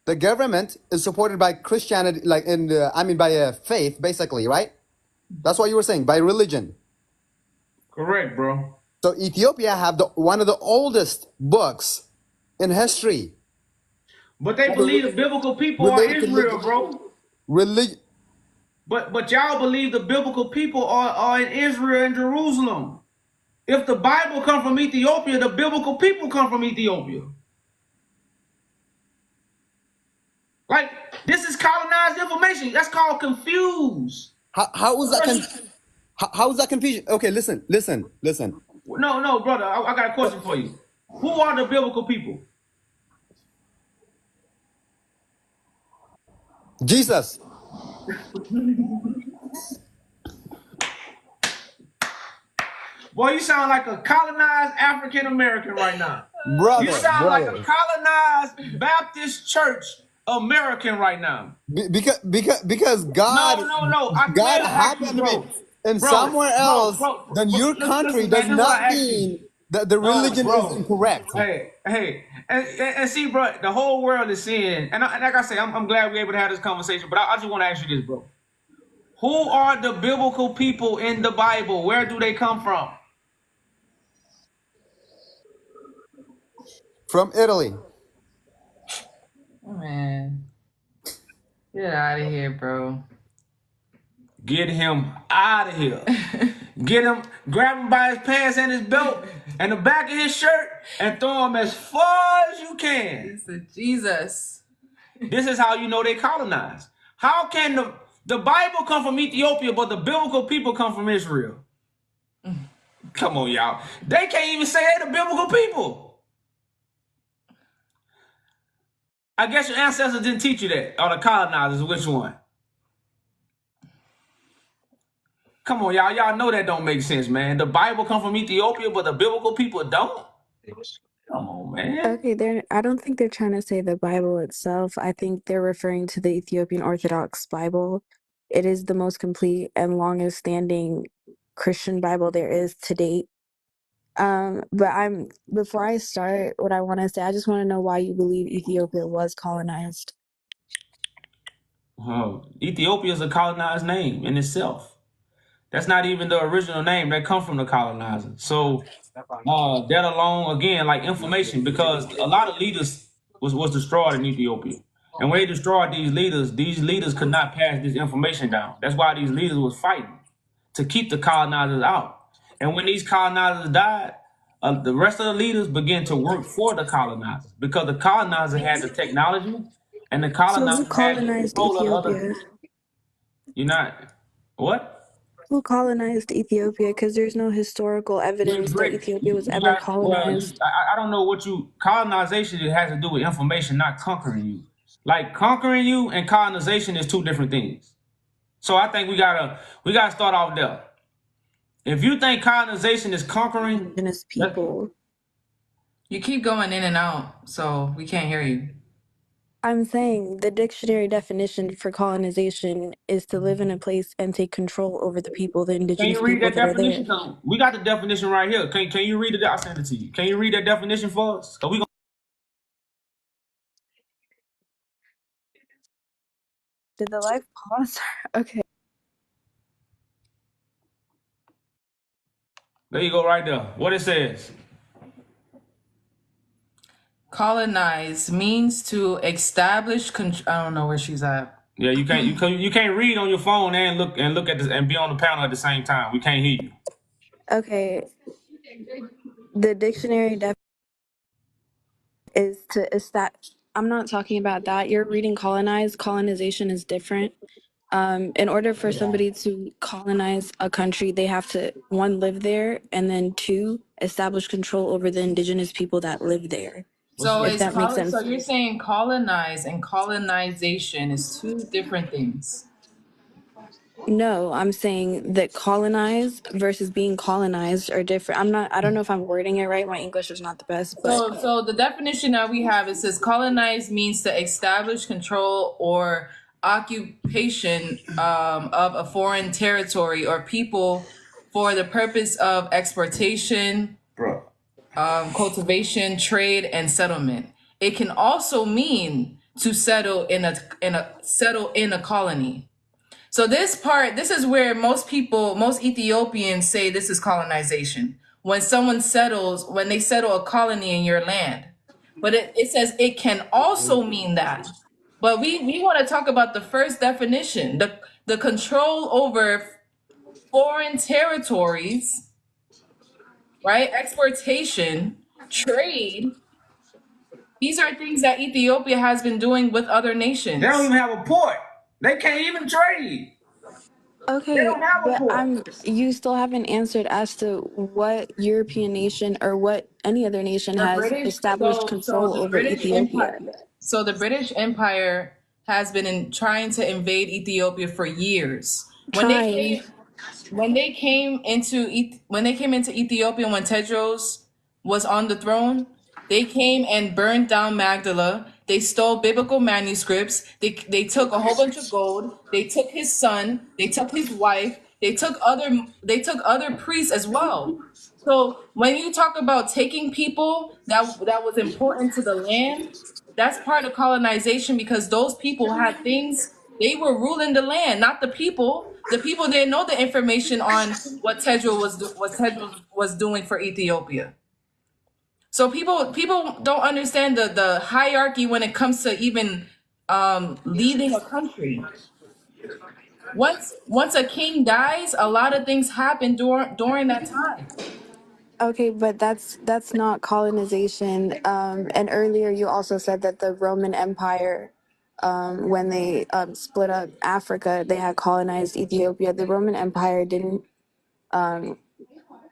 the government is supported by Christianity, like by faith, basically, right? That's what you were saying, by religion. Correct, bro. So Ethiopia have one of the oldest books in history. But they believe the biblical people are Israel, bro. But y'all believe the biblical people are in Israel and Jerusalem. If the Bible come from Ethiopia, the biblical people come from Ethiopia. Like, this is colonized information. That's called confused. How is that? How is that confusion? Okay, listen. No, brother. I got a question for you. Who are the biblical people? Jesus. Boy, you sound like a colonized African American right now. You Brother, sound like a brother. colonized Baptist church American right now. Because No, no, no. I God clearly asked you, happened to be bro. in Bro, somewhere bro, else bro, than bro. your Listen, country listen, man. does This is what not I asked you. mean that the No, religion is bro. incorrect. Hey. And see, bro, the whole world is seeing, and like I say, I'm glad we're able to have this conversation, but I just want to ask you this, bro. Who are the biblical people in the Bible? Where do they come from? From Italy. Oh, man. Get out of here, bro. Get him out of here. Get him, grab him by his pants and his belt and the back of his shirt and throw him as far as you can. Jesus. This is how you know they colonized. How can the Bible come from Ethiopia, but the biblical people come from Israel? Come on, y'all. They can't even say they're the biblical people. I guess your ancestors didn't teach you that. Or the colonizers, which one? Come on, y'all. Y'all know that don't make sense, man. The Bible come from Ethiopia, but the biblical people don't. Come on, man. Okay, I don't think they're trying to say the Bible itself. I think they're referring to the Ethiopian Orthodox Bible. It is the most complete and longest standing Christian Bible there is to date. But before I start what I want to say, I just want to know why you believe Ethiopia was colonized. Ethiopia is a colonized name in itself. That's not even the original name that come from the colonizer. So that alone, again, like information, because a lot of leaders was destroyed in Ethiopia. And when they destroyed these leaders could not pass this information down. That's why these leaders was fighting to keep the colonizers out. And when these colonizers died, the rest of the leaders began to work for the colonizers because the colonizer had the technology and the So who colonizers had the colonized control of the other. Ethiopia? You're not what? Who colonized Ethiopia? Because there's no historical evidence that Ethiopia was ever colonized. I don't know what colonization. It has to do with information, not conquering you. Like conquering you and colonization is two different things. So I think we gotta start off there. If you think colonization is conquering indigenous people, you keep going in and out, so we can't hear you. I'm saying the dictionary definition for colonization is to live in a place and take control over the people, the Can indigenous you read people that that are there. definition? We got the definition right here. Can you read it? I sent it to you. Can you read that definition for us? We gonna Did the live pause? Okay. there you go right there. What it says. Colonize means to establish. I don't know where she's at. Yeah, you can't read on your phone and look at this and be on the panel at the same time. We can't hear you. Okay. The dictionary is to establish. I'm not talking about that. You're reading colonize. Colonization is different. In order for somebody to colonize a country, they have to, one, live there, and then two, establish control over the indigenous people that live there. So If that makes sense. so you're saying colonize and colonization is two different things. No, I'm saying that colonize versus being colonized are different. I don't know if I'm wording it right. My English is not the best, but So the definition that we have, it says colonize means to establish control or occupation of a foreign territory or people for the purpose of exportation, cultivation, trade, and settlement. It can also mean to settle in a colony. So this is where most Ethiopians say this is colonization. When they settle a colony in your land. But it says it can also mean that. But we want to talk about the first definition, the control over foreign territories, right? Exportation, trade. These are things that Ethiopia has been doing with other nations. They don't even have a port. They can't even trade. okay, but you still haven't answered as to what European nation or what any other nation has established control over Ethiopia. The British Empire has been trying to invade Ethiopia for years. Trying. When they came into Ethiopia, when Tedros was on the throne, they came and burned down Magdala. They stole biblical manuscripts. They took a whole bunch of gold. They took his son. They took his wife. They took other priests as well. So when you talk about taking people that was important to the land, that's part of colonization, because those people had things. They were ruling the land, not the people. The people didn't know the information on what Tedros was doing for Ethiopia. So people don't understand the hierarchy when it comes to even leading a country. Once a king dies, a lot of things happen during that time. Okay, but that's not colonization. And earlier you also said that the Roman Empire, when they split up Africa, they had colonized Ethiopia. The Roman Empire didn't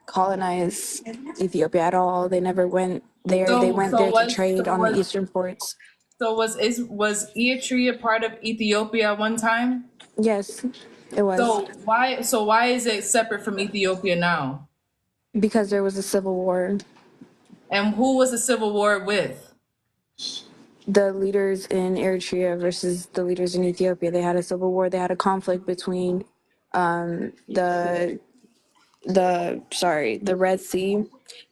colonize Ethiopia at all. They never went there. They So went so there to was trade so on the was eastern ports. so was Eritrea part of Ethiopia at one time? Yes, it was So why is it separate from Ethiopia now? because there was a civil war. And who was the civil war with? The leaders in Eritrea versus the leaders in Ethiopia. They had a civil war. They had a conflict between the the Red Sea.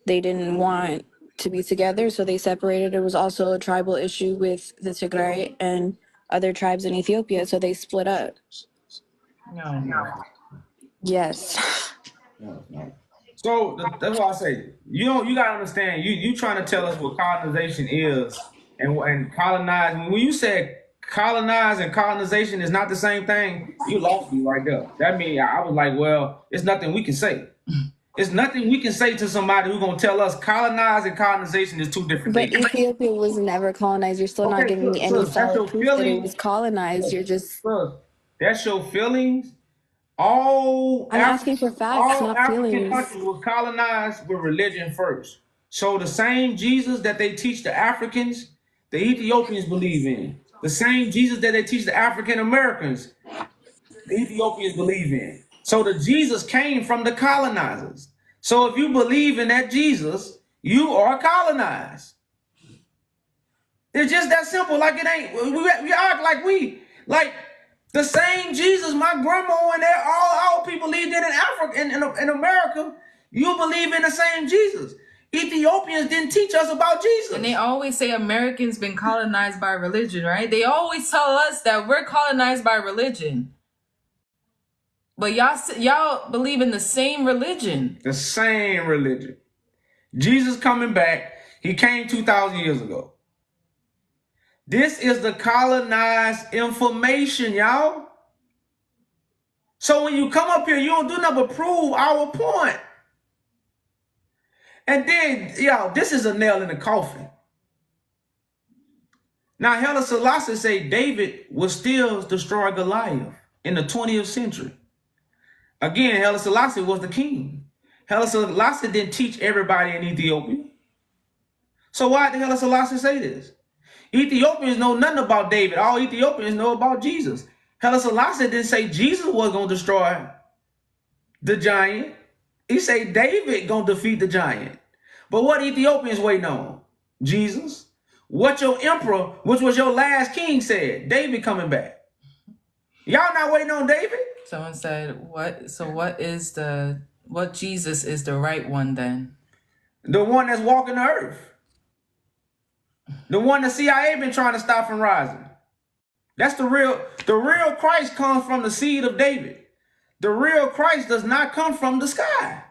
They didn't want to be together, so they separated. It was also a tribal issue with the Tigray and other tribes in Ethiopia, so they split up. No. Yes. No. So that's why I say you gotta understand. You trying to tell us what colonization is and colonize. When you said colonize and colonization is not the same thing, you lost me right there. That means I was like, well, it's nothing we can say. It's nothing we can say to somebody who's gonna tell us colonize and colonization is two different But things. Ethiopia was never colonized. You're still not Okay, giving me any so that's solid your proof that it feelings. was colonized. You're just That's your feelings. All I'm asking for facts, not African feelings. countries were colonized with religion first. So the same Jesus that they teach the Africans, the Ethiopians believe in. The same Jesus that they teach the African Americans, the Ethiopians believe in. So the Jesus came from the colonizers. So if you believe in that Jesus, you are colonized. It's just that simple. Like it ain't. We act like the same Jesus. My grandma and all people believed in Africa, in America. You believe in the same Jesus. Ethiopians didn't teach us about Jesus. And they always say Americans been colonized by religion, right? They always tell us that we're colonized by religion. But y'all believe in the same religion. The same religion. Jesus coming back. He came 2,000 years ago. This is the colonized information, y'all. So when you come up here, you don't do nothing but prove our point. And then, y'all, this is a nail in the coffin. Now, Haile Selassie say David will still destroy Goliath in the 20th century. Again, Haile Selassie was the king. Haile Selassie didn't teach everybody in Ethiopia. So why did Haile Selassie say this? Ethiopians know nothing about David. All Ethiopians know about Jesus. Haile Selassie didn't say Jesus was going to destroy the giant. He said David going to defeat the giant. But what Ethiopians waiting on? Jesus. What your emperor, which was your last king, said? David coming back. Y'all not waiting on David? Someone said, what Jesus is the right one then? The one that's walking the earth. The one the CIA been trying to stop from rising. That's the real Christ comes from the seed of David. The real Christ does not come from the sky.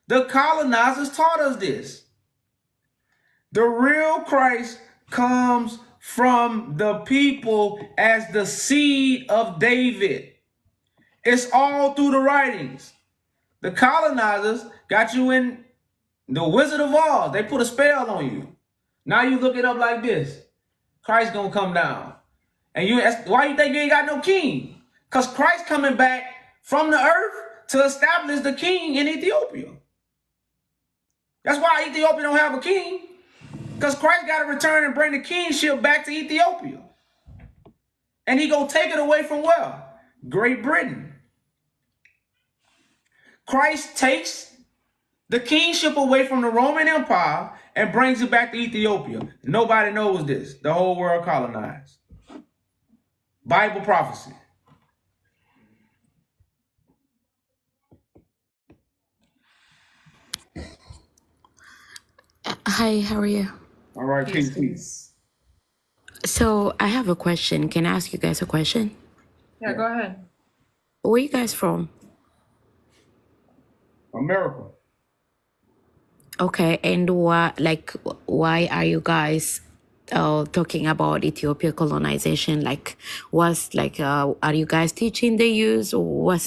The colonizers taught us this. The real Christ comes from the people as the seed of David. It's all through the writings. The colonizers got you in the Wizard of Oz. They put a spell on you. Now you look it up like this. Christ gonna come down. And why you think you ain't got no king? Because Christ coming back from the earth to establish the king in Ethiopia. That's why Ethiopia don't have a king. Because Christ got to return and bring the kingship back to Ethiopia. And he gonna take it away from where? Great Britain. Christ takes the kingship away from the Roman Empire and brings it back to Ethiopia. Nobody knows this. The whole world colonized. Bible prophecy. Hi, how are you? All right, Peace, peace, peace. peace. So I have a question. Can I ask you guys a question? Yeah, go ahead. Where you guys from? America. Okay, and why are you guys talking about Ethiopia colonization? Like, are you guys teaching the youth, or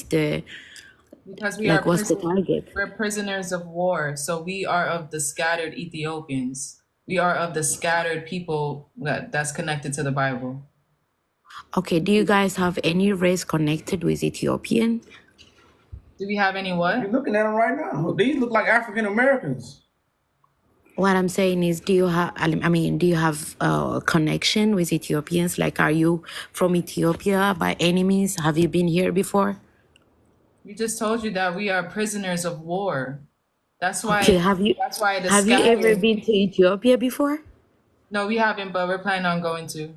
Because we are what's the target? we're prisoners of war. So we are of the scattered Ethiopians. We are of the scattered people that's connected to the Bible. Okay, do you guys have any race connected with Ethiopian? Do we have any what? You're looking at them right now. These look like African Americans. What I'm saying is, do you have a connection with Ethiopians? Like, are you from Ethiopia by any means? Have you been here before? We just told you that we are prisoners of war. That's Okay, why the have you ever scattered. been to Ethiopia before? No, we haven't, but we're planning on going to.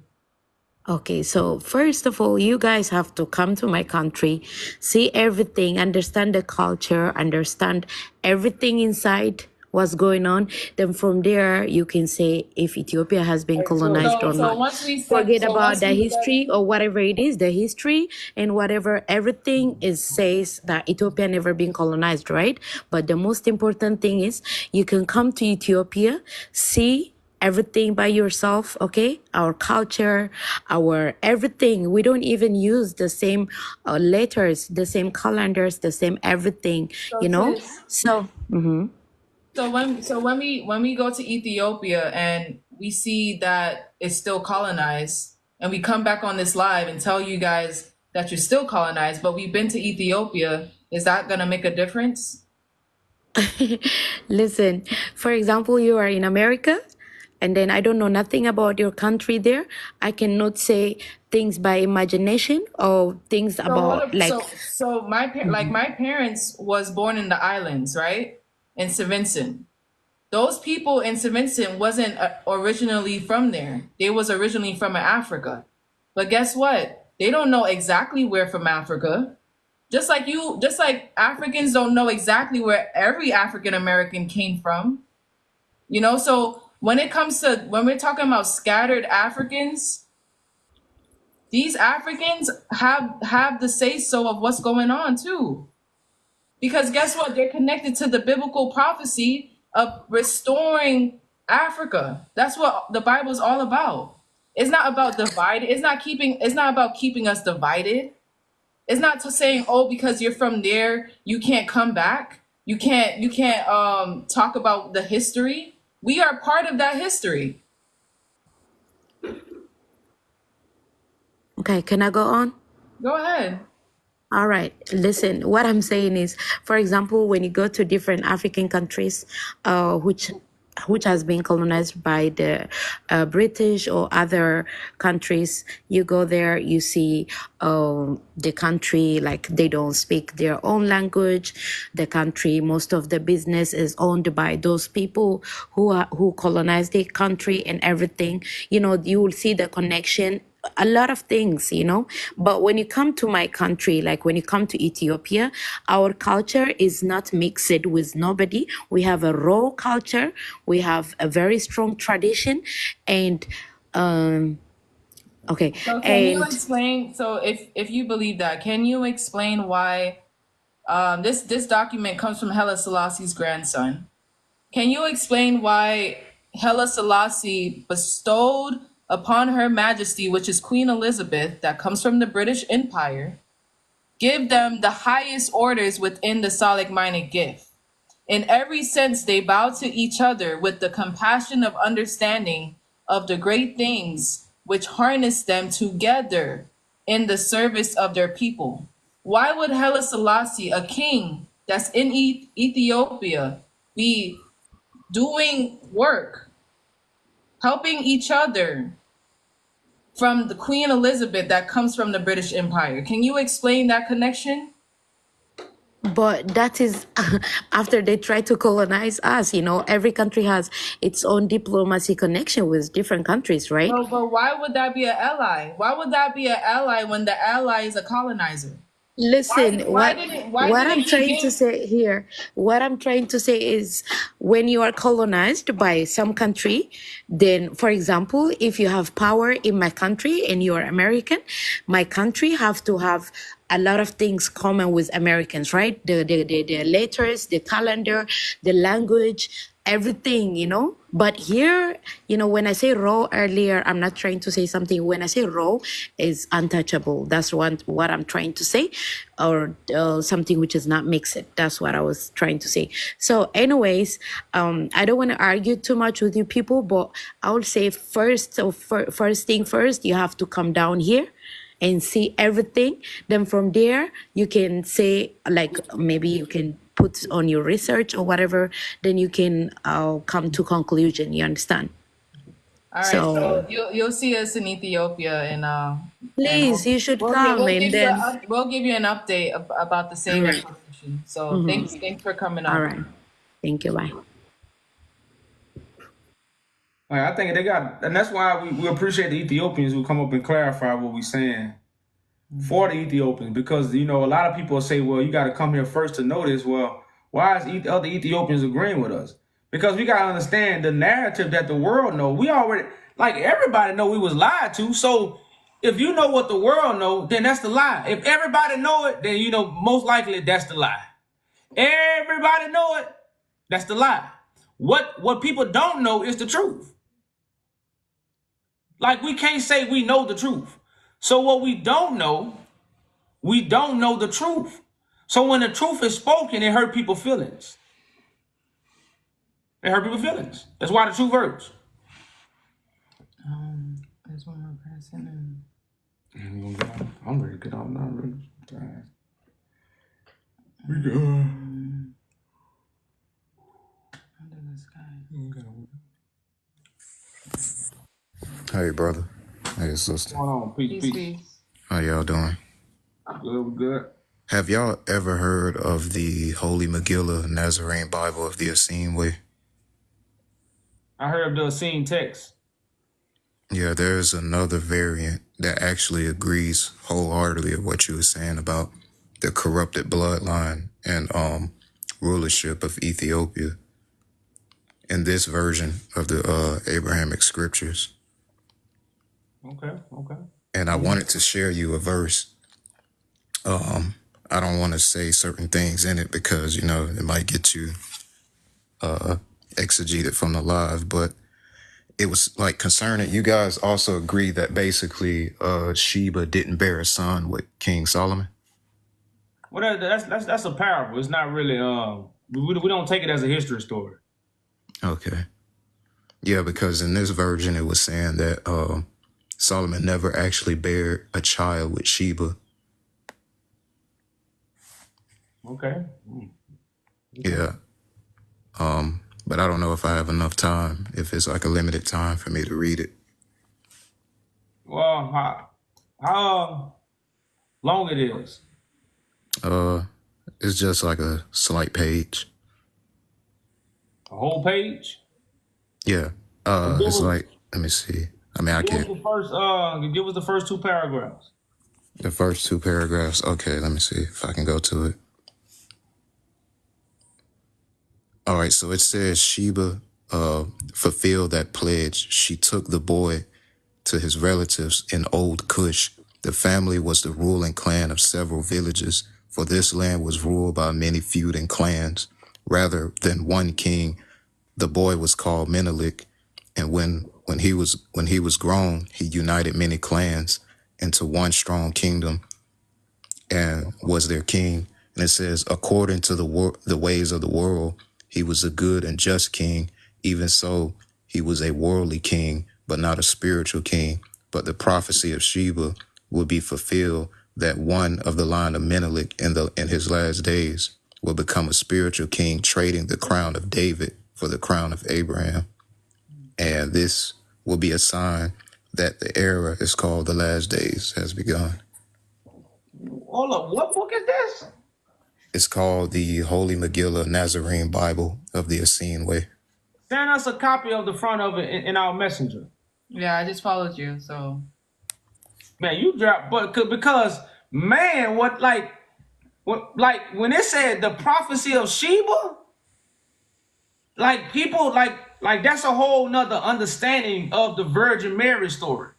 Okay, so first of all, you guys have to come to my country, see everything, understand the culture, understand everything inside what's going on. Then from there, you can say if Ethiopia has been colonized or So not. once we Forget so about once the we history or whatever it is, the history and whatever everything is says that Ethiopia never been colonized, right? But the most important thing is you can come to Ethiopia, see everything by yourself, okay? Our culture, our everything. We don't even use the same letters, the same calendars, the same everything, so you know? sis, So, when we go to Ethiopia and we see that it's still colonized, and we come back on this live and tell you guys that you're still colonized, but we've been to Ethiopia, is that gonna make a difference? listen, for example, you are in America and then I don't know nothing about your country there. I cannot say things by imagination or things So about like, my parents was born in the islands, right? In St. Vincent. Those people in St. Vincent wasn't originally from there. They was originally from Africa. But guess what? They don't know exactly where from Africa. Just like Africans don't know exactly where every African American came from. You know, so when we're talking about scattered Africans, these Africans have the say so of what's going on too. Because guess what? They're connected to the biblical prophecy of restoring Africa. That's what the Bible is all about. It's not about divided. It's not about keeping us divided. It's not to saying, oh, because you're from there, you can't come back. You can't talk about the history. We are part of that history. okay, can I go on? Go ahead. All right. Listen, what I'm saying is, for example, when you go to different African countries, which has been colonized by the British or other countries, you go there, you see the country like they don't speak their own language. The country, most of the business is owned by those people who colonized the country and everything. You know, you will see the connection, a lot of things, you know. But when you come to my country, like when you come to Ethiopia, our culture is not mixed with nobody. We have a raw culture. We have a very strong tradition. And okay. So can you And explain? So if you believe that, can you explain why this document comes from Haile Selassie's grandson? Can you explain why Haile Selassie bestowed upon Her Majesty, which is Queen Elizabeth, that comes from the British Empire, give them the highest orders within the Salic-minded gift? In every sense, they bow to each other with the compassion of understanding of the great things which harness them together in the service of their people. Why would Haile Selassie, a king that's in Ethiopia, be doing work, helping each other, from the Queen Elizabeth that comes from the British Empire. Can you explain that connection? But that is after they try to colonize us. You know, every country has its own diplomacy connection with different countries, right? But why would that be an ally? Why would that be an ally when the ally is a colonizer? Listen, Why what didn't I'm he trying to gain? say here, what I'm trying to say is when you are colonized by some country, then for example, if you have power in my country and you are American, my country have to have a lot of things common with Americans, right? The letters, the calendar, the language, everything, you know. But here, you know, when I say raw earlier, I'm not trying to say something. When I say raw, is untouchable. That's what I'm trying to say, or something which is not mixed. That's what I was trying to say. So, anyways, I don't want to argue too much with you people, but I would say first thing first, you have to come down here and see everything. Then from there, you can say, like, maybe you can put on your research or whatever. Then you can come to conclusion. You understand? All right, So so you'll see us in Ethiopia, and please, you should come, and then we'll give you an update about the same right. information. So thanks for coming All on. right. Thank you. Bye. Like, I think they got, and that's why we appreciate the Ethiopians who come up and clarify what we're saying for the Ethiopians, because you know a lot of people say, well, you got to come here first to know this. Well, why is other Ethiopians agreeing with us? Because we got to understand the narrative that the world know. We already, like, everybody know we was lied to. So if you know what the world know, then that's the lie. If everybody know it, then you know most likely that's the lie. Everybody know it, that's the lie. What people don't know is the truth. Like, we can't say we know the truth. So what we don't know the truth. So when the truth is spoken, it hurt people's feelings. It hurt people's feelings. That's why the truth hurts. There's one more person. I'm ready to get on now. Hey, brother. Hey, sister. Hold on, peace. How y'all doing? Good. Have y'all ever heard of the Holy Megillah Nazarene Bible of the Essene Way? I heard of the Essene text. Yeah, there's another variant that actually agrees wholeheartedly with what you were saying about the corrupted bloodline and rulership of Ethiopia in this version of the Abrahamic scriptures. Okay. And I wanted to share you a verse. I don't want to say certain things in it because, you know, it might get you exegeted from the live, but it was like concerning, you guys also agree that basically Sheba didn't bear a son with King Solomon? Well, that's a parable. It's not really, we don't take it as a history story. Okay. Yeah, because in this version, it was saying that Solomon never actually bare a child with Sheba. Okay. Yeah. But I don't know if I have enough time, if it's like a limited time for me to read it. Well, how long it is? It's just like a slight page. A whole page? Yeah. It's like, let me see. I mean, I can't. Give us the first two paragraphs. The first two paragraphs. Okay, let me see if I can go to it. All right, so it says Sheba fulfilled that pledge. She took the boy to his relatives in Old Cush. The family was the ruling clan of several villages, for this land was ruled by many feuding clans. Rather than one king, the boy was called Menelik, and when he was grown, he united many clans into one strong kingdom and was their king. And it says, according to the ways of the world, he was a good and just king. Even so, he was a worldly king, but not a spiritual king. But the prophecy of Sheba will be fulfilled, that one of the line of Menelik in his last days will become a spiritual king, trading the crown of David for the crown of Abraham. And this will be a sign that the era is called the last days has begun. Hold up, what book is this? It's called the Holy Megillah Nazarene Bible of the Essene Way. Send us a copy of the front of it in our messenger. Yeah, I just followed you, so. Man, you dropped, but because man, like when it said the prophecy of Sheba, like people like that's a whole nother understanding of the Virgin Mary story.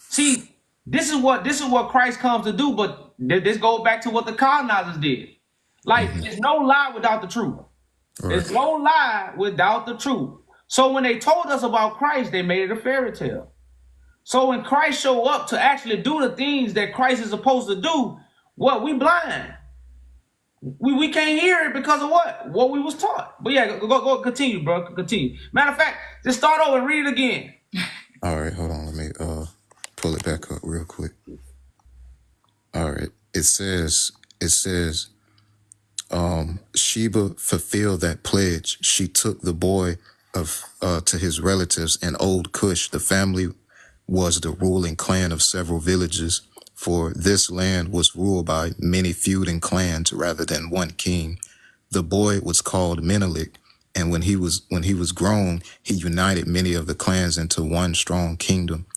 See, this is what Christ comes to do, but this goes back to what the colonizers did. Like, there's no lie without the truth. There's no lie without the truth. So when they told us about Christ, they made it a fairy tale. So when Christ showed up to actually do the things that Christ is supposed to do, we blind. We can't hear it because of what we was taught. But yeah, go continue, bro. Continue. Matter of fact, just start over and read it again. All right, hold on. Let me pull it back up real quick. All right. It says, Sheba fulfilled that pledge. She took the boy to his relatives in Old Cush. The family was the ruling clan of several villages, for this land was ruled by many feuding clans rather than one king. The boy was called Menelik, and when he was grown, he united many of the clans into one strong kingdom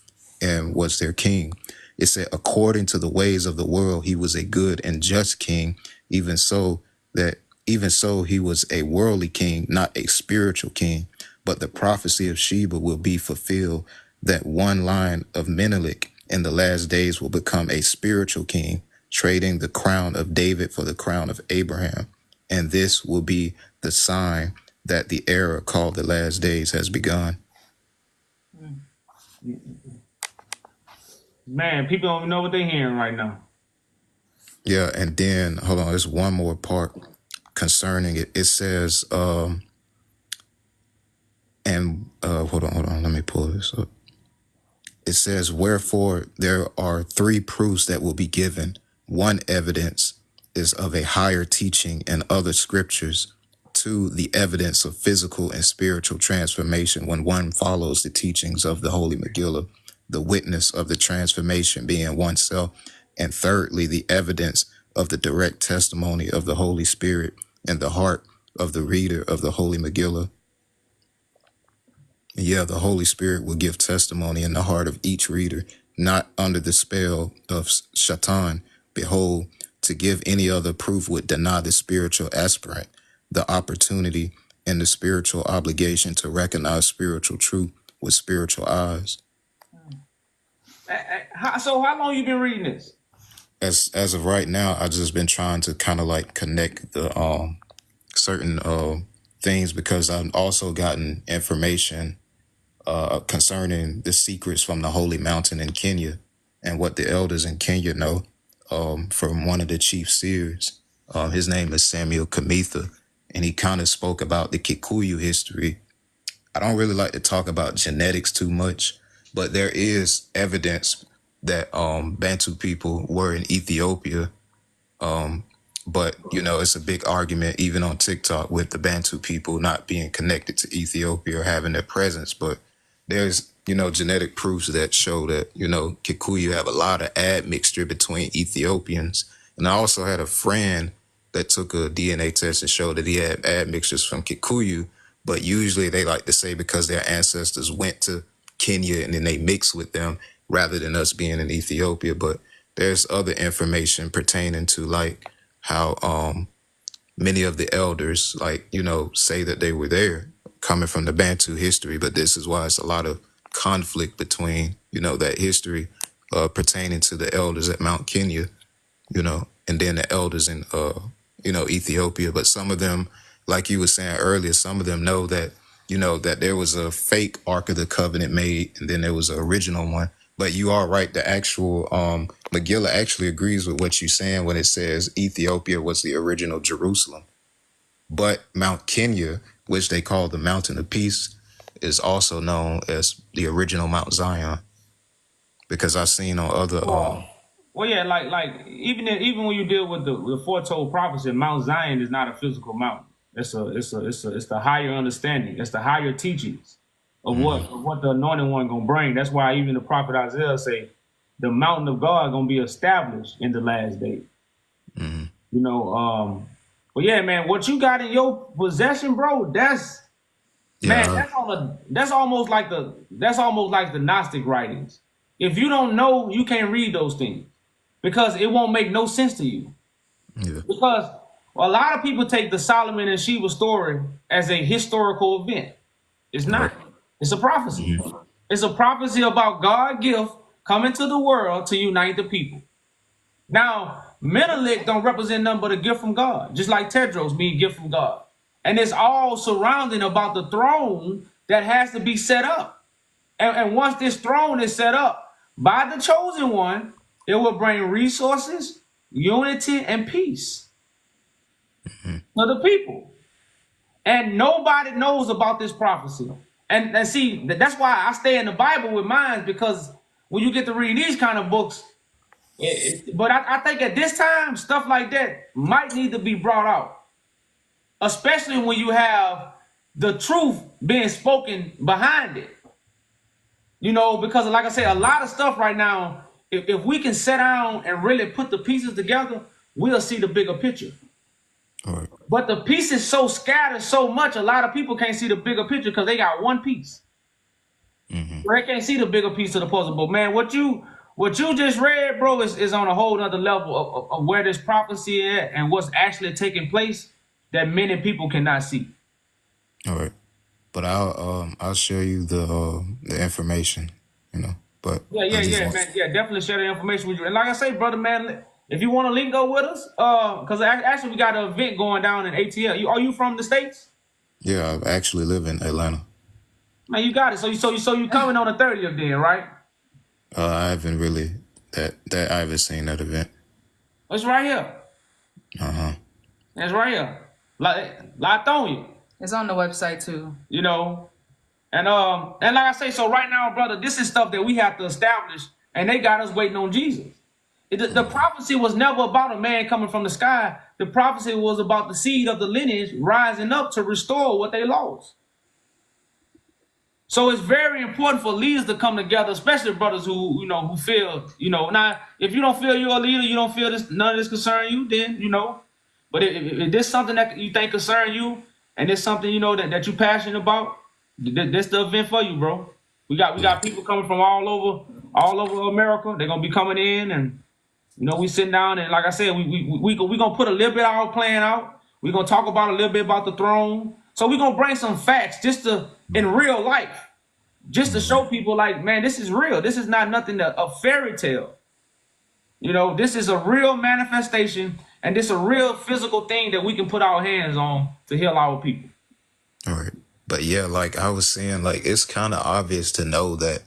and was their king. It said, according to the ways of the world, he was a good and just king, even so he was a worldly king, not a spiritual king. But the prophecy of Sheba will be fulfilled, that one line of Menelik in the last days will become a spiritual king, trading the crown of David for the crown of Abraham. And this will be the sign that the era called the last days has begun. Man, people don't even know what they're hearing right now. Yeah, and then, hold on, there's one more part concerning it. It says, hold on, let me pull this up. It says, wherefore there are three proofs that will be given. One evidence is of a higher teaching and other scriptures. Two, the evidence of physical and spiritual transformation when one follows the teachings of the Holy Megillah, the witness of the transformation being oneself. And thirdly, the evidence of the direct testimony of the Holy Spirit in the heart of the reader of the Holy Megillah. Yeah, the Holy Spirit will give testimony in the heart of each reader, not under the spell of Shaitan. Behold, to give any other proof would deny the spiritual aspirant the opportunity and the spiritual obligation to recognize spiritual truth with spiritual eyes. So how long you been reading this? As of right now, I've just been trying to kind of like connect the certain things, because I've also gotten information concerning the secrets from the Holy Mountain in Kenya and what the elders in Kenya know from one of the chief seers. His name is Samuel Kamitha, and he kind of spoke about the Kikuyu history. I don't really like to talk about genetics too much, but there is evidence that Bantu people were in Ethiopia. But, you know, it's a big argument even on TikTok with the Bantu people not being connected to Ethiopia or having their presence. But there's, you know, genetic proofs that show that, you know, Kikuyu have a lot of admixture between Ethiopians. And I also had a friend that took a DNA test and showed that he had admixtures from Kikuyu. But usually they like to say because their ancestors went to Kenya and then they mix with them rather than us being in Ethiopia. But there's other information pertaining to like how many of the elders, like, you know, say that they were there coming from the Bantu history. But this is why it's a lot of conflict between, you know, that history pertaining to the elders at Mount Kenya, you know, and then the elders in, you know, Ethiopia. But some of them, like you were saying earlier, some of them know that, you know, that there was a fake Ark of the Covenant made and then there was an original one. But you are right. The actual Megillah actually agrees with what you're saying when it says Ethiopia was the original Jerusalem. But Mount Kenya, which they call the Mountain of Peace, is also known as the original Mount Zion. Because I've seen on other... Well, yeah, like even when you deal with the foretold prophecy, Mount Zion is not a physical mountain. It's the higher understanding. It's the higher teachings of what the anointed one gonna bring. That's why even the prophet Isaiah say, the mountain of God gonna be established in the last day. You know, but yeah, man, what you got in your possession, bro, that's man, that's almost like the Gnostic writings. If you don't know, you can't read those things because it won't make no sense to you. Yeah. Because a lot of people take the Solomon and Sheba story as a historical event. It's not. It's a prophecy. It's a prophecy about God's gift coming to the world to unite the people. Now, Menelik don't represent nothing but a gift from God, just like Tedros mean gift from God. And it's all surrounding about the throne that has to be set up. And once this throne is set up by the chosen one, it will bring resources, unity, and peace to the people. And nobody knows about this prophecy. And see, that's why I stay in the Bible with mine, because when you get to read these kind of books, but I think at this time, stuff like that might need to be brought out, especially when you have the truth being spoken behind it. You know, because like I say, a lot of stuff right now, if we can sit down and really put the pieces together, we'll see the bigger picture. But the pieces so scattered so much, a lot of people can't see the bigger picture because they got one piece. They can't see the bigger piece of the puzzle. But man, what you just read, bro, is on a whole other level of where this prophecy is and what's actually taking place that many people cannot see. All right. But I'll share you the information, you know. But man. Yeah, definitely share the information with you. And like I say, brother, man, if you want to link up with us, because actually we got an event going down in ATL. Are you from the States? Yeah, I actually live in Atlanta. Man, you got it. So you coming on the 30th then, right? I haven't really I haven't seen that event. It's right here. It's right here. Locked on you. It's on the website too. You know, and like I say, so right now, brother, this is stuff that we have to establish, and they got us waiting on Jesus. The prophecy was never about a man coming from the sky. The prophecy was about the seed of the lineage rising up to restore what they lost. So it's very important for leaders to come together, especially brothers who feel, now if you don't feel you're a leader, you don't feel this, none of this concern you, then, but if there's something that you think concern you, and it's something, that you're passionate about, that's the event for you, bro. We got people coming from all over America. They're going to be coming in, and, we sitting down, and like I said, we going to put a little bit of our plan out. We're going to talk about a little bit about the throne. So we're going to bring some facts in real life, just to show people like, man, this is real. This is not nothing a fairy tale. This is a real manifestation, and this is a real physical thing that we can put our hands on to heal our people. All right. But yeah, like I was saying, like it's kind of obvious to know that,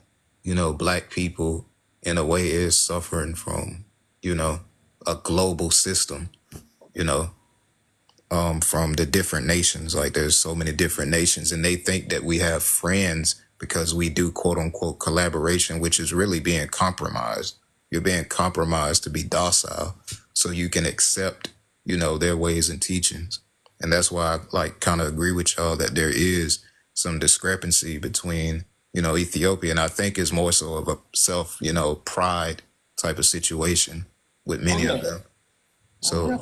black people in a way is suffering from, a global system, from the different nations. Like there's so many different nations, and they think that we have friends because we do quote unquote collaboration, which is really being compromised. You're being compromised to be docile so you can accept, their ways and teachings. And that's why I kind of agree with y'all that there is some discrepancy between, Ethiopia. And I think it's more so of a self, pride type of situation with many of them. So,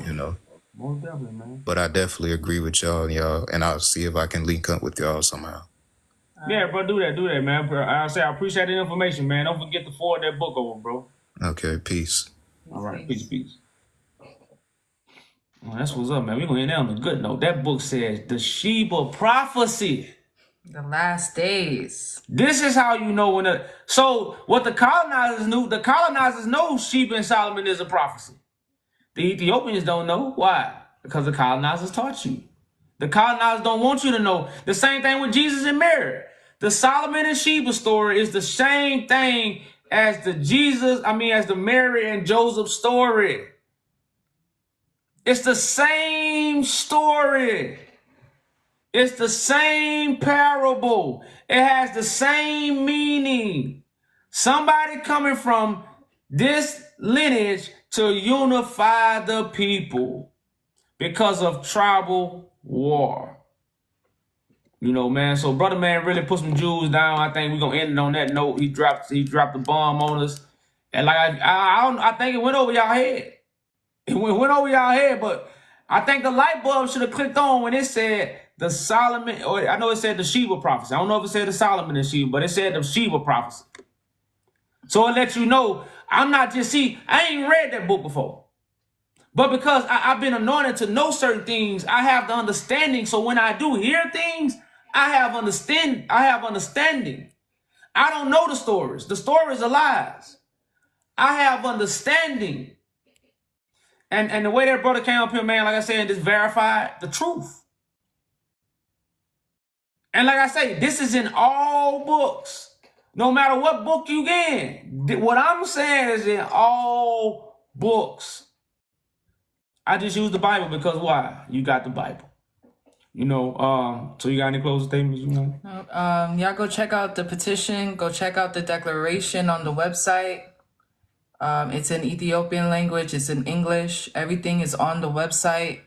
Most definitely, man. But I definitely agree with y'all, and I'll see if I can link up with y'all somehow. Yeah, bro, do that, man. I appreciate the information, man. Don't forget to forward that book over, bro. Okay, peace. All right, peace. Well, that's what's up, man. We're going to end on a good note. That book says the Sheba prophecy. The last days. This is how you know so what the colonizers know Sheba and Solomon is a prophecy. The Ethiopians don't know. Why? Because the colonizers taught you. The colonizers don't want you to know. The same thing with Jesus and Mary. The Solomon and Sheba story is the same thing as the Mary and Joseph story. It's the same story. It's the same parable. It has the same meaning. Somebody coming from this lineage to unify the people because of tribal war. You know, man. So brother man really put some jewels down. I think we're gonna end it on that note. He dropped the bomb on us. And like I think it went over y'all head. It went over y'all head, but I think the light bulb should have clicked on when it said the Solomon, or I know it said the Sheba prophecy. I don't know if it said the Solomon and Sheba, but it said the Sheba prophecy. So it lets you know, I'm not just, I ain't read that book before. But because I've been anointed to know certain things, I have the understanding. So when I do hear things, I have understanding. I don't know the stories. The stories are lies. I have understanding. And the way that brother came up here, man, like I said, just verified the truth. And like I say, this is in all books. No matter what book you get, what I'm saying is in all books. I just use the Bible because why? You got the Bible. You know, so you got any closing statements you want? Y'all go check out the petition. Go check out the declaration on the website. It's in Ethiopian language. It's in English. Everything is on the website.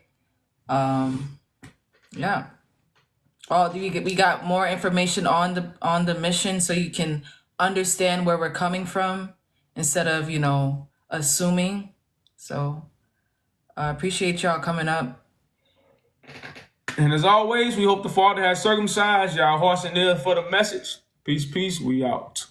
Yeah. Oh, we got more information on the mission, so you can understand where we're coming from instead of assuming. So I appreciate y'all coming up. And as always, we hope the Father has circumcised y'all hearts and ears for the message. Peace, peace. We out.